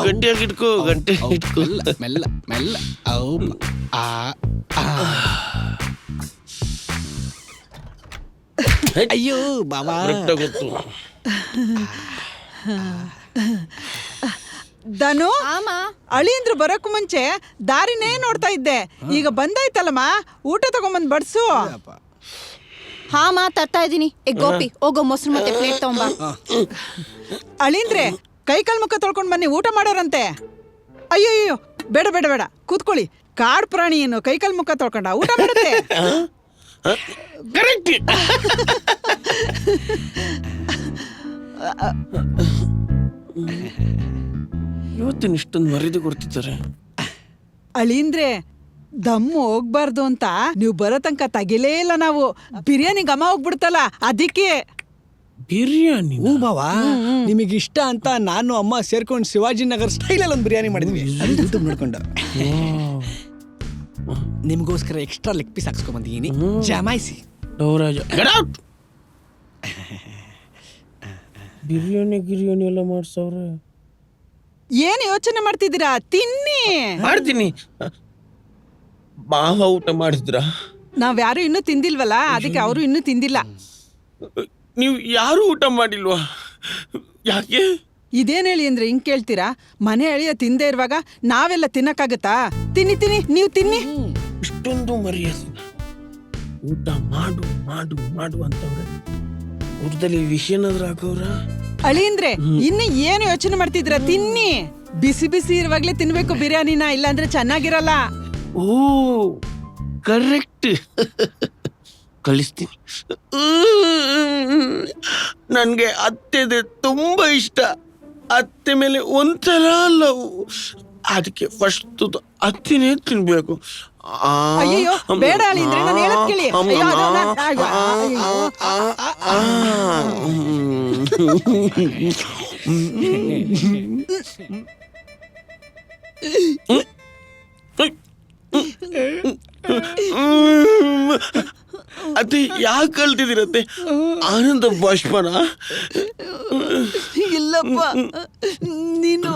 ಗಂಟೆಯಾಗಿ ಇಟ್ಕೋ, ಗಂಟೆ ಇಟ್ಕೋ. ಮೆಲ್ಲ ಮೆಲ್ಲ ಮೆಲ್ಲ. ಅಯ್ಯೋ ಬಾಬಾ. ಗೊತ್ತು. ಧನು, ಅಳಿಂದ್ರು ಬರೋಕ್ಕೂ ಮುಂಚೆ ದಾರಿನೇ ನೋಡ್ತಾ ಇದ್ದೆ, ಈಗ ಬಂದಾಯ್ತಲ್ಲಮ್ಮ, ಊಟ ತಗೊಂಬಂದ್ ಬಡ್ಸು. ಹಾಮ ತರ್ತಾ ಇದೀನಿ. ಗೋಪಿ, ಹೋಗೋ ಮೊಸರು ಮತ್ತೆ ಪ್ಲೇಟ್ ತಗೊಂಬ. ಅಳಿಂದ್ರೆ ಕೈ ಕಾಲ್ ಮುಖ ತೊಳ್ಕೊಂಡ್ ಬನ್ನಿ, ಊಟ ಮಾಡೋರಂತೆ. ಅಯ್ಯೋ, ಬೇಡ ಬೇಡ ಬೇಡ, ಕೂತ್ಕೊಳ್ಳಿ. ಕಾಡ್ ಪ್ರಾಣಿ ಏನು ಕೈ ಕಾಲ್ ಮುಖ ತೊಳ್ಕೊಂಡ ಊಟ ಮಾಡುತ್ತೆ? ಇವತ್ತಿನ ಇಷ್ಟೊಂದು ಮರ್ಯಾದೆ ಕೊಡ್ತಿದ್ದಾರೆ. ಅಳಿಂದ್ರೆ ದಮ್ಮು ಹೋಗ್ಬಾರ್ದು ಅಂತ ನೀವು ಬರೋ ತನಕ ತೆಗಿಲೇ ಇಲ್ಲ ನಾವು. ಬಿರಿಯಾನಿ ಘಮ ಹೋಗ್ಬಿಡ್ತಲ್ಲ, ಅದಕ್ಕೆ. ಬಿರಿಯಾನಿ? ಹೂ ಬಾವಾ, ನಿಮಗೆ ಇಷ್ಟ ಅಂತ ನಾನು ಅಮ್ಮ ಸೇರ್ಕೊಂಡು ಶಿವಾಜಿನಗರ್ ಸ್ಟೈಲಲ್ಲಿ ಒಂದು ಬಿರಿಯಾನಿ ಮಾಡಿದ್ವಿ, ಅದು ಯೂಟ್ಯೂಬ್ ನೋಡ್ಕೊಂಡು. ನಿಮಗೋಸ್ಕರ ಎಕ್ಸ್ಟ್ರಾ ಲೆಗ್ ಪೀಸ್ ಹಾಕ್ಸ್ಕೊಂಡ್ ಬಂದಿದ್ದೀನಿ, ಜಮಾಯಿಸಿ. ಬಿರಿಯಾನಿ ಎಲ್ಲ ಮಾಡ್ಸವ್ರೆ. ಏನ್ ಯೋಚನೆ ಮಾಡ್ತಿದ್ದೀರಾ? ತಿನ್ನಿ. ಮಾಡ್ತೀನಿ. ಮಾವ ಊಟ ಮಾಡಿದ್ರ? ನಾವ್ಯಾರು ಇನ್ನೂ ತಿಂದಿಲ್ವಲ್ಲ, ಅದಕ್ಕೆ ಅವರು ಇನ್ನೂ ತಿಂದಿಲ್ಲ. ನೀವು ಯಾರು ಊಟ ಮಾಡಿಲ್ವಾ? ಯಾಕೆ? ಇದೇನ್ ಹೇಳಿ ಅಂದ್ರೆ ಹಿಂಗ್ ಕೇಳ್ತೀರಾ? ಮನೆ ಅಳಿಯ ತಿಂದೇ ಇರುವಾಗ ನಾವೆಲ್ಲ ತಿನ್ನಕ್ಕಾಗತ್ತಾ? ತಿನ್ನಿ ತಿನ್ನಿ, ನೀವು ತಿನ್ನಿ. ಇಷ್ಟೊಂದು ಮರ್ಯಾದೆ. ಊಟ ಮಾಡು ಮಾಡು ಮಾಡು ಅಂತವ್ರೆ, ಊಟದಲ್ಲಿ ವಿಷಯನಾದ್ರೂ ಹಾಕೋರ? ಅಳಿಂದ್ರೆ ಇನ್ನು ಏನು ಯೋಚನೆ ಮಾಡ್ತಿದ್ರ? ತಿನ್ನಿ. ಬಿಸಿ ಬಿಸಿ ಇರುವಾಗ್ಲೇ ತಿನ್ಬೇಕು ಬಿರಿಯಾನಿನ, ಇಲ್ಲಾಂದ್ರೆ ಚೆನ್ನಾಗಿರಲ್ಲ. ಓ ಕರೆಕ್ಟ್. ಕಳಿಸ್ತೀನಿ. ನನಗೆ ಅತ್ತೆದೆ ತುಂಬಾ ಇಷ್ಟ. ಅತ್ತೆ ಮೇಲೆ ಒಂಥರ ಲವ್. ಅದಕ್ಕೆ ಫಸ್ಟ್ ಅತ್ತೆನೇ ತಿನ್ಬೇಕು, ಅಯ್ಯೋ ಬೇಡ ಅಳಿಂದ್ರೆ ನಾನು ಹೇಳದ್ ಕೇಳಿ. ಅಯ್ಯೋ, ಅದು ಅಯ್ಯೋ, ಅತ್ತೆ ಯಾಕೆ ಕಲ್ತಿದ್ದೀರತ್ತೆ? ಆನಂದ ಬಾಷ್ಪನ? ಇಲ್ಲಪ್ಪ, ನೀನು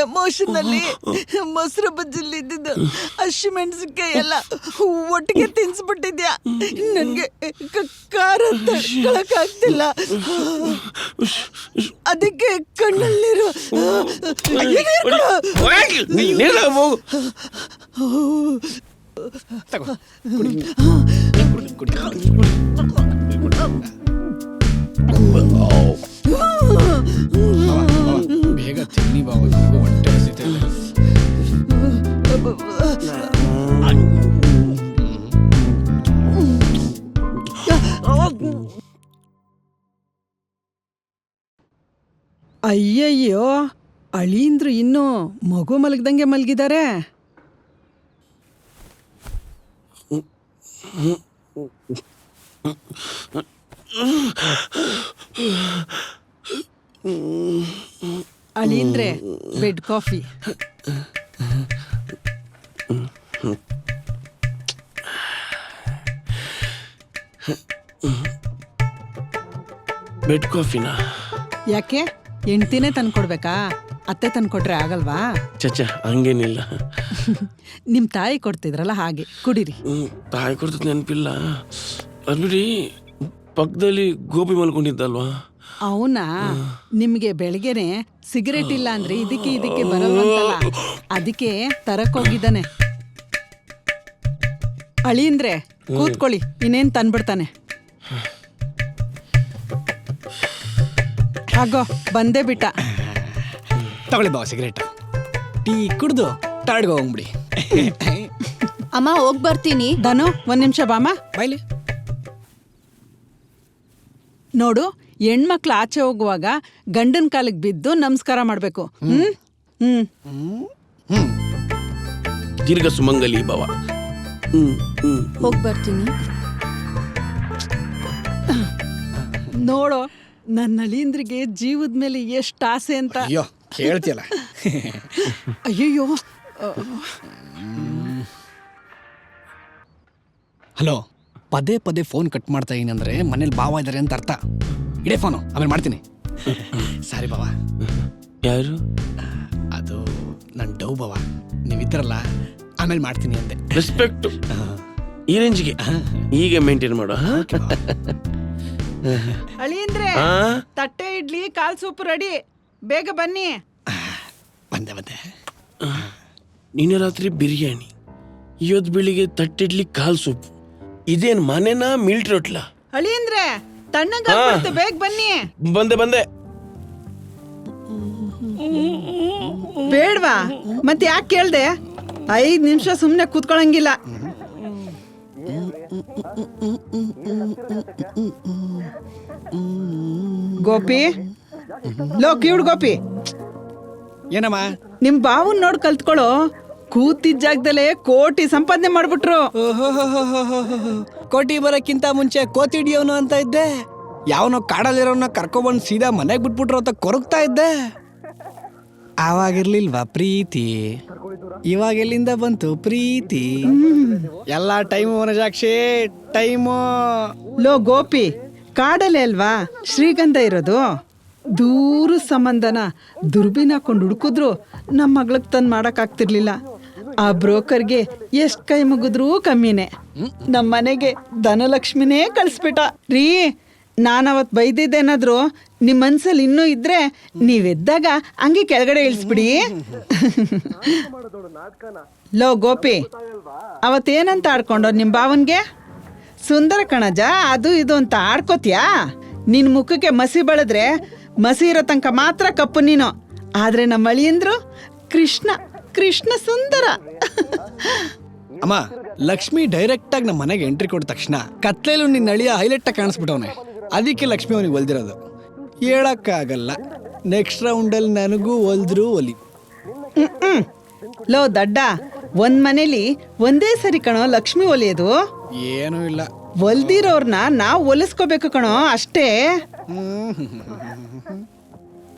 ಎಮೋಷನಲ್ಲಿ ಮೊಸರು ಬಜ್ಜಲ್ಲಿದ್ದಿದ್ದು ಹಸಿಮೆಣಸಿನ್ಕಾಯಿ ಎಲ್ಲ ಒಟ್ಟಿಗೆ ತಿನ್ಸ್ಬಿಟ್ಟಿದ್ಯಾ. ನನಗೆ ಖಾರ ತಡ್ಕೊಳಕ್ಕಾಗ್ತಿಲ್ಲ, ಅದಕ್ಕೆ ಕಣ್ಣಲ್ಲಿರೋ ಬೇಗ ತಿನ್ನಿ ಬಾಬು, ನನಗೂ ಹೊಟ್ಟೆ ಹಸಿತಾ ಇದೆ. ಅಯ್ಯಯ್ಯೋ, ಅಳೀಂದ್ರು ಇನ್ನೂ ಮಗು ಮಲಗ್ದಂಗೆ ಮಲಗಿದ್ದಾರೆ. ಅಳೀಂದ್ರೆ ಬೆಡ್ ಕಾಫಿ. ಬೆಡ್ ಕಾಫಿನಾ? ಯಾಕೆ, ಹೆಂಡ್ತಿನೇ ತಂದ್ಕೊಡ್ಬೇಕಾ? ಅತ್ತೆ ತಂದ್ಕೊಟ್ರೆ ಆಗಲ್ವಾ? ಚಚ್ಚ ಹಂಗೇನಿಲ್ಲ. ನಿಮ್ ತಾಯಿ ಕೊಡ್ತಿದ್ರಲ್ಲ ಹಾಗೆ ಕುಡೀರಿ. ತಾಯಿ ಕೊಡ್ತದ ನೆನಪಿಲ್ಲ. ಅದ್ಬಿಡಿ, ಪಕ್ಕದಲ್ಲಿ ಗೋಪಿ ಮಲ್ಕೊಂಡಿದ್ದಲ್ವಾ? ಅವನ ನಿಮ್ಗೆ ಬೆಳಗ್ಗೆನೆ ಸಿಗರೇಟ್ ಇಲ್ಲ ಅಂದ್ರೆ ಇದಕ್ಕೆ ಬರಲ್ವಂತಲ್ಲ, ಅದಕ್ಕೆ ತರಕ್ ಹೋಗಿದ್ದಾನೆ. ಅಳೀಂದ್ರೆ ಕೂತ್ಕೊಳ್ಳಿ, ಇನ್ನೇನ್ ತಂದ್ಬಿಡ್ತಾನೆ. ಹಾಗೋ ಬಂದೇ ಬಿಟ್ಟ. ತಗೊಳ್ಳಿ ಬಾವ ಸಿಗರೇಟ್. ಟೀ ಕುಡ್ದು ಟಾಡ್ಗೆ ಹೋಗ್ಬಿಡಿ. ಅಮ್ಮ ಹೋಗ್ ಬರ್ತೀನಿ. ಧನು, ಒಂದ್ ನಿಮಿಷ ಬಾಮ. ಬಾಯ್ಲಿ. ನೋಡು, ಹೆಣ್ಮಕ್ಳು ಆಚೆ ಹೋಗುವಾಗ ಗಂಡನ ಕಾಲಿಗೆ ಬಿದ್ದು ನಮಸ್ಕಾರ ಮಾಡ್ಬೇಕು. ದೀರ್ಘ ಸುಮಂಗಲಿ ಭವ. ಹೋಗ್ ಬರ್ತೀನಿ. ನೋಡು, ನನ್ನ ಅಳೀಂದ್ರಿಗೆ ಜೀವದ ಮೇಲೆ ಎಷ್ಟು ಆಸೆ ಅಂತ. ಅಯ್ಯೋ ಕೇಳ್ತಿಯಲ್ಲ. ಅಯ್ಯಯ್ಯೋ. ಹಲೋ, ಪದೇ ಪದೇ ಫೋನ್ ಕಟ್ ಮಾಡ್ತಾ ಇದೀನಿ ಅಂದ್ರೆ ಮನೇಲಿ ಬಾವ ಇದ್ದಾರೆ ಅಂತ ಅರ್ಥ. ಇಡೇ ಫೋನು, ಆಮೇಲೆ ಮಾಡ್ತೀನಿ. ಸಾರಿ ಬಾವ. ಯಾರು? ಅದು ನನ್ನ ಡವ್ ಬಾವ, ನೀವಿದ್ರಲ್ಲ ಆಮೇಲೆ ಮಾಡ್ತೀನಿ ಅಂದೆ. ರೆಸ್ಪೆಕ್ಟ್ ಈ ರೇಂಜ್ಗೆ ಹೀಗೆ ಮೇಂಟೈನ್ ಮಾಡು. ಅಳೀಂದ್ರೆ ತಟ್ಟೆ ಇಡ್ಲಿ ಕಾಲ್ ಸೂಪ್ ರೆಡಿ, ಬೇಗ ಬನ್ನಿ. ಬಂದೆ. ನಿನ್ನೆ ರಾತ್ರಿ ಬಿರಿಯಾನಿ, ಇವತ್ತು ಬೆಳಿಗ್ಗೆ ತಟ್ಟಿಡ್ಲಿ ಕಾಲ್ ಸೂಪ್. ಇದೇನ್ ಮನೆನಾ ಮಿಲ್ಟ್ರಿ ಹೋಟ್ಲಾ? ಅಳೀಂದ್ರೆ ತಣ್ಣಗಾಗ್ಬಿಡುತ್ತೆ, ಬೇಗ ಬನ್ನಿ. ಬಂದೆ. ಬೇಡ್ವಾ? ಮತ್ತೆ ಯಾಕೆ ಕೇಳ್ದೆ? 5 ನಿಮಿಷ ಸುಮ್ನೆ ಕೂತ್ಕೊಳಂಗಿಲ್ಲ. ಗೋಪಿ, ಲೋ ಕಿವುಡ್ ಗೋಪಿ. ಏನಮ್ಮ? ನಿಮ್ ಬಾವನ್ ನೋಡ್ ಕಲ್ತ್ಕೊಳ್ಳೋ. ಕೂತಿದ್ದ ಜಾಗದಲ್ಲೇ ಕೋಟಿ ಸಂಪಾದನೆ ಮಾಡ್ಬಿಟ್ರು. ಕೋಟಿ ಬರೋಕ್ಕಿಂತ ಮುಂಚೆ ಕೋತಿ ಹಿಡಿಯೋನು ಅಂತ ಇದ್ದೆ. ಯಾವನೋ ಕಾಡಲ್ಲಿರೋನ ಕರ್ಕೊಬಂದು ಸೀದಾ ಮನೆಗೆ ಬಿಟ್ಬಿಟ್ರು ಅಂತ ಕೊರಗ್ತಾ ಇದ್ದೆ. ಆವಾಗಿರ್ಲಿಲ್ವಾ ಪ್ರೀತಿ? ಇವಾಗ ಎಲ್ಲಿಂದ ಬಂತು ಪ್ರೀತಿ? ಎಲ್ಲ ಟೈಮು ವನಜಾಕ್ಷಿ, ಟೈಮು. ಲೋ ಗೋಪಿ, ಕಾಡಲ್ಲೇ ಅಲ್ವಾ ಶ್ರೀಗಂಧ ಇರೋದು. ದೂರ ಸಂಬಂಧನ ದುರ್ಬಿನ್ ಹಾಕೊಂಡು ಹುಡುಕಿದ್ರು ನಮ್ಮ ಮಗಳಿಗೆ ತಂದು ಮಾಡೋಕ್ಕಾಗ್ತಿರ್ಲಿಲ್ಲ. ಆ ಬ್ರೋಕರ್ಗೆ ಎಷ್ಟು ಕೈ ಮುಗಿದ್ರೂ ಕಮ್ಮಿನೇ. ನಮ್ಮ ಮನೆಗೆ ಧನಲಕ್ಷ್ಮಿನೇ ಕಳಿಸ್ಬಿಟ್ಟ ರೀ. ನಾನವತ್ತು ಬೈದಿದ್ದೇನಾದ್ರು ನಿಮ್ಮ ಮನ್ಸಲ್ಲಿ ಇನ್ನೂ ಇದ್ರೆ ನೀವೆದ್ದಾಗ ಹಂಗೆ ಕೆಳಗಡೆ ಇಳಿಸ್ಬಿಡಿ. ಲೋ ಗೋಪಿ, ಅವತ್ತೇನಂತ ಆಡ್ಕೊಂಡೋ ನಿಮ್ಮ ಭಾವನ್ಗೆ? ಸುಂದರ ಕಣಜ, ಅದು ಇದು ಅಂತ ಆಡ್ಕೋತ್ಯಾ? ನಿನ್ನ ಮುಖಕ್ಕೆ ಮಸಿ ಬೆಳೆದ್ರೆ ಮಸಿ ಇರೋ ತನಕ ಮಾತ್ರ ಕಪ್ಪು ನೀನು. ಆದ್ರೆ ನಮ್ಮ ಅಳಿಯಂದ್ರು ಕೃಷ್ಣ ಸುಂದರ. ಅಮ್ಮ, ಲಕ್ಷ್ಮಿ ಡೈರೆಕ್ಟ್ ಆಗಿ ನಮ್ಮ ಮನೆಗೆ ಎಂಟ್ರಿ ಕೊಟ್ಟ ತಕ್ಷಣ ಕತ್ಲೇಲು ನಿನ್ನ ಅಳಿಯ ಹೈಲೈಟ್ ಆಗಿ ಕಾಣಿಸ್ಬಿಟ್ಟವನೆ. ಅದಕ್ಕೆ ಲಕ್ಷ್ಮಿ ಅವನಿಗೆ ಒಲ್ದಿರೋದು. ಹೇಳಕ್ಕಾಗಲ್ಲ, ನೆಕ್ಸ್ಟ್ ರೌಂಡಲ್ಲಿ ನನಗೂ ಒಲ್ದ್ರು ಒಲಿ. ಲೋ ದಡ್ಡ, ಒಂದ್ ಮನೇಲಿ ಒಂದೇ ಸರಿ ಕಣೋ ಲಕ್ಷ್ಮಿ ಒಲಿಯೋದು. ಏನೂ ಇಲ್ಲ. ಒಲ್ದಿರೋರ್ನ ನಾವು ಒಲಿಸ್ಕೋಬೇಕು ಕಣೋ ಅಷ್ಟೇ.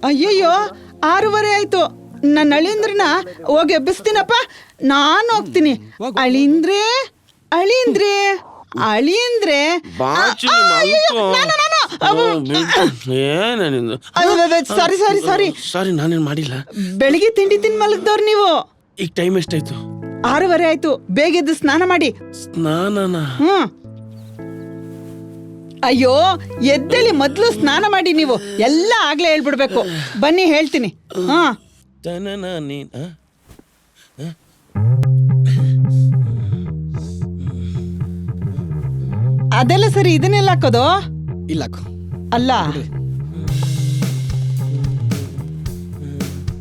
ಅಯ್ಯಯ್ಯೋ 6:30 ಆಯ್ತು. ನನ್ನ ಅಳಿಂದ್ರನ್ನ ಹೋಗಿ ಎಬ್ಬಿಸ್ತೀನಪ್ಪ. ನಾನು ಹೋಗ್ತೀನಿ. ಅಳಿಂದ್ರೆ ಅಳಿಂದ್ರೆ ಅಳಿಂದ್ರೆ ಸಾರಿ ಸಾರಿ ಸಾರಿ ಸಾರಿ, ನಾನೇನ್ ಮಾಡಿಲ್ಲ. ಬೆಳಿಗ್ಗೆ ತಿಂಡಿ ತಿಂದು ಮಲಗ್ದವ್ರು ನೀವು. ಈಗ ಟೈಮ್ ಎಷ್ಟಾಯ್ತು? 6:30 ಆಯ್ತು. ಬೇಗ ಎದ್ದು ಸ್ನಾನ ಮಾಡಿ. ಸ್ನಾನನಾ? ಅಯ್ಯೋ ಎದ್ದೇಳಿ ಮೊದ್ಲು ಸ್ನಾನ ಮಾಡಿ. ನೀವು ಎಲ್ಲ ಆಗ್ಲೇ ಹೇಳ್ಬಿಡ್ಬೇಕು. ಬನ್ನಿ ಹೇಳ್ತೀನಿ. ಅದೆಲ್ಲ ಸರಿ, ಇದನ್ನೆಲ್ಲ ಹಾಕೋದು ಇಲ್ಲ ಅಲ್ಲ,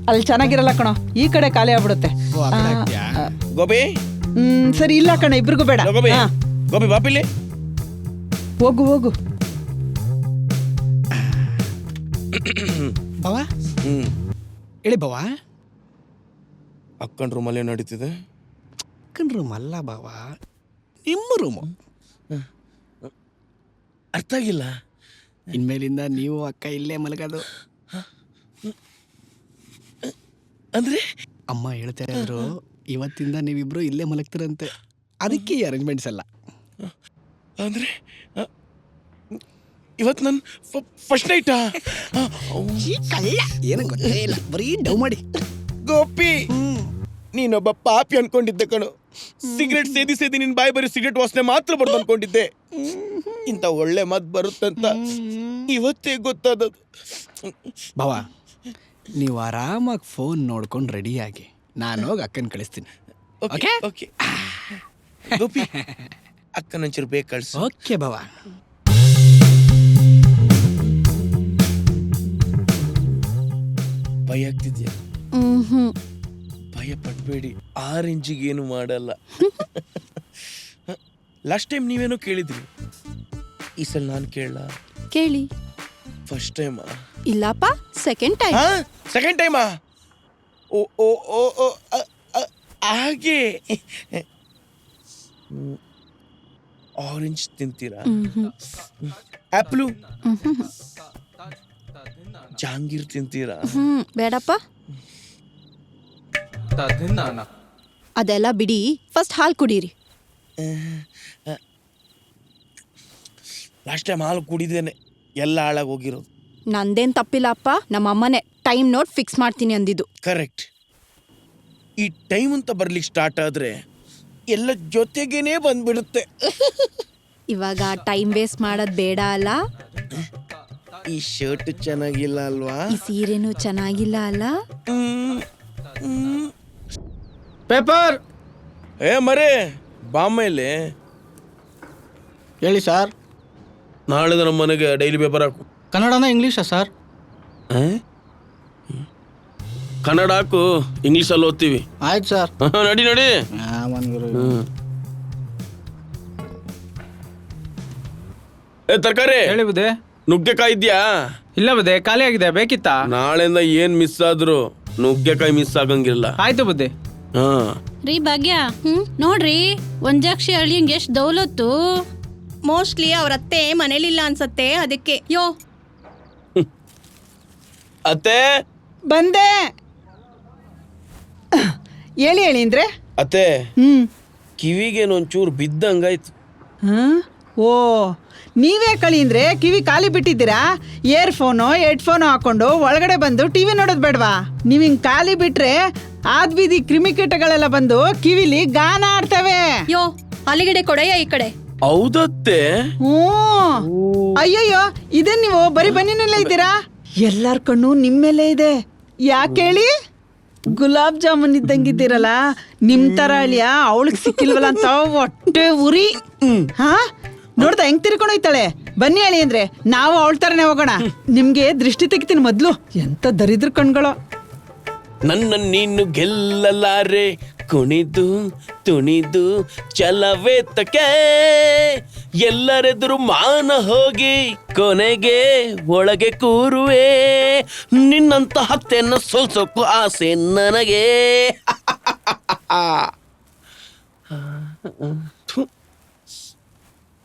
ಅಲ್ಲಿ ಚೆನ್ನಾಗಿರಲ್ಲ ಕಣೋ. ಈ ಕಡೆ ಖಾಲಿ ಆಗ್ಬಿಡುತ್ತೆ. ಗೋಬಿ ಸರಿ ಇಲ್ಲ ಕಣ, ಇಬ್ರಿಗೂ ಬೇಡ. ಗೋಬಿ ಬಾಪಿಲಿ ಹೋಗು ಹೋಗು. ಬಾವಾ ಹೇಳಿ ಬಾವಾ. ಅಕ್ಕನ ರೂಮಲ್ಲೇ ನಡೀತಿದೆ. ಅಕ್ಕನ ರೂಮ್ ಅಲ್ಲ ಬಾವಾ, ನಿಮ್ಮ ರೂಮು. ಅರ್ಥ ಆಗಿಲ್ಲ. ಇನ್ಮೇಲಿಂದ ನೀವು ಅಕ್ಕ ಇಲ್ಲೇ ಮಲಗೋದು ಅಂದ್ರೆ? ಅಮ್ಮ ಹೇಳ್ತಾ ಇದ್ರು, ಇವತ್ತಿಂದ ನೀವಿಬ್ರು ಇಲ್ಲೇ ಮಲಗ್ತಿರಂತೆ. ಅದಕ್ಕೆ ಈ ಅರೇಂಜ್ಮೆಂಟ್ಸ್ ಎಲ್ಲ. ಅಂದ್ರೆ ಇವತ್ತು ನನ್ನ ಫಸ್ಟ್ ನೈಟಾ? ಏನು ಗೊತ್ತೇ ಇಲ್ಲ, ಬರೀ ಡವ್ ಮಾಡಿ. ಗೋಪಿ, ನೀನೊಬ್ಬ ಪಾಪಿ ಅನ್ಕೊಂಡಿದ್ದೆ ಕಣು. ಸಿಗರೇಟ್ ಸೇದಿ ಸೇದಿ ನಿನ್ ಬಾಯಿ ಬರೀ ಸಿಗರೇಟ್ ವಾಸನೆ ಮಾತ್ರ ಬರ್ದು ಅನ್ಕೊಂಡಿದ್ದೆ. ಇಂಥ ಒಳ್ಳೆ ಮಾತು ಬರುತ್ತಂತ ಇವತ್ತೇ ಗೊತ್ತಾದದು. ಬಾವಾ, ನೀವು ಆರಾಮಾಗಿ ಫೋನ್ ನೋಡ್ಕೊಂಡು ರೆಡಿಯಾಗಿ, ನಾನು ಹೋಗಿ ಅಕ್ಕನ ಕಳಿಸ್ತೀನಿ. ಓಕೆ ಓಕೆ ಗೋಪಿ, ಅಕ್ಕನಂಚೂರು ಬೇಕು ಕಳ್ಸು. ಓಕೆ ಬಾವಾ. ಭಯ ಆಗ್ತಿದ್ಯಾ? ಭಯ ಪಡ್ಬೇಡಿ, 6 ಇಂಚಿಗೆ ಏನು ಮಾಡಲ್ಲ. ಲಾಸ್ಟ್ ಟೈಮ್ ನೀವೇನೋ ಕೇಳಿದ್ರಿ, ಈ ಸಲ ನಾನು ಕೇಳಲ್ಲ. ಕೇಳಿ. ಫಸ್ಟ್ ಟೈಮಾ? ಇಲ್ಲಪ್ಪ, ಸೆಕೆಂಡ್ ಟೈಮ್. ಸೆಕೆಂಡ್ ಟೈಮಾ? ಓ ಓ ಓ ಓ ಹಾಗೆ. ಆರೆಂಜ್ ತಿಂತೀರಾ? ಆ್ಯಪ್ಲು? ಜಾಂಗೀರ್ ತಿಂತೀರಾ? ಬೇಡಪ್ಪ. ಅದೆಲ್ಲ ಬಿಡಿ, ಫಸ್ಟ್ ಹಾಲು ಕುಡೀರಿ. ಲಾಸ್ಟ್ ಟೈಮ್ ಹಾಲು ಕುಡಿದೇನೆ ಎಲ್ಲ ಹಾಳಾಗಿ ಹೋಗಿರೋದು. ನಂದೇನ್ ತಪ್ಪಿಲ್ಲಪ್ಪ, ನಮ್ಮ ಅಮ್ಮನೇ ಟೈಮ್ ನೋಟ್ ಫಿಕ್ಸ್ ಮಾಡ್ತೀನಿ ಅಂದಿದ್ದು. ಕರೆಕ್ಟ್. ಈ ಟೈಮ್ ಅಂತ ಬರ್ಲಿಕ್ಕೆ ಸ್ಟಾರ್ಟ್ ಆದ್ರೆ ಎಲ್ಲ ಜೊತೆಗೇನೆ ಬಂದ್ಬಿಡುತ್ತೆ. ಇವಾಗ ಟೈಮ್ ವೇಸ್ಟ್ ಮಾಡೋದ್ ಬೇಡ ಅಲ್ಲ? ಈ ಶರ್ಟ್ ಚೆನ್ನಾಗಿಲ್ಲ ಅಲ್ವಾ? ಈ ಸೀರೆನೂ ಚೆನ್ನಾಗಿಲ್ಲ ಅಲ್ಲ? ಪೇಪರ್ ಮರೇ ಬಾಮೇಲೆ ಹೇಳಿ ಸರ್. ನಾಳೆ ನಮ್ಮ ಮನೆಗೆ ಡೈಲಿ ಪೇಪರ್ ಹಾಕು. ಕನ್ನಡನ ಇಂಗ್ಲೀಷಾ ಸರ್? ಕನ್ನಡ ಹಾಕು, ಇಂಗ್ಲೀಷಲ್ಲಿ ಓದ್ತೀವಿ. ಆಯ್ತು ಸರ್. ನಡಿ ನಡಿ. ತರಕಾರಿ ಹೇಳಿ ಬುದೆ. ನುಗ್ಗೆಕಾಯಿ ಇದ್ಯಾ? ಇಲ್ಲ ಬುದೆ, ಖಾಲಿ ಆಗಿದೆ. ಬೇಕಿತ್ತಾ? ನಾಳೆಯಿಂದ ಏನ್ ಮಿಸ್ ಆದ್ರು ನುಗ್ಗೆಕಾಯಿ ಮಿಸ್ ಆಗಂಗಿಲ್ಲ. ಆಯ್ತು ಬುದ್ಧಿ. ರೀ ಭಾಗ್ಯ, ನೋಡ್ರಿ ಒಂಜಾಕ್ಷಿ ಅಳಿಯಂಗೆ ಎಷ್ಟು ದೌಲತ್ತು. ಮೋಸ್ಟ್ಲಿ ಅವ್ರ ಅತ್ತೆ ಮನೇಲಿಲ್ಲ ಅನ್ಸತ್ತೆ, ಅದಕ್ಕೆ. ಯೋ ಅತ್ತೆ ಬಂದೆ. ಹೇಳಿ ಹೇಳಿ ಅಂದ್ರೆ ಅತ್ತೆ, ಕಿವಿಗೇನೊಂಚೂರು ಬಿದ್ದಂಗಾಯ್ತು. ಓ, ನೀವೇ ಕಳಿ ಅಂದ್ರೆ ಕಿವಿ ಖಾಲಿ ಬಿಟ್ಟಿದ್ದೀರಾ? ಇಯರ್ಫೋನು ಹೆಡ್ಫೋನು ಹಾಕೊಂಡು ಒಳಗಡೆ ಬಂದು ಟಿವಿ ನೋಡೋದು ಬೇಡವಾ? ನೀವ್ ಹಿಂಗ್ ಖಾಲಿ ಬಿಟ್ರೆ ಆದ್ ಬೀದಿ ಕ್ರಿಮಿಕೀಟಗಳೆಲ್ಲ ಬಂದು ಕಿವಿಲಿ ಗಾನ ಆಡ್ತವೆ. ಯೋ ಅಲ್ಲಿಗಡೆ ಕೊಡೆಯ ಈ ಕಡೆ. ಹೌದತ್ತೆ? ಅಯ್ಯಯ್ಯೋ, ಇದೇನ್ ನೀವು ಬರೀ ಬನ್ನಿನಲ್ಲೇ ಇದ್ದೀರಾ? ಎಲ್ಲಾರ್ ಕಣ್ಣು ನಿಮ್ಮೇಲೆ ಇದೆ. ಯಾಕೆ ಹೇಳಿ? ಗುಲಾಬ್ ಜಾಮೂನ್ ಇದ್ದಂಗಿದ್ದೀರಲ್ಲ, ನಿಮ್ ತರ ಅಳಿಯ ಅವಳಿಗೆ ಸಿಕ್ಕಿಲ್ವಲ್ಲ ಅಂತ ಹೊಟ್ಟೆ ಉರಿ. ನೋಡ್ದ ಹೆಂಗ್ ತಿರ್ಕೊಂಡೋಯ್ತಾಳೆ. ಬನ್ನಿ ಹೇಳಿ ಅಂದ್ರೆ ನಾವು ಅವಳ ತರನೇ ಹೋಗೋಣ. ನಿಮ್ಗೆ ದೃಷ್ಟಿ ತೆಗಿತೀನಿ ಮೊದ್ಲು. ಎಂತ ದರಿದ್ರ ಕಣ್ಗಳು. ನನ್ನ ನೀನು ಗೆಲ್ಲಲಾರೆ, ಕುಣಿದು ತುಣಿದು ಚಲವೇತಕ್ಕೆ, ಎಲ್ಲರೆದುರು ಮಾನ ಹೋಗಿ ಕೊನೆಗೆ ಒಳಗೆ ಕೂರುವೆ, ನಿನ್ನಂತ ಹತ್ತೆಯನ್ನು ಸೋಲ್ಸೋಕು ಆಸೆ ನನಗೆ.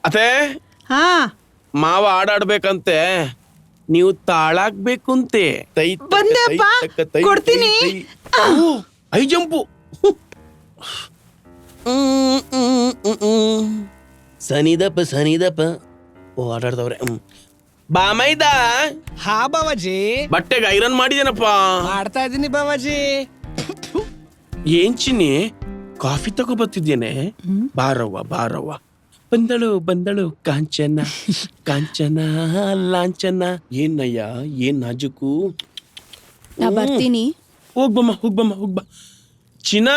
ಅದೇ ಹಾ ಮಾವ ಆಡಾಡ್ಬೇಕಂತೆ, ನೀವು ತಾಳಾಗ್ಬೇಕಂತೆ. ಬಂದೆಪ್ಪ, ಕೊಡ್ತೀನಿ. I jump. ಸನಿದಪ್ಪ ಓ ಆಟಾಡ್ದವ್ರೆ. ಬಾಮೈದ ಹಾ ಬಾವಾಜಿ, ಬಟ್ಟೆಗೆ ಐರನ್ ಮಾಡಿದೇನಪ್ಪ. ಮಾಡ್ತಾ ಇದೀನಿ ಬಾವಾಜಿ. ಏನ್ ಚಿನ್ನಿ, ಕಾಫಿ ತಗೋ ಬರ್ತಿದ್ದೇನೆ. ಬಾರವ್ವ ಬಂದಳು ಕಾಂಚನ ಲಾಂಚನ. ಏನಯ್ಯ, ಏನ್ ನಾಜುಕು. ನಾ ಬರ್ತೀನಿ. ಹೋಗ್ಬಮ್ಮ. ಚಿನ್ನ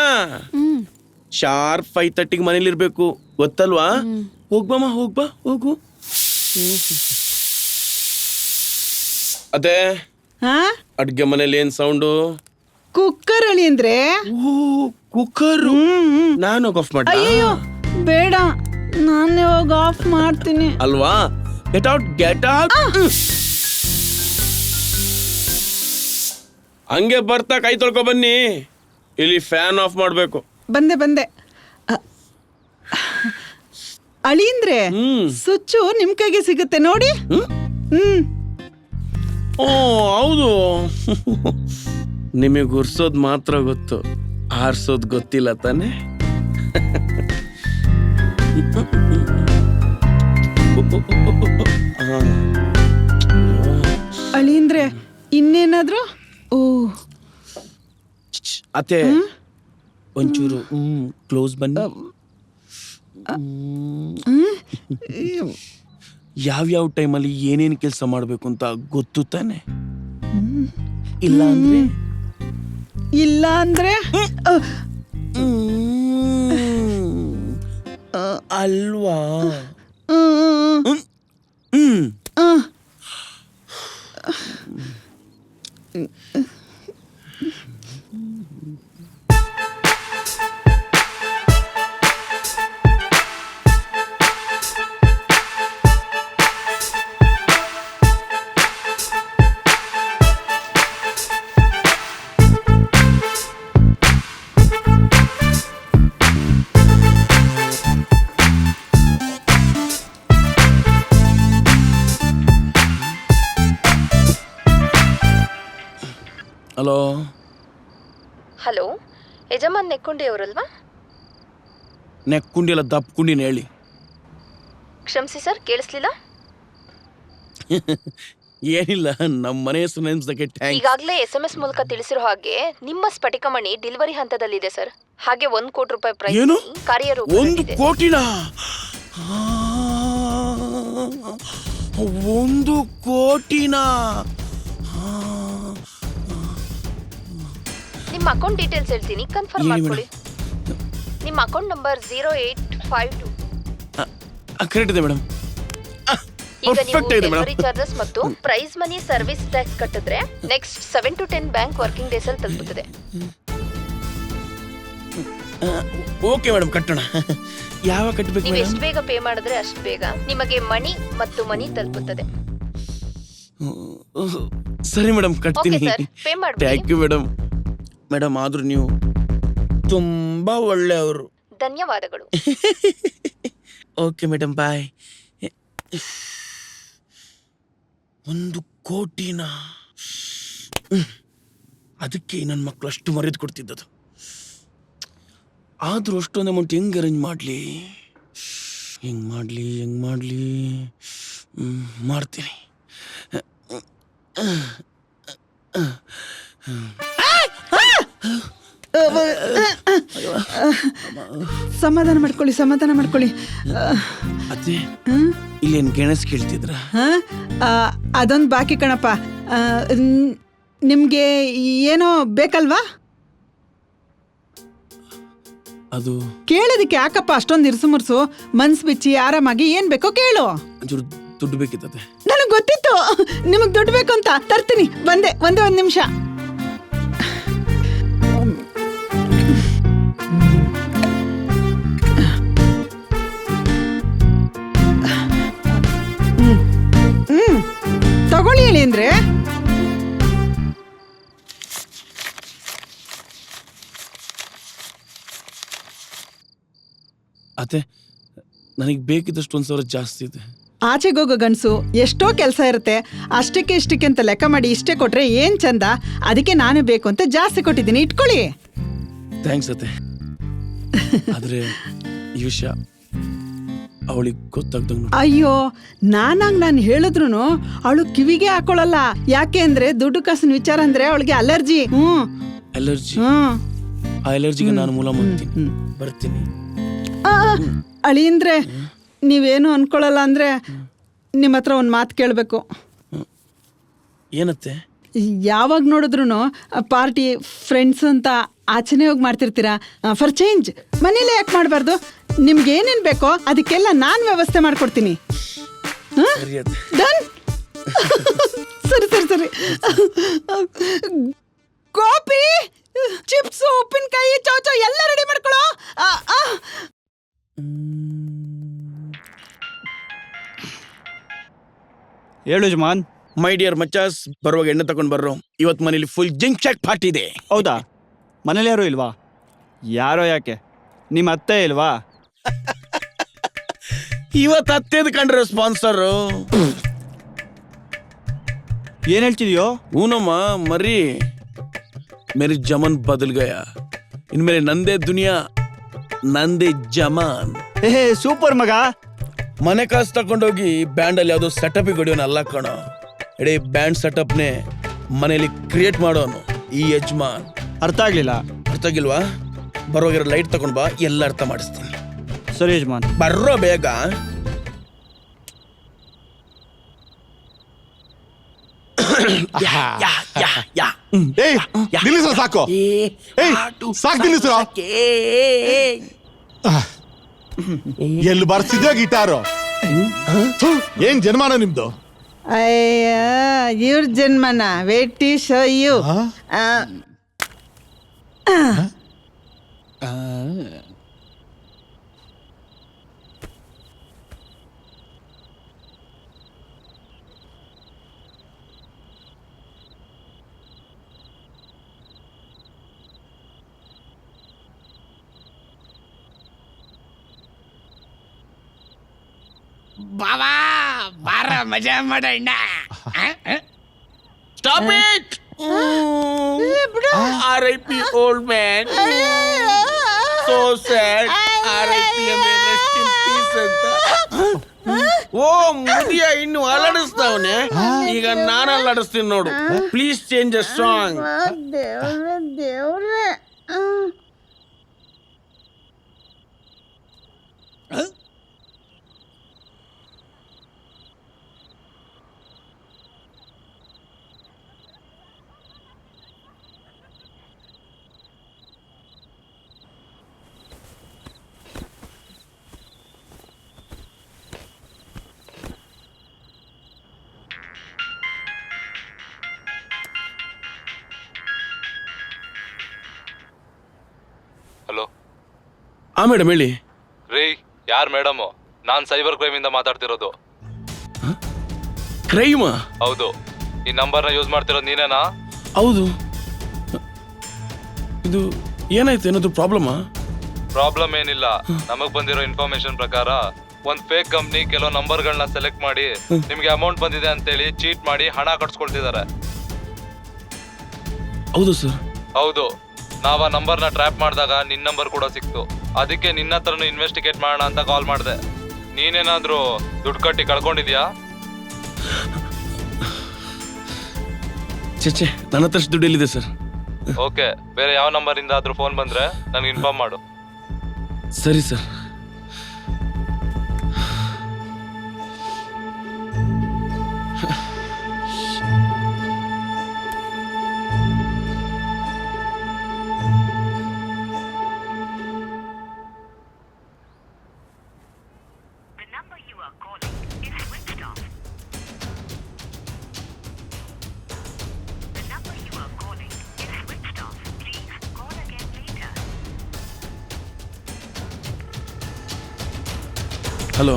ಶಾರ್ಪ್ 5:30 ಮನೇಲಿರ್ಬೇಕು, ಗೊತ್ತಲ್ವಾ? ಹೋಗು. ಅದೇ ಅಡ್ಗೆ ಮನೇಲಿ ಏನ್ ಸೌಂಡು? ಕುಕ್ಕರ್ ಅಳಿ ಅಂದ್ರೆ ಕುಕ್ಕರ್. ನಾನು ಆಫ್ ಮಾಡ. ಅಯ್ಯೋ ಬೇಡ, ನಾನು ಇವಾಗ ಆಫ್ ಮಾಡ್ತೀನಿ ಅಲ್ವಾ? Get out. ಹಂಗೆ ಬರ್ತಾ ಕೈ ತೊಳ್ಕೊ ಬನ್ನಿ. ಇಲ್ಲಿ ಫ್ಯಾನ್ ಆಫ್ ಮಾಡ್ಬೇಕು. ಬಂದೆ ಅಳಿಂದ್ರೆ ಸ್ವಿಚ್ಚು ನಿಮ್ ಕೈಗೆ ಸಿಗುತ್ತೆ ನೋಡಿ. ಓ ಹೌದು. ನಿಮಗೆ ಉರ್ಸೋದ್ ಮಾತ್ರ ಗೊತ್ತು, ಆರ್ಸೋದ್ ಗೊತ್ತಿಲ್ಲ ತಾನೆ? ಅಳಿಂದ್ರೆ ಇನ್ನೇನಾದ್ರು? ಓ ಅತ್ತೆ ಒಂಚೂರು ಕ್ಲೋಸ್ ಬನ್ನಿ. ಯಾವ್ಯಾವ ಟೈಮಲ್ಲಿ ಏನೇನು ಕೆಲಸ ಮಾಡಬೇಕು ಅಂತ ಗೊತ್ತು ತಾನೆ? ಇಲ್ಲ ಅಂದ್ರೆ ಅಲ್ವಾ? ಹಲೋ, ಯಜಮಾನ್ ನೆಕ್ಕುಂಡಿ ಅವರಲ್ವಾ? ನೆಕ್ಕುಂಡಿ ಅಲ್ಲ, ದಪ್ಪುಂಡಿನ ಹೇಳಿ. ಕ್ಷಮಿಸಿ ಸರ್, ಕೇಳಿಸ್ಲಿಲ್ಲ. ಏನಿಲ್ಲ, ನಮ್ಮ ಮನೆ ಹೆಸರು ನೆನ್ಸ್ದಕ್ಕೆ ಥ್ಯಾಂಕ್ಸ್. ಈಗಾಗಲೇ SMS ಮೂಲಕ ತಿಳಿಸಿರೋ ಹಾಗೆ ನಿಮ್ಮ ಸ್ಫಟಿಕಮಣಿ ಡೆಲಿವರಿ ಹಂತದಲ್ಲಿದೆ ಸರ್. ಹಾಗೆ 1 ಕೋಟಿ ರೂಪಾಯಿ ಪ್ರೈಸ್ ಏನು? ಕಾರ್ಯರೂಪದಲ್ಲಿದೆ. 1 ಕೋಟಿನಾ? 1 ಕೋಟಿನಾ? ನಿಮ್ಮ ಅಕೌಂಟ್ ಡೀಟೇಲ್ಸ್ ಹೇಳ್ತೀನಿ, ಕನ್ಫರ್ಮ್ ಮಾಡ್ಕೊಳ್ಳಿ. ನಿಮ್ಮ ಅಕೌಂಟ್ ನಂಬರ್ 0852. ಕರೆಕ್ಟ್ ಇದೆ ಮೇಡಮ್. ಈಗ ನೀವು ಡೆಲಿವರಿ ಚಾರ್ಜಸ್ ಮತ್ತು ಪ್ರೈಸ್ ಮನಿ ಸರ್ವಿಸ್ ಟ್ಯಾಕ್ಸ್ ಕಟ್ಟಿದ್ರೆ next 7 to 10 bank working days ಅಲ್ಲಿ ತಲುಪುತ್ತದೆ. ಓಕೆ ಮೇಡಮ್, ಕಟ್ಟೋಣ. ಯಾವಾಗ ಕಟ್ಟಬೇಕು? ನೀವು ಎಷ್ಟು ಬೇಗ ಪೇ ಮಾಡಿದ್ರೆ ಅಷ್ಟು ಬೇಗ ನಿಮಗೆ ಮನಿ ಮತ್ತು ಮನಿ ತಲುಪುತ್ತದೆ. ಸರಿ ಮೇಡಮ್, ಕಟ್ತೀನಿ. ಓಕೆ ಸರ್, ಪೇ ಮಾಡಿ. Thank you madam. ಆದ್ರೂ ನೀವು ತುಂಬಾ ಒಳ್ಳೆಯವರು. ಧನ್ಯವಾದಗಳು. Okay madam, bye. 1 ಕೋಟಿನಾ? ಅದಕ್ಕೆ ನನ್ನ ಮಕ್ಕಳು ಅಷ್ಟು ಮರ್ಯಾದೆ ಕೊಡ್ತಿದ್ದದು. ಆದ್ರೂ ಅಷ್ಟೊಂದು ಅಮೌಂಟ್ ಹೆಂಗ್ ಅರೇಂಜ್ ಮಾಡಲಿ? ಮಾಡ್ತೀನಿ. ಸಮಾಧಾನ ಮಾಡ್ಕೊಳ್ಳಿ. ಅದೇ ಇಲ್ಲೇನು ಗೆಣಸ್ ಕೇಳ್ತಿದ್ರ? ಅದೊಂದು ಬಾಕಿ ಕಣಪ್ಪ. ನಿಮ್ಗೆ ಏನೋ ಬೇಕಲ್ವಾ? ಅದು ಕೇಳೋದಕ್ಕೆ ಯಾಕಪ್ಪ ಅಷ್ಟೊಂದು ಇರ್ಸು ಮನ್ಸು ಬಿಚ್ಚಿ ಆರಾಮಾಗಿ ಏನ್ ಬೇಕೋ ಕೇಳು. ದುಡ್ಡು ಬೇಕಿತ್ತದೆ. ನನಗೆ ಗೊತ್ತಿತ್ತು ನಿಮಗ್ ದುಡ್ಡು ಬೇಕು ಅಂತ. ತರ್ತೀನಿ, ಒಂದೇ ಒಂದು ನಿಮಿಷ. ತಗೊಳ್ಳಿ ಹೇಳಿ ಅಂದ್ರೆ. ಅತ್ತೆ ನನಗೆ ಬೇಕಿದ್ದಷ್ಟು 1,000 ಜಾಸ್ತಿ ಇದೆ. ಆಚೆಗೋಗೋ ಗಂಡಸು ಎಷ್ಟೋ ಕೆಲಸ ಇರುತ್ತೆ, ಅಷ್ಟಕ್ಕೆ ಇಷ್ಟಕ್ಕೆ ಅಂತ ಲೆಕ್ಕ ಮಾಡಿ ಇಷ್ಟೇ ಕೊಟ್ರೆ ಏನ್ ಚಂದ. ಅದಕ್ಕೆ ನಾನೇ ಬೇಕು ಅಂತ ಜಾಸ್ತಿ ಕೊಟ್ಟಿದ್ದೀನಿ, ಇಟ್ಕೊಳ್ಳಿ. ಥ್ಯಾಂಕ್ಸ್ ಅತ್ತೆ. ಆದ್ರೆ ಈ ವಿಷಯ ಅವಳಿಗೆ ಗೊತ್ತಾಗ್ದಂಗ. ಅಯ್ಯೋ, ನಾನು ಹೇಳಿದ್ರು ಅವಳು ಕಿವಿಗೆ ಹಾಕೊಳ್ಳಲ್ಲ. ಯಾಕೆ ಅಂದ್ರೆ ದುಡ್ಡು ಕಾಸಿನ ವಿಚಾರ ಅಂದ್ರೆ ಅವಳಿಗೆ ಅಲರ್ಜಿ. ಅಲರ್ಜಿ? ಆ ಅಲರ್ಜಿಗೆ ನಾನು ಮೂಲ ಮಾಡ್ತೀನಿ. ಬರ್ತೀನಿ. ಅಳಿಯಂದ್ರೆ ನೀವೇನು ಅನ್ಕೊಳ್ಳಲ್ಲ ಅಂದ್ರೆ ನಿಮ್ಮ ಹತ್ರ ಒಂದು ಮಾತು ಕೇಳಬೇಕು. ಏನತ್ತೆ? ಯಾವಾಗ ನೋಡಿದ್ರು ಪಾರ್ಟಿ ಫ್ರೆಂಡ್ಸ್ ಅಂತ ಆಚೆನೆ ಹೋಗಿ ಮಾಡ್ತಿರ್ತೀರಾ. ಫಾರ್ ಚೇಂಜ್ ಮನೇಲೆ ಯಾಕೆ ಮಾಡಬಾರ್ದು? ನಿಮ್ಗೆ ಏನೇನು ಬೇಕೋ ಅದಕ್ಕೆಲ್ಲ ನಾನು ವ್ಯವಸ್ಥೆ ಮಾಡ್ಕೊಡ್ತೀನಿ. ಡನ್. ಸರಿ ಸರಿ ಸರಿ. ಕಾಫಿ, ಚಿಪ್ಸ್, ಉಪ್ಪಿನಕಾಯಿ, ಚೌಚೌ ಎಲ್ಲ ರೆಡಿ ಮಾಡ್ಕೊಳ್ಳೋ. ಹೇಳು ಯಜಮಾನ್. ಮೈ ಡಿಯರ್ ಮಚಾಸ್, ಬರುವಾಗ ಎಣ್ಣೆ ತಗೊಂಡ್ ಬರ್ರೋ. ಇವತ್ತು ಮನೇಲಿ ಫುಲ್ ಜಿಂಕ್ ಚಾಕ್ ಪಾರ್ಟಿ ಇದೆ. ಹೌದಾ? ಮನೇಲಿ ಯಾರು ಇಲ್ವಾ? ಯಾರೋ ಯಾಕೆ? ನಿಮ್ಮ ಅತ್ತೆ ಇಲ್ವಾ? ಇವತ್ತು ಅತ್ತೆದು ಕಂಡ್ರೆ ಸ್ಪಾನ್ಸರು. ಏನ್ ಹೇಳ್ತಿದ್ಯೋ? ಹೂನಮ್ಮ ಮರಿ, ಮೇರಿ ಜಮನ್ ಬದಲ್ ಗಯ. ಇನ್ಮೇಲೆ ನಂದೇ ದುನಿಯಾ, ನಂದೇ ಜಮಾನ್. ಸೂಪರ್ ಮಗ. ಮನೆ ಕಾಸು ತಗೊಂಡೋಗಿ ಬ್ಯಾಂಡಲ್ಲಿ ಯಾವುದೋ ಸೆಟಪ್ ಹೊಡಿಯೋನ ಅಲ್ಲ ಕಣೋ. ಇಡೀ ಬ್ಯಾಂಡ್ ಸೆಟಪ್ನೇ ಮನೇಲಿ ಕ್ರಿಯೇಟ್ ಮಾಡೋನು ಈ ಯಜಮಾನ್. ಅರ್ಥ ಆಗ್ಲಿಲ್ಲ. ಅರ್ಥ ಆಗಿಲ್ವಾ? ಬರೋಗಿರೋ ಲೈಟ್ ತಗೊಂಡ್ ಬಾ, ಎಲ್ಲ ಅರ್ಥ ಮಾಡಿಸ್ತೀನಿ. ಸರಿ ಯಜಮಾನ್. ಬರ್ರೋ ಬೇಗ. ನಿಲ್ಲಿಸ ಸಾಕು. ಸಾಕು ನಿಲ್ಲಿಸ. ಎಲ್ಲಿ ಬರ್ಸಿದ್ಯೋ ಗಿಟಾರು? ಏನ್ ಜನ್ಮಾನ ನಿಮ್ದು? ಅಯ್ಯ, ಇವ್ರ ಜನ್ಮನ ವೇಟಿ ಶೋ ಯು. ಬಾವಾ ಬಾರ ಮಜಾ ಮಾಡೋಣ. Stop it. R.I.P. old man. So sad. R.I.P. ಅಂದ್ರೆ rest in peace ಅಂತ. ಓ ಮುದಿಯ ಇನ್ನು ಅಲ್ಲಾಡಿಸ್ತಾವನೆ. ಈಗ ನಾನು ಅಲ್ಲಾಡಿಸ್ತೀನಿ ನೋಡು. Please change the song. ದೇವ್ರೆ. ಹಲೋ. ಮೇಡಮ್ ಹೇಳಿ. ರೀ, ಯಾರು ಮೇಡಮ್? ನಾನ್ ಸೈಬರ್ ಕ್ರೈಮ್ ಇಂದ ಮಾತಾಡ್ತಿರೋದು. ಕ್ರೈಮ್? ಹೌದು. ಈ ನಂಬರ್ನ ಯೂಸ್ ಮಾಡ್ತಿರೋದು ನೀನೇನಾ? ಹೌದು. ಇದು ಏನಾಯ್ತು? ಏನಾದ್ರು ಪ್ರಾಬ್ಲಮಾ? ಪ್ರಾಬ್ಲಮ್ ಏನಿಲ್ಲ. ನಮಗ್ ಬಂದಿರೋ ಇನ್ಫಾರ್ಮೇಶನ್ ಪ್ರಕಾರ ಒಂದ್ ಫೇಕ್ ಕಂಪ್ನಿ ಕೆಲವು ನಂಬರ್ಗಳನ್ನ ಸೆಲೆಕ್ಟ್ ಮಾಡಿ ನಿಮ್ಗೆ ಅಮೌಂಟ್ ಬಂದಿದೆ ಅಂತೇಳಿ ಚೀಟ್ ಮಾಡಿ ಹಣ ಕಟ್ಸ್ಕೊಳ್ತಿದ್ದಾರೆ. ಹೌದು ಸರ್. ಹೌದು. ನಾವ್ ಆ ನಂಬರ್ನ ಟ್ರ್ಯಾಪ್ ಮಾಡಿದಾಗ ನಿನ್ ನಂಬರ್ ಕೂಡ ಸಿಕ್ತು. ಅದಕ್ಕೆ ನಿನ್ನ ಹತ್ರನು ಇನ್ವೆಸ್ಟಿಗೇಟ್ ಮಾಡೋಣ ಅಂತ ಕಾಲ್ ಮಾಡಿದೆ. ನೀನೇನಾದ್ರೂ ದುಡ್ಡು ಕಟ್ಟಿ ಕಳ್ಕೊಂಡಿದ್ಯಾ? ಚೇಚೆ, ನನ್ನ ಹತ್ರ ದುಡ್ಡು ಎಲ್ಲಿದೆ ಸರ್? ಓಕೆ, ಬೇರೆ ಯಾವ ನಂಬರ್ ಇಂದ ಆದ್ರೂ ಫೋನ್ ಬಂದ್ರೆ ನನಗೆ ಇನ್ಫಾರ್ಮ್ ಮಾಡು. ಸರಿ ಸರ್. ಹಲೋ,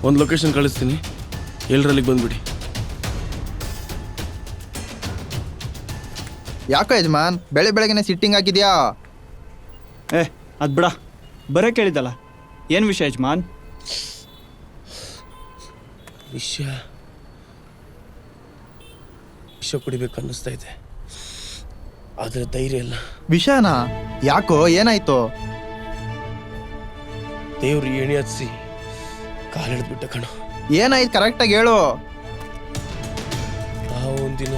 ಒಂದು ಲೊಕೇಶನ್ ಕಳಿಸ್ತೀನಿ, ಎಲ್ಲರಲ್ಲಿಗೆ ಬಂದ್ಬಿಡಿ. ಯಾಕೋ ಯಜಮಾನ್ ಬೆಳಗ್ಗೆನೆ ಸಿಟ್ಟಿಂಗ್ ಹಾಕಿದ್ಯಾ? ಅದ್ ಬಿಡ, ಬರೇ ಕೇಳಿದಲ್ಲ, ಏನು ವಿಷಯ ಯಜಮಾನ್? ವಿಷ ಕುಡಿಬೇಕು ಅನ್ನಿಸ್ತಾ ಇದೆ, ಆದರೆ ಧೈರ್ಯ ಇಲ್ಲ. ವಿಷಯನಾ? ಯಾಕೋ, ಏನಾಯ್ತು? ದೇವ್ರು ಎಣೆ ಹತ್ಸಿ ಕಾಲಿಡ್ಬಿಟ್ಟ ಕಣೋ. ಏನಾಯ್ತು ಕರೆಕ್ಟಾಗಿ ಹೇಳು. ಆ ಒಂದಿನ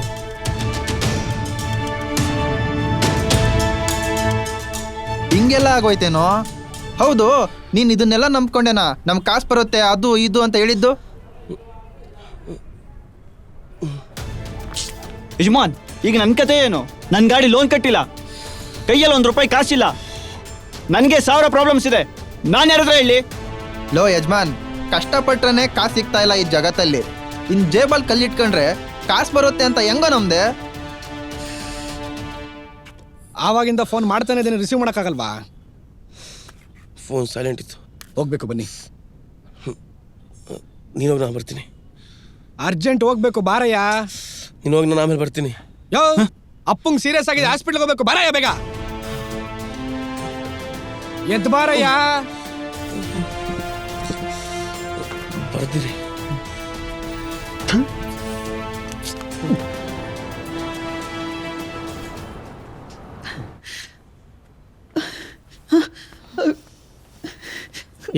ಹಿಂಗೆಲ್ಲ ಆಗೋಯ್ತೇನೋ? ಹೌದು, ನೀನ್ ಇದನ್ನೆಲ್ಲ ನಂಬ್ಕೊಂಡೇನಾ? ನಮ್ ಕಾಸು ಬರುತ್ತೆ ಅದು ಇದು ಅಂತ ಹೇಳಿದ್ದು? ಯಜಮಾನ್, ಈಗ ನನ್ನ ಕತೆ ಏನು? ನನ್ನ ಗಾಡಿ ಲೋನ್ ಕಟ್ಟಿಲ್ಲ, ಕೈಯಲ್ಲಿ ₹1 ಕಾಸಿಲ್ಲ, ನನಗೆ 1000 ಪ್ರಾಬ್ಲಮ್ಸ್ ಇದೆ. ನಾನು ಯಾರತ್ರ ಹೇಳಿ? ಲೋ ಯಜಮಾನ್, ಕಷ್ಟಪಟ್ರನೆ ಕಾಸು ಸಿಗ್ತಾ ಇಲ್ಲ ಈ ಜಗತ್ತಲ್ಲಿ. ಇನ್ ಜೇಬಲ್ ಕಲ್ಲಿಟ್ಕೊಂಡ್ರೆ ಕಾಸು ಬರುತ್ತೆ ಅಂತ ಹೆಂಗೋ ನಮ್ದೆ? ಆವಾಗಿಂದ ಫೋನ್ ಮಾಡ್ತಾನೆ ಇದ್ದೀನಿ, ರಿಸೀವ್ ಮಾಡೋಕ್ಕಾಗಲ್ವಾ? ಫೋನ್ ಸೈಲೆಂಟ್ ಇತ್ತು. ಹೋಗ್ಬೇಕು ಬನ್ನಿ. ನೀನು ಹೋಗಿ, ನಾನು ಬರ್ತೀನಿ. ಅರ್ಜೆಂಟ್ ಹೋಗ್ಬೇಕು, ಬಾರಯ್ಯ. ನೀನು ಹೋಗಿ, ನಾನು ಆಮೇಲೆ ಬರ್ತೀನಿ. ಯೋ, ಅಪ್ಪಂಗ್ ಸೀರಿಯಸ್ ಆಗಿದೆ, ಹಾಸ್ಪಿಟ್ಲ್ಗೆ ಹೋಗ್ಬೇಕು, ಬಾರಯ್ಯ ಬೇಗ. ಎದ್ದು ಬಾರಯ್ಯ. ಬರ್ತೀರಿ.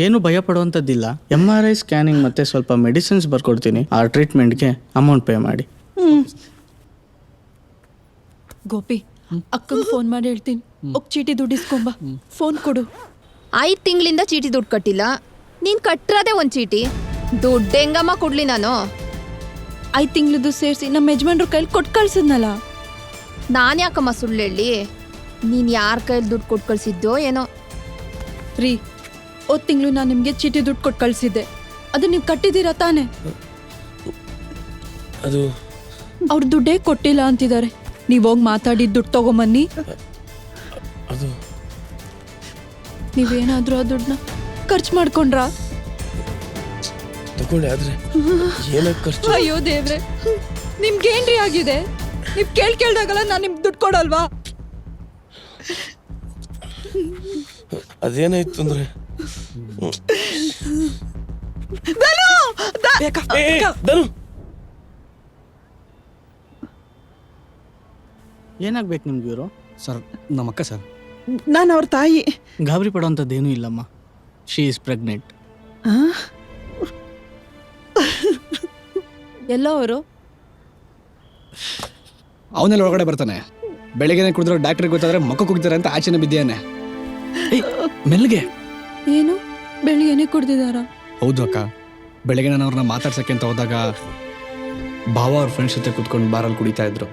ಏನು ಭಯ ಪಡುವಂಥದ್ದಿಲ್ಲ. MRI ಸ್ಕ್ಯಾನಿಂಗ್ ಮತ್ತು ಸ್ವಲ್ಪ ಮೆಡಿಸಿನ್ಸ್ ಬರ್ಕೊಡ್ತೀನಿ. ಆ ಟ್ರೀಟ್ಮೆಂಟ್ಗೆ ಅಮೌಂಟ್ ಪೇ ಮಾಡಿ. ಗೋಪಿ, ಅಕ್ಕಂಗೆ ಫೋನ್ ಮಾಡಿ ಹೇಳ್ತೀನಿ, ಒಕ್ ಚೀಟಿ ದುಡ್ಡು ಇಸ್ಕೊಂಬ. ಫೋನ್ ಕೊಡು. 5 ತಿಂಗಳಿಂದ ಚೀಟಿ ದುಡ್ಡು ಕಟ್ಟಿಲ್ಲ, ನೀನ್ ಕಟ್ಟಿರೋದೇ ಒಂದು ಚೀಟಿ. ದುಡ್ಡು ಹೆಂಗಮ್ಮ ಕೊಡ್ಲಿ ನಾನು? 5 ತಿಂಗಳದ್ದು ಸೇರಿಸಿ ನಮ್ಮ ಯಜಮಾನ್ರ ಕೈಲಿ ಕೊಟ್ಟು ಕಳ್ಸಿದ್ನಲ್ಲ. ನಾನು ಯಾಕಮ್ಮ ಸುಳ್ಳು ಹೇಳಿ? ನೀನು ಯಾರ ಕೈಲಿ ದುಡ್ಡು ಕೊಟ್ಟು ಕಳ್ಸಿದ್ದೋ ಏನೋ. ರೀ, ಹೋದ್ ತಿಂಗಳು ನಾನು ನಿಮಗೆ ಚೀಟಿ ದುಡ್ಡು ಕೊಟ್ಟು ಕಳ್ಸಿದ್ದೆ, ಅದು ನೀವು ಕಟ್ಟಿದ್ದೀರಾ ತಾನೆ? ಅದು ಅವ್ರ ದುಡ್ಡೇ ಕೊಟ್ಟಿಲ್ಲ ಅಂತಿದ್ದಾರೆ. ನೀವು ಹೋಗಿ ಮಾತಾಡಿ ದುಡ್ಡು ತಗೊಂಬನ್ನಿ. ಅದು ನೀವೇನಾದ್ರೂ ಆ ದುಡ್ಡನ್ನ ಖರ್ಚು ಮಾಡ್ಕೊಂಡ್ರಾ? ತಗೊಂಡೆ, ಆದ್ರೆ ಏನಕ್ಕೆ ಖರ್ಚು? ಅಯ್ಯೋ ದೇವ್ರೆ, ನಿಮ್ಗೇನ್ರಿ ಆಗಿದೆ? ನೀವ್ ಕೇಳ್ದಾಗಲ್ಲ ನಾನು ನಿಮ್ಗೆ ದುಡ್ಡು ಕೊಡಲ್ವಾ? ಅದೇನಾಯ್ತು ಅಂದ್ರೆ, ಧನು, ಏನಾಗ್ಬೇಕು ನಿಮ್ಗೆ ಇವರು? ಸರ್, ನಮ್ಮಕ್ಕ ಸರ್. ನಾನು ಅವ್ರ ತಾಯಿ. ಗಾಬರಿ ಪಡೋವಂಥದ್ದೇನೂ ಇಲ್ಲಮ್ಮ. She is pregnant. ಎಲ್ಲ ಅವರು ಅವನೆಲ್ಲ ಒಳಗಡೆ ಬರ್ತಾನೆ. ಬೆಳಿಗ್ಗೆನೆ ಕುಡಿದ್ರೆ ಡಾಕ್ಟ್ರಿಗೆ ಗೊತ್ತಾದ್ರೆ ಮಕ್ಕ ಕುಗ್ತಾರೆ ಅಂತ ಆಚೆನೆ ಬಿದ್ದೇನೆ. ಮೆಲ್ಗೆ. ಏನು ಬೆಳಿಗ್ಗೆನೆ ಕುಡ್ದಿದಾರ? ಹೌದು ಅಕ್ಕ, ಬೆಳಗ್ಗೆ ನಾನು ಅವ್ರನ್ನ ಮಾತಾಡ್ಸಕ್ಕೆ ಅಂತ ಹೋದಾಗ ಭಾವ ಅವ್ರ ಫ್ರೆಂಡ್ಸ್ ಜೊತೆ ಕೂತ್ಕೊಂಡು ಬಾರಲ್ಲಿ ಕುಡಿತಾ ಇದ್ರು.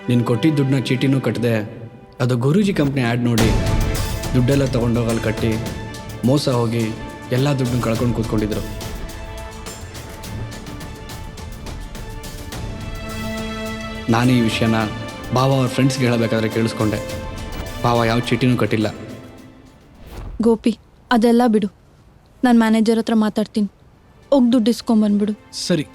ನೀನು ಕೊಟ್ಟಿದ್ದ ದುಡ್ಡನ್ನ ಚೀಟಿನೂ ಕಟ್ಟಿದೆ, ಅದು ಗುರೂಜಿ ಕಂಪ್ನಿ ಆ್ಯಡ್ ನೋಡಿ ದುಡ್ಡೆಲ್ಲ ತೊಗೊಂಡೋಗಿ ಅಲ್ಲಿ ಕಟ್ಟಿ ಮೋಸ ಹೋಗಿ ಎಲ್ಲ ದುಡ್ಡನ್ನ ಕಳ್ಕೊಂಡು ಕೂತ್ಕೊಂಡಿದ್ರು. ನಾನು ಈ ವಿಷಯನ ಭಾವ ಅವ್ರ ಫ್ರೆಂಡ್ಸ್ಗೆ ಹೇಳಬೇಕಾದ್ರೆ ಕೇಳಿಸ್ಕೊಂಡೆ. ಭಾವ ಯಾವ ಚೀಟಿನೂ ಕಟ್ಟಿಲ್ಲ. ಗೋಪಿ, ಅದೆಲ್ಲ ಬಿಡು, ನಾನು ಮ್ಯಾನೇಜರ್ ಹತ್ರ ಮಾತಾಡ್ತೀನಿ. ಹೋಗಿ ದುಡ್ಡು ಇಸ್ಕೊಂಬಂದ್ಬಿಡು. ಸರಿ.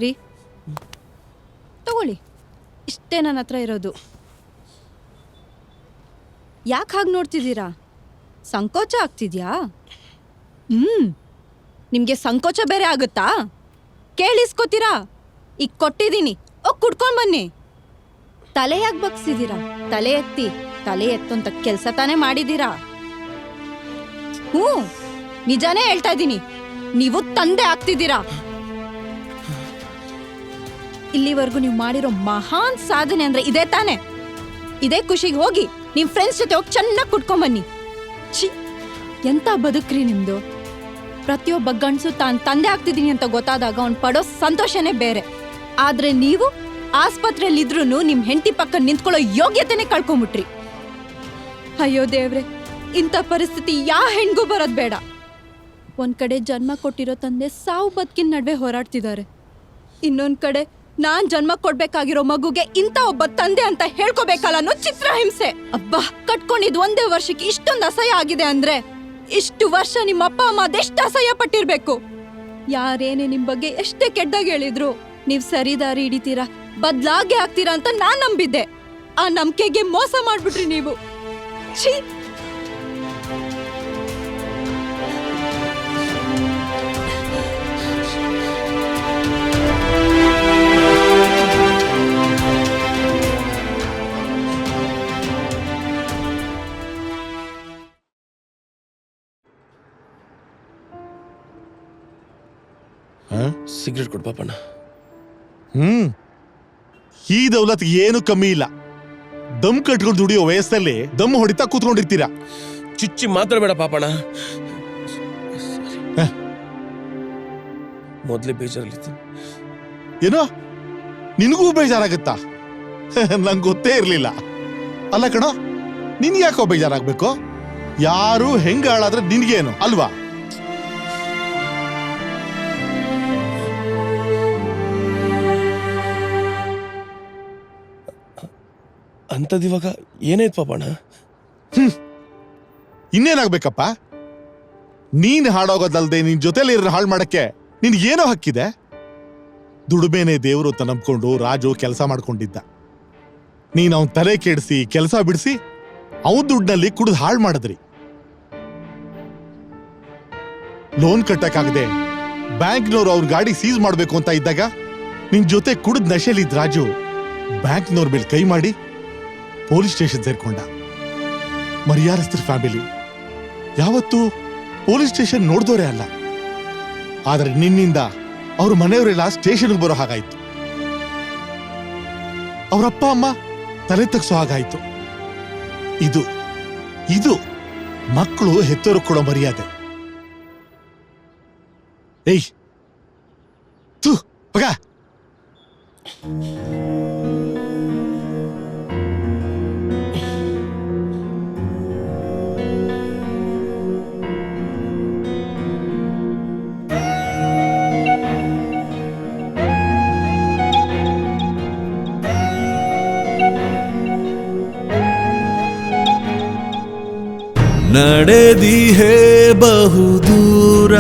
ರೀ, ತಗೊಳ್ಳಿ, ಇಷ್ಟೇ ನನ್ನ ಹತ್ರ ಇರೋದು. ಯಾಕೆ ಹಾಗೆ ನೋಡ್ತಿದ್ದೀರಾ? ಸಂಕೋಚ ಆಗ್ತಿದ್ಯಾ? ನಿಮಗೆ ಸಂಕೋಚ ಬೇರೆ ಆಗುತ್ತಾ? ಕೇಳಿಸ್ಕೋತೀರಾ? ಈಗ ಕೊಟ್ಟಿದ್ದೀನಿ, ಹೋಗಿ ಕುಡ್ಕೊಂಡು ಬನ್ನಿ. ತಲೆ ಯಾಕೆ ಬಗ್ಸಿದ್ದೀರಾ? ತಲೆ ಎತ್ತಿ. ತಲೆ ಎತ್ತಂತ ಕೆಲಸ ತಾನೇ ಮಾಡಿದ್ದೀರಾ? ನಿಜಾನೇ ಹೇಳ್ತಾ ಇದ್ದೀನಿ, ನೀವು ತಂದೆ ಆಗ್ತಿದ್ದೀರಾ. ಇಲ್ಲಿವರೆಗೂ ನೀವು ಮಾಡಿರೋ ಮಹಾನ್ ಸಾಧನೆ ಅಂದ್ರೆ ಇದೇ ತಾನೆ. ಇದೇ ಖುಷಿಗೆ ಹೋಗಿ ನಿಮ್ ಫ್ರೆಂಡ್ಸ್ ಜೊತೆ ಹೋಗಿ ಚೆನ್ನಾಗಿ ಕುಡ್ಕೊಂಬನ್ನಿ. ಛೀ, ಎಂತ ಬದುಕ್ರಿ ನಿಮ್ದು. ಪ್ರತಿಯೊಬ್ಬ ಗಂಡಸು ತಾನು ತಂದೆ ಆಗ್ತಿದ್ದೀನಿ ಅಂತ ಗೊತ್ತಾದಾಗ ಅವ್ನು ಪಡೋ ಸಂತೋಷನೇ ಬೇರೆ. ಆದ್ರೆ ನೀವು ಆಸ್ಪತ್ರೆಯಲ್ಲಿ ಇದ್ರೂ ನಿಮ್ ಹೆಂಡತಿ ಪಕ್ಕ ನಿಂತ್ಕೊಳ್ಳೋ ಯೋಗ್ಯತೆನೆ ಕಳ್ಕೊಂಬಿಟ್ರಿ. ಅಯ್ಯೋ ದೇವ್ರೆ, ಇಂಥ ಪರಿಸ್ಥಿತಿ ಯಾ ಹೆಣ್ಗೂ ಬರೋದ್ ಬೇಡ. ಒಂದ್ ಕಡೆ ಜನ್ಮ ಕೊಟ್ಟಿರೋ ತಂದೆ ಸಾವು ಬದುಕಿನ ನಡುವೆ ಹೋರಾಡ್ತಿದ್ದಾರೆ. ಇನ್ನೊಂದ್ ಕಡೆ ನಾನ್ ಜನ್ಮ ಕೊಡ್ಬೇಕಾಗಿರೋ ಮಗುಗೆ ಇಂಥ ಒಬ್ಬ ತಂದೆ ಅಂತ ಹೇಳ್ಕೋಬೇಕಲ್ಲ ಅನ್ನೋ ಚಿತ್ರಹಿಂಸೆ. ಅಬ್ಬಾ, ಕಟ್ಕೊಂಡಿದ್ ಒಂದೇ ವರ್ಷಕ್ಕೆ ಇಷ್ಟೊಂದು ಅಸಹ್ಯ ಆಗಿದೆ ಅಂದ್ರೆ ಇಷ್ಟು ವರ್ಷ ನಿಮ್ಮ ಅಪ್ಪ ಅಮ್ಮ ಅದೆಷ್ಟು ಅಸಹ್ಯ ಪಟ್ಟಿರ್ಬೇಕು. ಯಾರೇನೇ ನಿಮ್ ಬಗ್ಗೆ ಎಷ್ಟೇ ಕೆಟ್ಟದಾಗ ಹೇಳಿದ್ರು ನೀವ್ ಸರಿ ದಾರಿ ಹಿಡಿತೀರಾ, ಬದ್ಲಾಗೆ ಆಗ್ತೀರಾ ಅಂತ ನಾನ್ ನಂಬಿದ್ದೆ. ಆ ನಂಬಿಕೆಗೆ ಮೋಸ ಮಾಡ್ಬಿಟ್ರಿ ನೀವು. ಛೀ! ಸಿಗರೇಟ್ ಕೊಡು ಪಾಪಣ್ಣ. ಈ ದೌಲತ್ ಏನು ಕಮ್ಮಿ ಇಲ್ಲ. ದಮ್ ಕಟ್ಕೊಂಡು ದುಡಿಯೋ ವಯಸ್ಸಲ್ಲಿ ದಮ್ ಹೊಡಿತಾ ಕೂತ್ಕೊಂಡಿರ್ತೀರಾ. ಚುಚ್ಚಿ ಮಾತಾಡಬೇಡ ಪಾಪಣ್ಣ. ಮೊದಲೇ ಬೇಜಾರಲ್ಲಿ ಏನೋ ನಿನಗೂ ಬೇಜಾರಾಗತ್ತಾ? ನಂಗೆ ಗೊತ್ತೇ ಇರ್ಲಿಲ್ಲ. ಅಲ್ಲ ಕಣೋ, ನಿನ್ ಯಾಕೋ ಬೇಜಾರಾಗ್ಬೇಕು? ಯಾರು ಹೆಂಗ ಹಾಳಾದ್ರೆ ನಿನ್ಗೇನು ಅಲ್ವಾ? ಅಂಥದ್ದಿವಾಗ ಏನಾಯ್ತು ಪಾಪಣ್ಣ? ಇನ್ನೇನಾಗ್ಬೇಕಪ್ಪ? ನೀನ್ ಹಾಳಾಗೋದಲ್ದೆ ನಿನ್ ಜೊತೆಲಿ ಹಾಳು ಮಾಡಕ್ಕೆ ನಿನ್ಗೇನೋ ಹಕ್ಕಿದೆ? ದುಡಿಮೆನೆ ದೇವರು ಅಂತ ನಂಬ್ಕೊಂಡು ರಾಜು ಕೆಲಸ ಮಾಡ್ಕೊಂಡಿದ್ದ. ನೀನ್ ಅವನ್ ತಲೆ ಕೆಡಿಸಿ ಕೆಲಸ ಬಿಡಿಸಿ ಅವನ್ ದುಡ್ಡಲ್ಲಿ ಕುಡಿದು ಹಾಳು ಮಾಡಿದ್ರಿ. ಲೋನ್ ಕಟ್ಟಕ್ಕಾಗದೆ ಬ್ಯಾಂಕ್ನವ್ರು ಅವ್ರ ಗಾಡಿ ಸೀಸ್ ಮಾಡ್ಬೇಕು ಅಂತ ಇದ್ದಾಗ ನಿನ್ ಜೊತೆ ಕುಡಿದ್ ನಶೆಲಿದ್ ರಾಜು ಬ್ಯಾಂಕ್ನವ್ರ ಮೇಲೆ ಕೈ ಮಾಡಿ ಪೊಲೀಸ್ ಸ್ಟೇಷನ್ ಸೇರ್ಕೊಂಡ. ಮರ್ಯಾದಸ್ಥರ ಫ್ಯಾಮಿಲಿ ಯಾವತ್ತೂ ಪೊಲೀಸ್ ಸ್ಟೇಷನ್ ನೋಡ್ದೋರೇ ಅಲ್ಲ. ಆದ್ರೆ ನಿನ್ನಿಂದ ಅವ್ರ ಮನೆಯವರೆಲ್ಲ ಸ್ಟೇಷನ್ಗೆ ಬರೋ ಹಾಗಾಯ್ತು. ಅವರಪ್ಪ ಅಮ್ಮ ತಲೆ ತಗ್ಸೋ ಹಾಗಾಯ್ತು. ಇದು ಇದು ಮಕ್ಕಳು ಹೆತ್ತೋರು ಕೊಡೋ ಮರ್ಯಾದೆ. ಏಯ್ ತು ಮಗ, ನಡೆದಿಹೆ ಬಹುದೂರ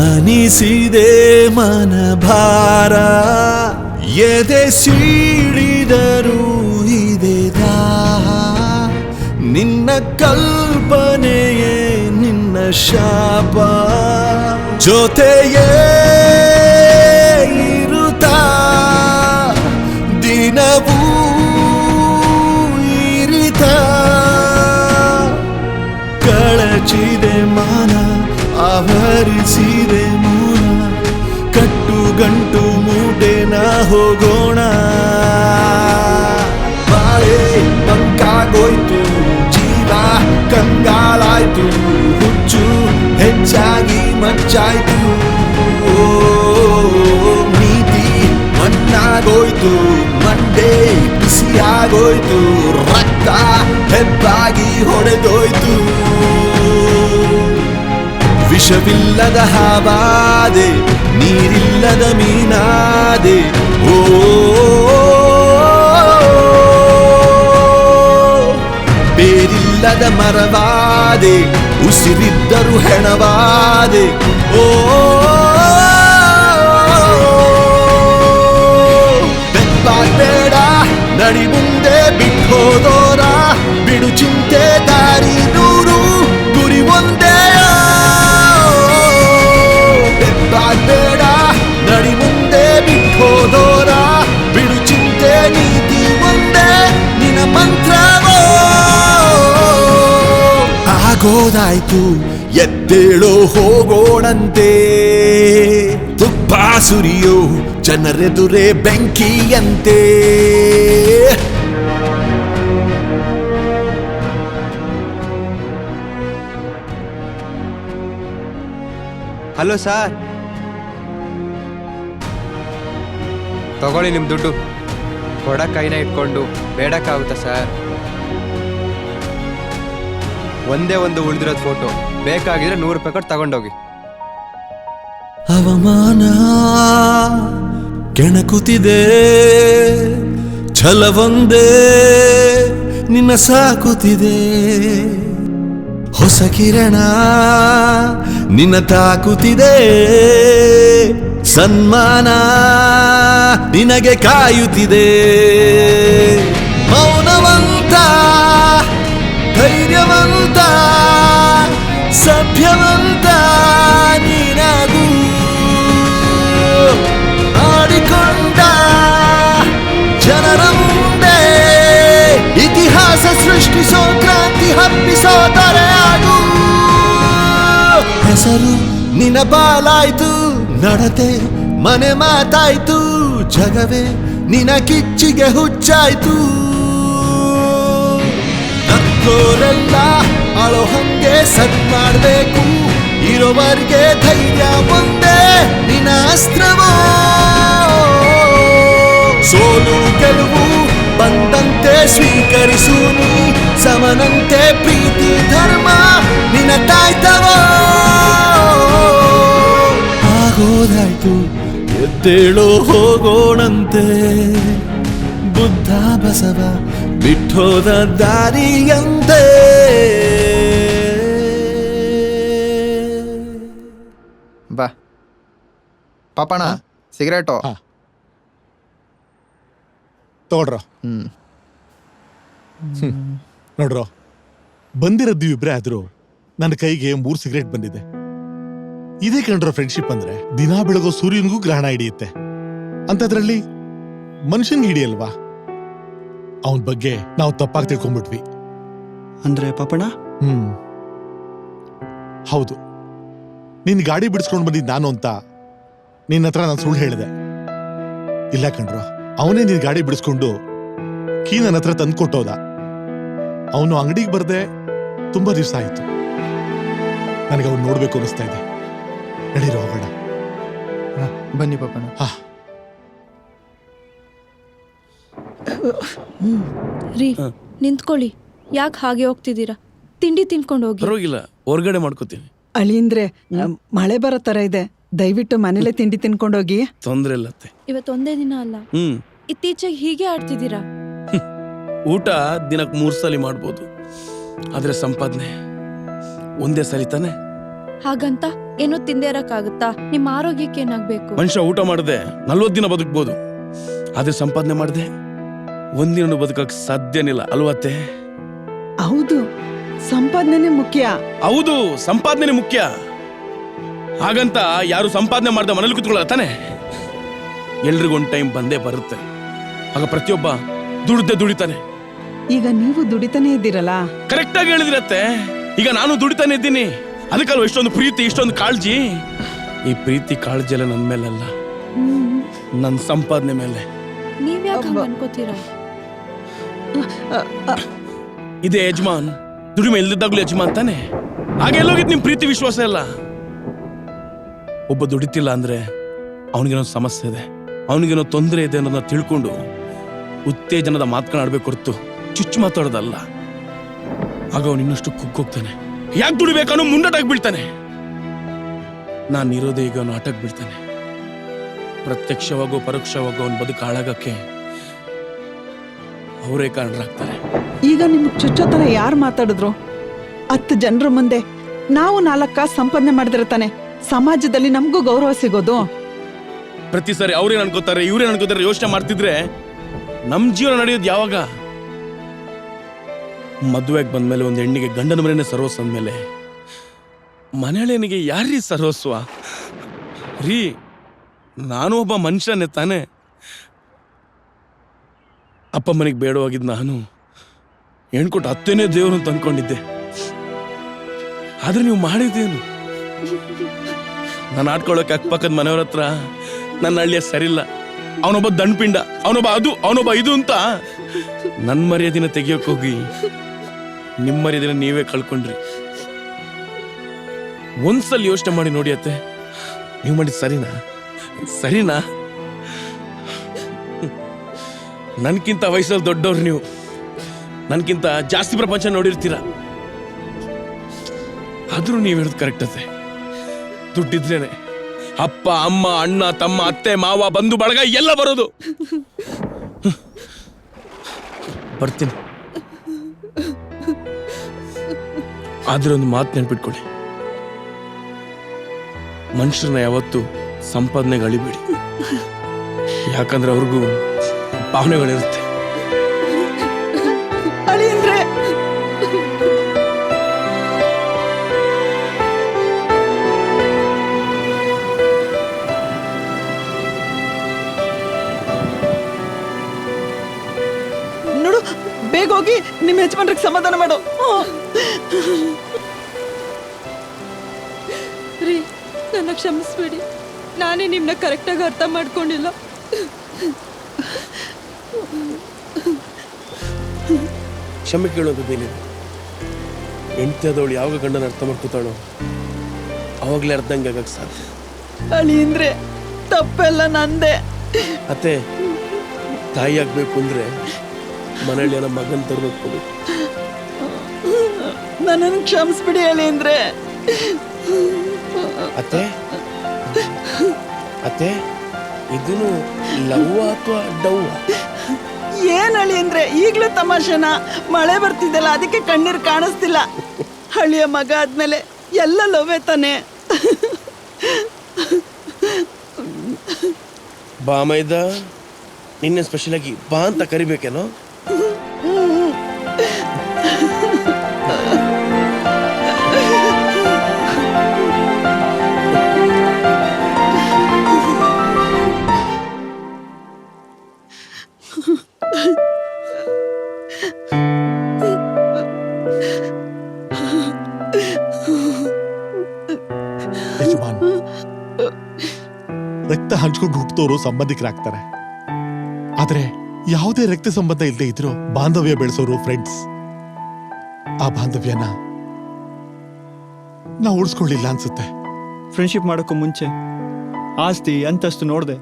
ಅನಿಸಿದೆ ಮನಭಾರ, ಎದೆ ಸೀಳಿದರೂ ಇದೆ ದಾಹ, ನಿನ್ನ ಕಲ್ಪನೆಯೇ ನಿನ್ನ ಶಾಪ, ಜೊತೆಯೇ ಇರುತ್ತಾ ದಿನವೂ ಇರಿತ ಕಳಚಿದೆ ಮನ ಆವರಿಸಿದೆ ಮೂಲ, ಕಟ್ಟು ಗಂಟು ಮೂಟೆನ ಹೋಗೋಣ. ಬಾಳೆ ಬಂಕಾಗೋಯ್ತು, ಜೀವ ಕಂಗಾಲಾಯ್ತು, ಹುಚ್ಚು ಹೆಚ್ಚಾಗಿ ಮಚ್ಚಾಯ್ತು, ನೀತಿ ಮಣ್ಣಾಗೋಯ್ತು, ಮಂಡೆ ಬಿಸಿಯಾಗೋಯ್ತು, ರಕ್ತ ಹೆಬ್ಬಾಗಿ ಹೊಡೆದೋಯ್ತು, ವಿಷವಿಲ್ಲದ ಹಾವಾದೆ, ನೀರಿಲ್ಲದ ಮೀನಾದೆ, ಓ ಬೇರಿಲ್ಲದ ಮರವಾದೆ, ಉಸಿರಿದ್ದರೂ ಹೆಣವಾದೆ, ಓ ಬೆಪ್ಪಾಗ್ಬೇಡ ನಡಿ ಮುಂದೆ ಬಿಟ್ಟೋದೋರ, ಬಿಡು ಚಿಂತೆ ದಾರಿ ನೂರು ಗುರಿ ಒಂದೇ, ಬೇಡ ನಡಿ ಮುಂದೆ ಬಿಟ್ಟೋದೋರ, ಬಿಡು ಚಿಂತೆ ನೀತಿ ಒಂದೇ ನಿನ್ನ ಮಂತ್ರವೋ. ಆಗೋದಾಯ್ತು ಎದ್ದೇಳೋ ಹೋಗೋಣಂತೆ, ತುಪ್ಪ ಸುರಿಯೋ ಜನರೆದುರೇ ಬೆಂಕಿಯಂತೆ. ಹಲೋ ಸರ್, ತಗೊಳ್ಳಿ ನಿಮ್ಮ ದುಡ್ಡು. ಕೊಡ ಕೈನ ಇಟ್ಕೊಂಡು ಬೇಡಕ್ಕಾಗುತ್ತಾ ಸರ್? ಒಂದೇ ಒಂದು ಉಳಿದಿರೋದು ಫೋಟೋ, ಬೇಕಾಗಿದ್ರೆ 100 ರೂಪಾಯಿ ಕೊಟ್ಟು ತಗೊಂಡೋಗಿ. ಅವಮಾನ ಕೆಣಕುತ್ತಿದೆ, ಛಲವೊಂದೇ ನಿನ್ನ ಸಾಕುತ್ತಿದೆ, ಹೊಸ ಕಿರಣ ನಿನ್ನ ತಾಕುತ್ತಿದೆ, ಸನ್ಮಾನ ನಿನಗೆ ಕಾಯುತ್ತಿದೆ. ಮೌನವಂತ, ಧೈರ್ಯವಂತ, ಸಭ್ಯವಂತ ನೀನಾಗು. ಆಡಿಕೊಂಡ ಜನರ ಮುಂದೆ ಇತಿಹಾಸ ಸೃಷ್ಟಿಸೋ, ಕ್ರಾಂತಿ ಹಬ್ಬಿಸೋ ದೊರೆಯಾಗು. ಹೆಸರು ನಿನ್ನ ಬಾಲಾಯ್ತು, ನಡತೆ ಮನೆ ಮಾತಾಯ್ತು, ಜಗವೇ ನಿನ್ನ ಕಿಚ್ಚಿಗೆ ಹುಚ್ಚಾಯ್ತು. ನಕ್ಕೋರೆಲ್ಲ ಅಳೋ ಹಂಗೆ ಸತ್ ಮಾಡ್ಬೇಕು, ಇರೋವರ್ಗೆ ಧೈರ್ಯ ಒಂದೇ ನಿನ್ನ ಅಸ್ತ್ರವೋ. ಸೋಲು ಗೆಲುವು ಬಂದಂತೆ ಸ್ವೀಕರಿಸು ನೀ, ಸಮನಂತೆ ಪ್ರೀತಿ ಧರ್ಮ ನಿನ್ನ ತಾಯ್ತವೋ. ಆಗೋದಾಯ್ತು ಎದ್ದೇಳೋ ಹೋಗೋಣಂತೆ, ಬುದ್ಧ ಬಸವ ಬಿಟ್ಟೋದ ದಾರಿಯಂತೆ. ಬಾ ಪಾಪಣ ಸಿಗರೇಟು ತಗೊಳ್ರ. ನೋಡ್ರೋ, ಬಂದಿರೋದು ಇಬ್ರೇ ಆದ್ರೂ ನನ್ನ ಕೈಗೆ 3 ಸಿಗರೇಟ್ ಬಂದಿದೆ. ಇದೇ ಕಂಡ್ರೋ ಫ್ರೆಂಡ್ಶಿಪ್ ಅಂದ್ರೆ. ದಿನಾ ಬೆಳಗೋ ಸೂರ್ಯನಿಗೂ ಗ್ರಹಣ ಹಿಡಿಯುತ್ತೆ, ಅಂತದ್ರಲ್ಲಿ ಮನುಷ್ಯನ್ಗೆ ಹಿಡಿಯಲ್ವಾ? ಅವನ ಬಗ್ಗೆ ನಾವು ತಪ್ಪಾಗಿ ತಿಳ್ಕೊಂಡ್ಬಿಟ್ವಿ. ಅಂದ್ರೆ ಪಾಪಣ? ಹೌದು, ನಿನ್ ಗಾಡಿ ಬಿಡಿಸ್ಕೊಂಡು ಬಂದಿದ್ ನಾನು ಅಂತ ನಿನ್ನ ಹತ್ರ ನಾನು ಸುಳ್ಳು ಹೇಳಿದೆ. ಇಲ್ಲ ಕಣ್ರೋ, ಅವನೇ ನಿನ್ ಗಾಡಿ ಬಿಡಿಸ್ಕೊಂಡು ಕೀ ನನ್ನ ಹತ್ರ ತಂದು ಕೊಟ್ಟೋದ. ಅವನು ಅಂಗಡಿಗೆ ಬರ್ದೆ ತುಂಬಾ ದಿವಸ ಆಯ್ತು. ನನಗೆ ಅವ್ನು ನೋಡ್ಬೇಕು ಅನಿಸ್ತಾ ಇದೆ. ನಡೀರೋ ಹೋಗೋಣ. ಬನ್ನಿ ಪಾಪಣ. ರೀ ನಿಂತ್ಕೊಳ್ಳಿ, ಯಾಕೆ ಹಾಗೆ ಹೋಗ್ತಿದ್ದೀರಾ? ತಿಂಡಿ ತಿನ್ಕೊಂಡು ಹೋಗಿ. ಪರವಾಗಿಲ್ಲ, ಹೊರಗಡೆ ಮಾಡ್ಕೋತೀನಿ. ಅಳಿಂದ್ರೆ ಮಳೆ ಬರೋ ತರ ಇದೆ, ದಯವಿಟ್ಟು ಮನೇಲೆ ತಿಂಡಿ ತಿನ್ಕೊಂಡೋಗಿ. ತೊಂದ್ರೆ ಇಲ್ಲತ್ತೆ. ಇವತ್ತೊಂದೇ ದಿನ ಅಲ್ಲ, ಇತ್ತೀಚೆಗೆ ಹೀಗೆ ಆಡ್ತಿದ್ದೀರಾ. ಊಟ ದಿನಕ್ಕೆ 3 ಸಲ ಮಾಡ್ಬೋದು, ಆದ್ರೆ ಸಂಪಾದನೆ ಒಂದೇ ಸಲ ತಾನೆ. ಹಾಗಂತ ಏನೋ ತಿಂದೇ ಇರಕ್ಕಾಗುತ್ತಾ? ನಿಮ್ಮ ಆರೋಗ್ಯಕ್ಕೆ ಏನಾಗ್ಬೇಕು? ಮನುಷ್ಯ ಊಟ ಮಾಡದೆ 40 ದಿನ ಬದುಕ್ಬೋದು, ಆದ್ರೆ ಸಂಪಾದನೆ ಮಾಡದೆ ಒಂದಿನ ಬದುಕಕ್ ಸಾಧ್ಯನಿಲ್ಲ ಅಲ್ವತ್ತೆ? ಹೌದು, ಸಂಪಾದನೆ ಮುಖ್ಯ. ಹೌದು, ಸಂಪಾದನೆ ಮುಖ್ಯ. ಹಾಗಂತ ಯಾರು ಸಂಪಾದನೆ ಮಾಡ್ದೆ ಮನೇಲಿ ಕೂತ್ಕೊಳ್ಳ ತಾನೆ. ಎಲ್ರಿಗೊಂದು ಟೈಮ್ ಬಂದೇ ಬರುತ್ತೆ, ಆಗ ಪ್ರತಿಯೊಬ್ಬ ದುಡಿತಾನೆ. ಈಗ ನೀವು ದುಡಿತಾನೆ ಇದ್ದೀರಲ್ಲ. ಕರೆಕ್ಟ್ ಆಗಿ ಹೇಳಿದಿರತ್ತೆ. ಈಗ ನಾನು ದುಡಿತಾನೆ ಇದ್ದೀನಿ, ಅದಕ್ಕಲ್ವ ಇಷ್ಟೊಂದು ಪ್ರೀತಿ, ಇಷ್ಟೊಂದು ಕಾಳಜಿ. ಈ ಪ್ರೀತಿ ಕಾಳಜಿ ಎಲ್ಲ ನನ್ನ ಮೇಲಲ್ಲ, ನನ್ನ ಸಂಪಾದನೆ ಮೇಲೆ. ನೀವ್ ಯಾಕೆ ಹಂಗ ಅನ್ಕೋತೀರಾ? ಇದೇ ಯಜಮಾನ್, ದುಡಿಮೆ ಇಲ್ದಿದ್ದಾಗ್ಲೂ ಯಜಮಾನ್ ತಾನೆ. ಹಾಗೆ ಎಲ್ಲೋಗಿದ್ ನಿಮ್ ಪ್ರೀತಿ ವಿಶ್ವಾಸ ಎಲ್ಲ. ಒಬ್ಬ ದುಡಿತಿಲ್ಲ ಅಂದ್ರೆ ಅವನಿಗೇನೋ ಸಮಸ್ಯೆ ಇದೆ, ಅವನಿಗೇನೋ ತೊಂದರೆ ಇದೆ ಅನ್ನೋದನ್ನ ತಿಳ್ಕೊಂಡು ಉತ್ತೇಜನದ ಮಾತನಾಡ್ಬೇಕು ಹೊರತು ಚುಚ್ಚು ಮಾತಾಡೋದಲ್ಲ. ಆಗ ಅವನು ಇನ್ನಷ್ಟು ಕುಗ್ಗೋಗ್ತಾನೆ. ಯಾಕೆ ದುಡಿಬೇಕನ್ನೋ ಮುಂಡಾಟಾಗಿ ಬೀಳ್ತಾನೆ. ನಾನು ಇರೋದೇ ಈಗ ಅವನು ಆಟಕ್ಕೆ ಬೀಳ್ತಾನೆ. ಪ್ರತ್ಯಕ್ಷವಾಗೋ ಪರೋಕ್ಷವಾಗೋ ಅವನ ಬದುಕು ಹಾಳಾಗಕ್ಕೆ ಅವರೇ ಕಾರಣರಾಗ್ತಾರೆ. ಈಗ ನಿಮ್ಗೆ ಚುಚ್ಚೋ ತರ ಯಾರು ಮಾತಾಡಿದ್ರು? 10 ಜನರ ಮುಂದೆ ನಾವು 4 ಕಾಸು ಸಂಪಾದನೆ ಮಾಡಿದ್ರೆ ತಾನೆ ಸಮಾಜದಲ್ಲಿ ನಮಗೂ ಗೌರವ ಸಿಗೋದು. ಪ್ರತಿ ಸಾರಿ ಅವ್ರೇನ್ ಅನ್ಕೋತಾರೆ, ಇವ್ರೇನ್ ಅನ್ಕೋತಾರೆ ಯೋಚನೆ ಮಾಡ್ತಿದ್ರೆ ನಮ್ ಜೀವನ ನಡೆಯೋದು ಯಾವಾಗ? ಮದುವೆಗೆ ಬಂದ್ಮೇಲೆ ಒಂದು ಹೆಣ್ಣಿಗೆ ಗಂಡನ ಮನೆಯೇ ಸರ್ವಸ್ವ ಅಂದ್ಮೇಲೆ ಮನೆಯಳಿಯನಿಗೆ ಯಾರೀ ಸರ್ವಸ್ವ ರೀ? ನಾನು ಒಬ್ಬ ಮನುಷ್ಯನೇ ತಾನೆ. ಅಪ್ಪ ಮನೆಗೆ ಬೇಡವಾಗಿದ್ದು ನಾನು ಹೆಣ್ಕೊಟ್ಟು ಅತ್ತೇನೇ ದೇವ್ರು ಅಂತ ಅನ್ಕೊಂಡಿದ್ದೆ. ಆದ್ರೆ ನೀವು ಮಾಡಿದ್ದೇನು? ನಾನು ಆಡ್ಕೊಳ್ಳೋಕೆ ಅಕ್ಕಪಕ್ಕದ ಮನೆಯವ್ರ ಹತ್ರ ನನ್ನ ಹಳ್ಳಿಯ ಸರಿಲ್ಲ, ಅವನೊಬ್ಬ ದಂಡ್ಪಿಂಡ, ಅವನೊಬ್ಬ ಅದು, ಅವನೊಬ್ಬ ಇದು ಅಂತ ನನ್ನ ಮರ್ಯಾದಿನ ತೆಗಿಯೋಕೆ ಹೋಗಿ ನಿಮ್ಮ ಮರ್ಯಾದಿನ ನೀವೇ ಕಳ್ಕೊಂಡ್ರಿ. ಒಂದ್ಸಲ ಯೋಚನೆ ಮಾಡಿ ನೋಡಿ ಅತ್ತೆ, ನೀವು ಮಾಡಿದ್ ಸರಿನಾ? ನನ್ಕಿಂತ ವಯಸ್ಸಲ್ಲಿ ದೊಡ್ಡವ್ರು ನೀವು, ನನ್ಕಿಂತ ಜಾಸ್ತಿ ಪ್ರಪಂಚ ನೋಡಿರ್ತೀರ. ಆದ್ರೂ ನೀವು ಹೇಳೋದು ಕರೆಕ್ಟ್ ಅತ್ತೆ. ದುಡ್ಡಿದ್ರೇನೆ ಅಪ್ಪ ಅಮ್ಮ ಅಣ್ಣ ತಮ್ಮ ಅತ್ತೆ ಮಾವ ಬಂಧು ಬಳಗ ಎಲ್ಲ ಬರೋದು. ಬರ್ತೀನಿ. ಆದ್ರೆ ಒಂದು ಮಾತು ನೆನ್ಪಿಟ್ಕೊಳ್ಳಿ, ಮನುಷ್ಯರನ್ನ ಯಾವತ್ತು ಸಂಪಾದನೆಗೆ ಅಳಿಬೇಡಿ, ಯಾಕಂದ್ರೆ ಅವ್ರಿಗೂ ಭಾವನೆಗಳಿರುತ್ತೆ. ಅಳಿಯಂದ್ರೆ ನೋಡು, ಬೇಗ ಹೋಗಿ ನಿಮ್ಮ ಯಜಮಾನ್ರಿಗೆ ಸಮಾಧಾನ ಮಾಡು. ರೀ, ನನ್ನ ಕ್ಷಮಿಸ್ಬೇಡಿ, ನಾನೇ ನಿಮ್ಮನ್ನ ಕರೆಕ್ಟಾಗಿ ಅರ್ಥ ಮಾಡ್ಕೊಂಡಿಲ್ಲ. ಕ್ಷಮೆ ಕೇಳೋದೇನಿದೆ? ಹೆಂಡತಿ ಆದವಳು ಯಾವಾಗ ಗಂಡನ ಅರ್ಥ ಮಾಡ್ಕೋತಾಳೋ ಅವಾಗಲೇ ಅರ್ಧಂಗೆ ಆಗಕ್ಕೆ ಸಾಧ್ಯ. ಅಳಿಯಂದ್ರೆ ತಪ್ಪೆಲ್ಲ ನಂದೆ. ಅತ್ತೆ, ತಾಯಿ ಆಗ್ಬೇಕು ಅಂದ್ರೆ ಮನೇಲಿ ನಮ್ಮ ಮಗನ್ ತರ ನೋಡ್ಕೋಬೇಕು. ನನ್ನನ್ನು ಕ್ಷಮಿಸ್ಬಿಡಿ ಅಳಿಯಂದ್ರೆ. ಅತ್ತೆ ಅತ್ತೆ, ಇದನ್ನು ಲವ್ ಅಥವಾ ಡವ್? ಏನ್ ಅಳಿಯಂದ್ರೆ ಈಗ್ಲೂ ತಮಾಷೆನ? ಮಳೆ ಬರ್ತಿದ್ದಲ್ಲ, ಅದಕ್ಕೆ ಕಣ್ಣೀರ್ ಕಾಣಿಸ್ತಿಲ್ಲ. ಹಳ್ಳಿಯ ಮಗ ಆದ್ಮೇಲೆ ಎಲ್ಲ ಲವ್ವೇ ತಾನೆ. ಬಾ ಮೈದ, ನಿನ್ನೆ ಸ್ಪೆಷಲ್ ಆಗಿ ಬಾ ಅಂತ ಕರಿಬೇಕೇನೋ? ಯಜಮಾನ್, ರಕ್ತ ಹಂಚ್ಕೊಂಡು ಹುಟ್ಟುತ್ತೋರು ಸಂಬಂಧಿಕರಾಗ್ತಾರೆ. ಆದ್ರೆ ಯಾವುದೇ ರಕ್ತ ಸಂಬಂಧ ಇಲ್ಲದೆ ಇದ್ರು ಬಾಂಧವ್ಯ ಬೆಳೆಸೋರು ಫ್ರೆಂಡ್ಸ್. ಆ ಬಾಂಧವ್ಯನ ನಾವು ಉಳಿಸ್ಕೊಳ್ಳಿಲ್ಲ ಅನ್ಸುತ್ತೆ. ಫ್ರೆಂಡ್ಶಿಪ್ ಮಾಡೋಕ್ಕೂ ಮುಂಚೆ ಆಸ್ತಿ ಅಂತಸ್ತು ನೋಡ್ದೆ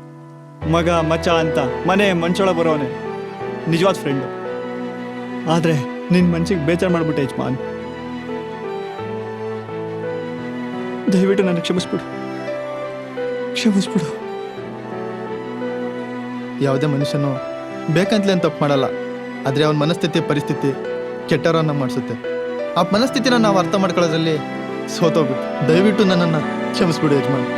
ಮಗ ಮಚ್ಚ ಅಂತ ಮನೆ ಮಂಚೊಳ ಬರೋನೆ ನಿಜವಾದ ಫ್ರೆಂಡು. ಆದ್ರೆ ನಿನ್ ಮನ್ಸಿಗೆ ಬೇಜಾರು ಮಾಡ್ಬಿಟ್ಟೆ ಯಜಮಾನ್. ದಯವಿಟ್ಟು ನನಗೆ ಕ್ಷಮಿಸ್ಬಿಡು. ಯಾವುದೇ ಮನುಷ್ಯನು ಬೇಕಂತಲೇ ತಪ್ಪು ಮಾಡಲ್ಲ, ಆದರೆ ಅವನ ಮನಸ್ಥಿತಿ ಪರಿಸ್ಥಿತಿ ಕೆಟ್ಟವರನ್ನ ಮಾಡಿಸುತ್ತೆ. ಆ ಮನಸ್ಥಿತಿನ ನಾವು ಅರ್ಥ ಮಾಡ್ಕೊಳ್ಳೋದ್ರಲ್ಲಿ ಸೋತೋಗ್ಬಿಟ್ಟು ದಯವಿಟ್ಟು ನನ್ನನ್ನು ಕ್ಷಮಿಸ್ಬಿಡು ಯಜಮಾನ್.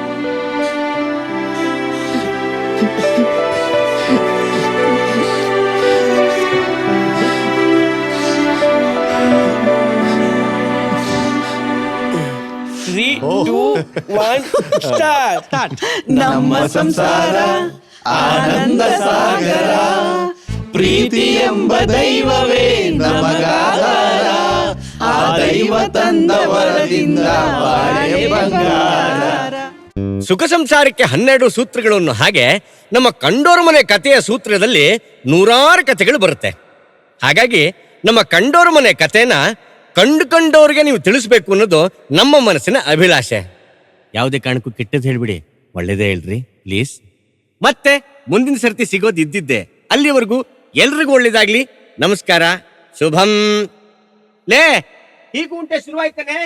ನಮ್ಮ ಸಂಸಾರ ಆನಂದ ಸಾಗರ, ಪ್ರೀತಿ ಎಂಬ ದೈವವೇ ನಮಗಾಧಾರ, ಆ ದೈವ ತಂದ ವರದಿಂದ ಬಾಳೆ ಬಂಗಾರ. ಸುಖ ಸಂಸಾರಕ್ಕೆ 12 ಸೂತ್ರಗಳನ್ನು ಹಾಗೆ ನಮ್ಮ ಕಂಡೋರ ಮನೆ ಕಥೆಯ ಸೂತ್ರದಲ್ಲಿ 100 ಕಥೆಗಳು ಬರುತ್ತೆ. ಹಾಗಾಗಿ ನಮ್ಮ ಕಂಡೋರ ಮನೆ ಕಥೆನ ಕಂಡೋರಿಗೆ ನೀವು ತಿಳಿಸ್ಬೇಕು ಅನ್ನೋದು ನಮ್ಮ ಮನಸ್ಸಿನ ಅಭಿಲಾಷೆ. ಯಾವುದೇ ಕಾರಣಕ್ಕೂ ಕೆಟ್ಟದ್ದು ಹೇಳ್ಬಿಡಿ, ಒಳ್ಳೇದೇ ಹೇಳ್ರಿ ಪ್ಲೀಸ್. ಮತ್ತೆ ಮುಂದಿನ ಸರ್ತಿ ಸಿಗೋದು ಇದ್ದಿದ್ದೆ. ಅಲ್ಲಿವರೆಗೂ ಎಲ್ರಿಗೂ ಒಳ್ಳೇದಾಗ್ಲಿ. ನಮಸ್ಕಾರ, ಶುಭಂ. ಲೇ, ಈಗ ಉಂಟೆ ಶುರುವಾಯ್ತಾನೆ.